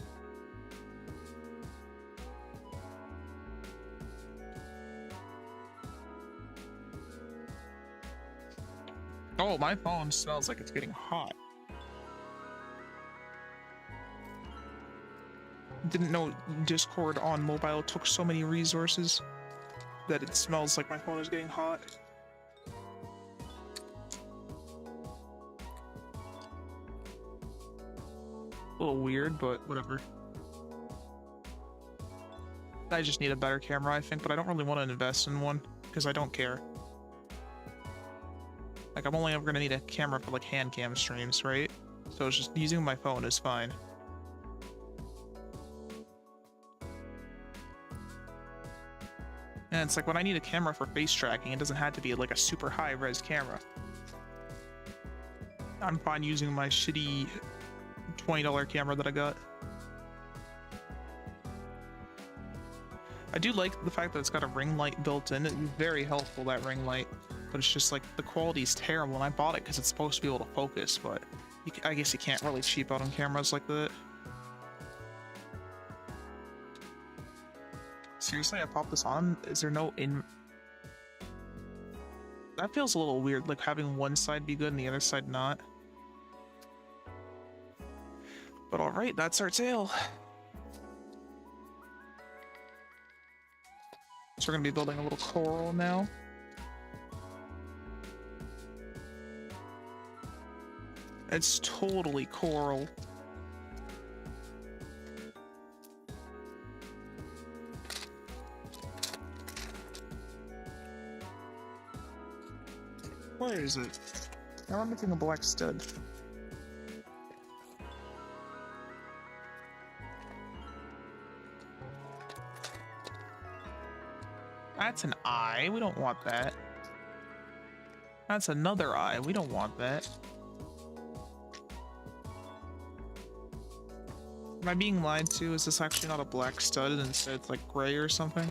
S1: Oh, my phone smells like it's getting hot. Didn't know Discord on mobile took so many resources that it smells like my phone is getting hot. A little weird, but whatever. I just need a better camera, I think, but I don't really want to invest in one because I don't care. Like, I'm only ever gonna need a camera for like Handcam streams, right? So it's just using my phone is fine. And it's like when I need a camera for face tracking, it doesn't have to be like a super high res camera. I'm fine using my shitty $20 camera that I got. I do like the fact that it's got a ring light built in. It's very helpful, that ring light. But it's just like the quality is terrible, and I bought it because it's supposed to be able to focus, but I guess you can't really cheap out on cameras like that. Seriously, I popped this on? Is there no in... That feels a little weird, like having one side be good and the other side not. But alright, that's our tale. So we're gonna be building a little coral now. It's totally coral. Where is it? Now I'm making a black stud. That's an eye. We don't want that. That's another eye. We don't want that. Am I being lied to? Is this actually not a black stud and instead it's like gray or something?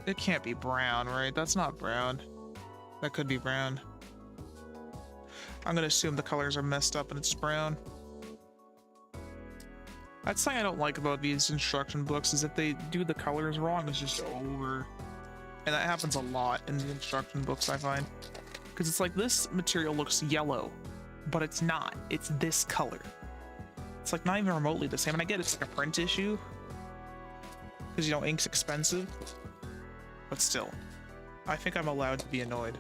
S1: It can't be brown, right? That's not brown. That could be brown. I'm gonna assume the colors are messed up and it's brown. That's something I don't like about these instruction books, is if they do the colors wrong, it's just over. And that happens a lot in the instruction books, I find. Because it's like, this material looks yellow, but it's not. It's this color. It's like not even remotely the same. And I get it's like a print issue, because, you know, ink's expensive. But still, I think I'm allowed to be annoyed.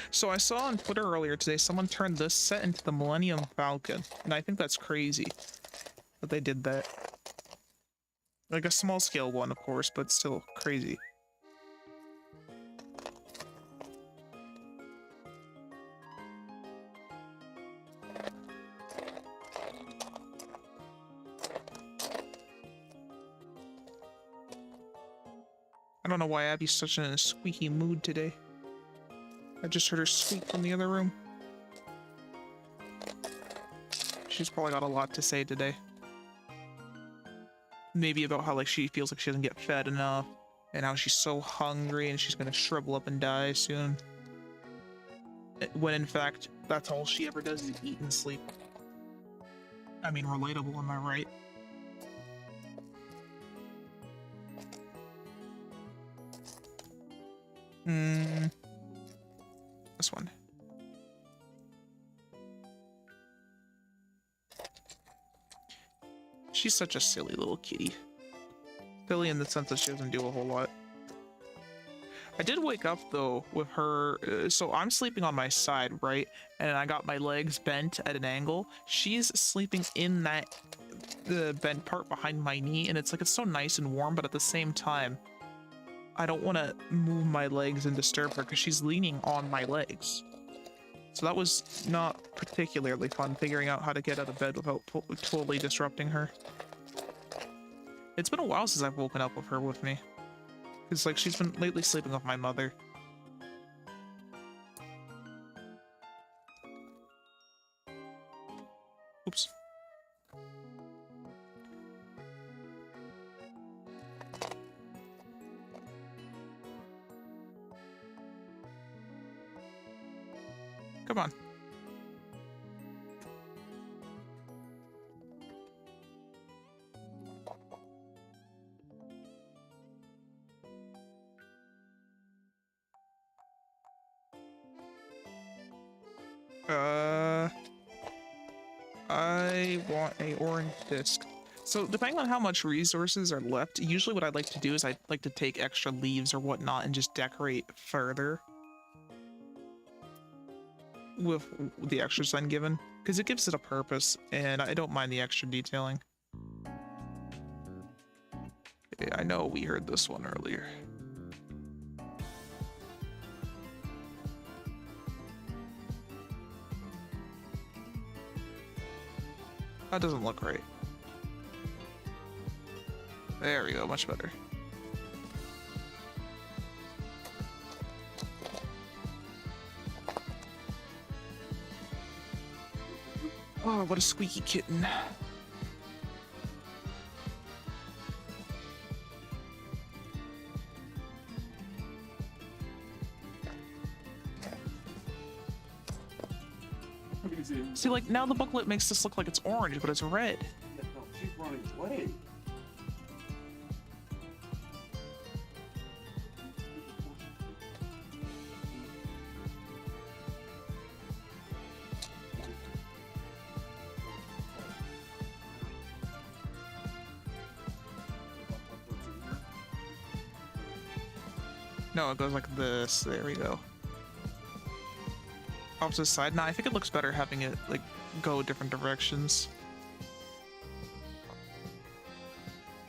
S1: So I saw on Twitter earlier today, someone turned this set into the Millennium Falcon, and I think that's crazy that they did that. Like a small scale one, of course, but still crazy. I don't know why Abby's such in a squeaky mood today. I just heard her squeak from the other room. She's probably got a lot to say today. Maybe about how like she feels like she doesn't get fed enough, and how she's so hungry and she's gonna shrivel up and die soon. When in fact, that's all she ever does is eat and sleep. I mean, relatable, am I right? This one. She's such a silly little kitty. Silly in the sense that she doesn't do a whole lot. I did wake up though with her, so I'm sleeping on my side, right? And I got my legs bent at an angle. She's sleeping in the bent part behind my knee, and it's like, it's so nice and warm, but at the same time, I don't want to move my legs and disturb her because she's leaning on my legs. So that was not particularly fun, figuring out how to get out of bed without totally disrupting her. It's been a while since I've woken up with her with me. It's like she's been lately sleeping with my mother. Oops. Come on. I want a orange disc. So depending on how much resources are left, usually what I'd like to do is I'd like to take extra leaves or whatnot and just decorate further with the extras I'm given, because it gives it a purpose, and I don't mind the extra detailing. Yeah, I know we heard this one earlier. That doesn't look right. There we go, much better. Oh, what a squeaky kitten. See, like, now the booklet makes this look like it's orange, but it's red.
S2: Yeah, no, she's running away.
S1: No, it goes like this. There we go. Opposite side. Nah, I think it looks better having it, like, go different directions.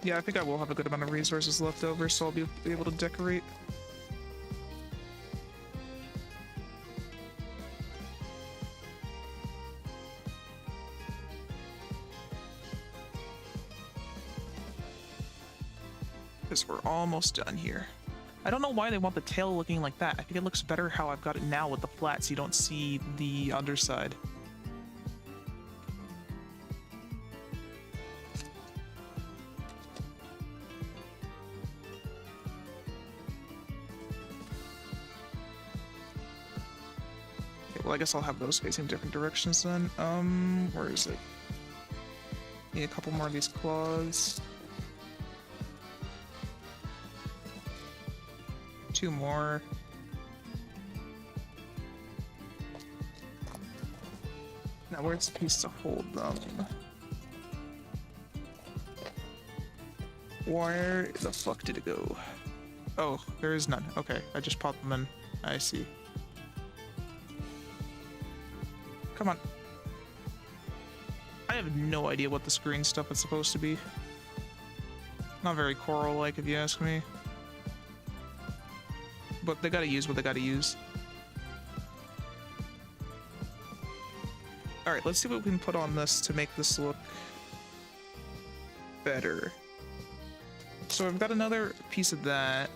S1: Yeah, I think I will have a good amount of resources left over, so I'll be able to decorate. Because we're almost done here. I don't know why they want the tail looking like that. I think it looks better how I've got it now with the flat, so you don't see the underside. Okay, well, I guess I'll have those facing different directions then. Where is it? Need a couple more of these claws. 2 more. Now where's the piece to hold them? Where the fuck did it go? Oh, there is none. Okay, I just popped them in. I see. Come on. I have no idea what this green stuff is supposed to be. Not very coral-like, if you ask me. But they gotta use what they gotta use. Alright, let's see what we can put on this to make this look better. So I've got another piece of that.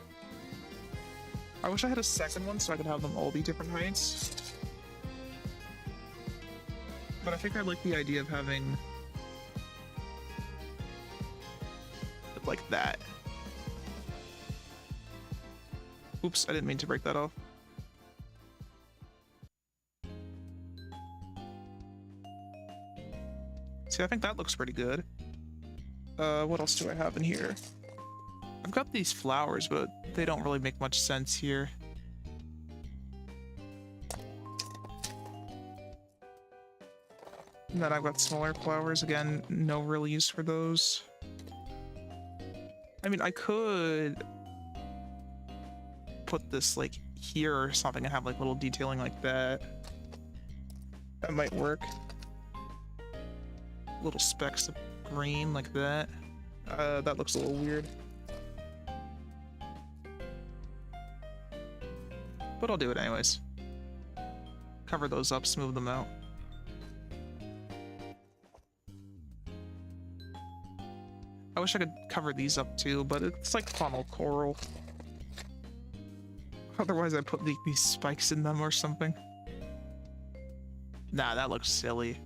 S1: I wish I had a second one so I could have them all be different heights. But I think I like the idea of having it like that. Oops, I didn't mean to break that off. See, I think that looks pretty good. What else do I have in here? I've got these flowers, but they don't really make much sense here. And then I've got smaller flowers. Again, no real use for those. I mean, I could put this like here or something and have like little detailing like that. That might work. Little specks of green like that. That looks a little weird. But I'll do it anyways. Cover those up, smooth them out. I wish I could cover these up too, but it's like funnel coral. Otherwise I'd put these spikes in them or something. Nah, that looks silly.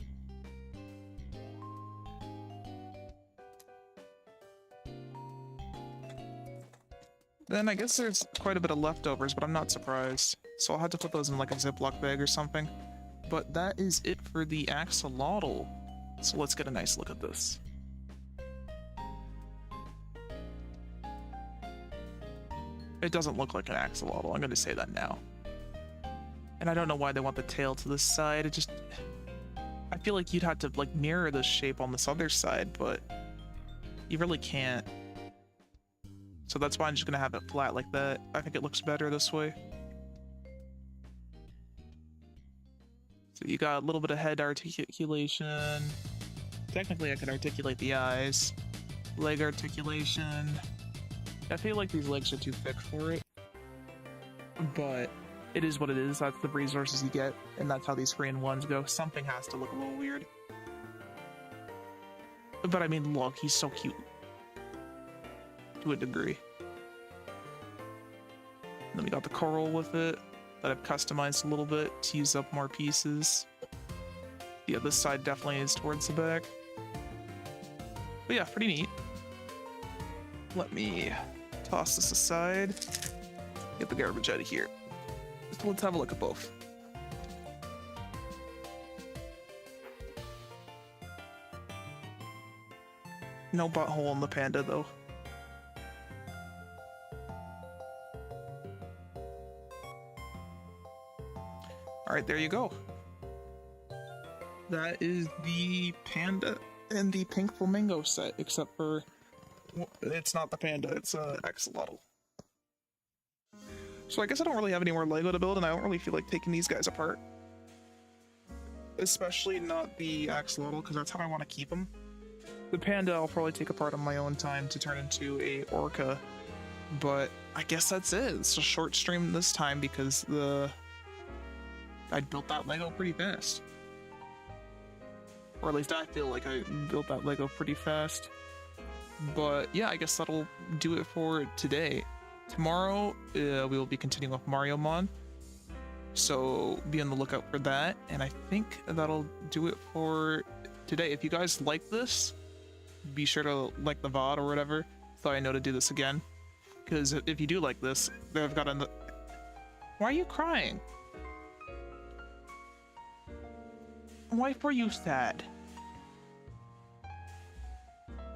S1: Then I guess there's quite a bit of leftovers, but I'm not surprised. So I'll have to put those in like a Ziploc bag or something. But that is it for the axolotl. So let's get a nice look at this. It doesn't look like an axolotl, I'm gonna say that now. And I don't know why they want the tail to this side, it just... I feel like you'd have to like mirror this shape on this other side, but you really can't. So that's why I'm just gonna have it flat like that. I think it looks better this way. So you got a little bit of head articulation. Technically I could articulate the eyes. Leg articulation. I feel like these legs are too thick for it. But it is what it is. That's the resources you get. And that's how these 3-in-1s go. Something has to look a little weird. But I mean, look, he's so cute. To a degree. Then we got the coral with it that I've customized a little bit to use up more pieces. Yeah, this side definitely is towards the back. But yeah, pretty neat. Let me toss this aside. Get the garbage out of here. So let's have a look at both. No butthole on the panda though. Alright, there you go. That is the panda and the pink flamingo set, except for it's not the panda, it's axolotl. So I guess I don't really have any more Lego to build, and I don't really feel like taking these guys apart. Especially not the axolotl, because that's how I want to keep them. The panda I'll probably take apart on my own time to turn into a orca. But I guess that's it. It's a short stream this time because I built that Lego pretty fast. Or at least I feel like I built that Lego pretty fast. But yeah, I guess that'll do it for today. Tomorrow, we will be continuing with Mario Mon. So be on the lookout for that. And I think that'll do it for today. If you guys like this, be sure to like the VOD or whatever, so I know to do this again. Because if you do like this, I've got a... Why are you crying? Why are you sad?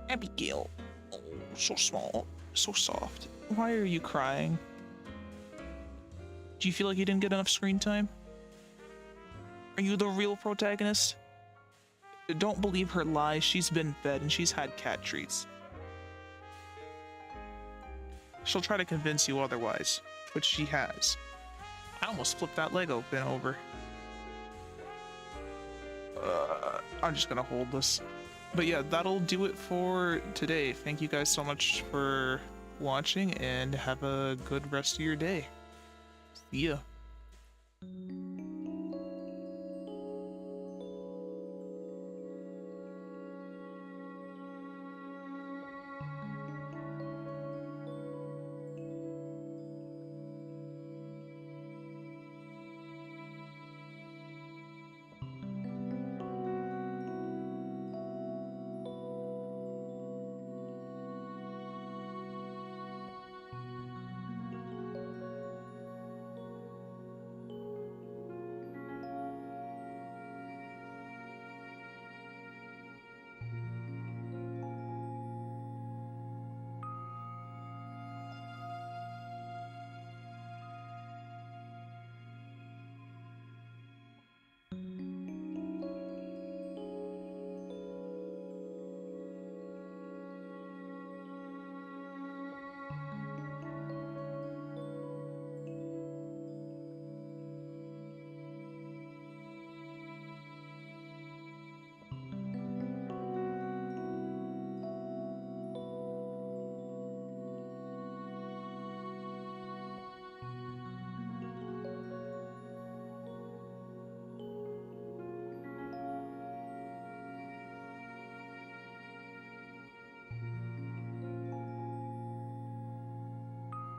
S1: Abigail. Oh, so small, so soft. Why are you crying? Do you feel like you didn't get enough screen time? Are you the real protagonist? Don't believe her lies. She's been fed and she's had cat treats. She'll try to convince you otherwise, which she has. I almost flipped that Lego bin over. I'm just gonna hold this. But yeah, that'll do it for today. Thank you guys so much for watching and have a good rest of your day. See ya.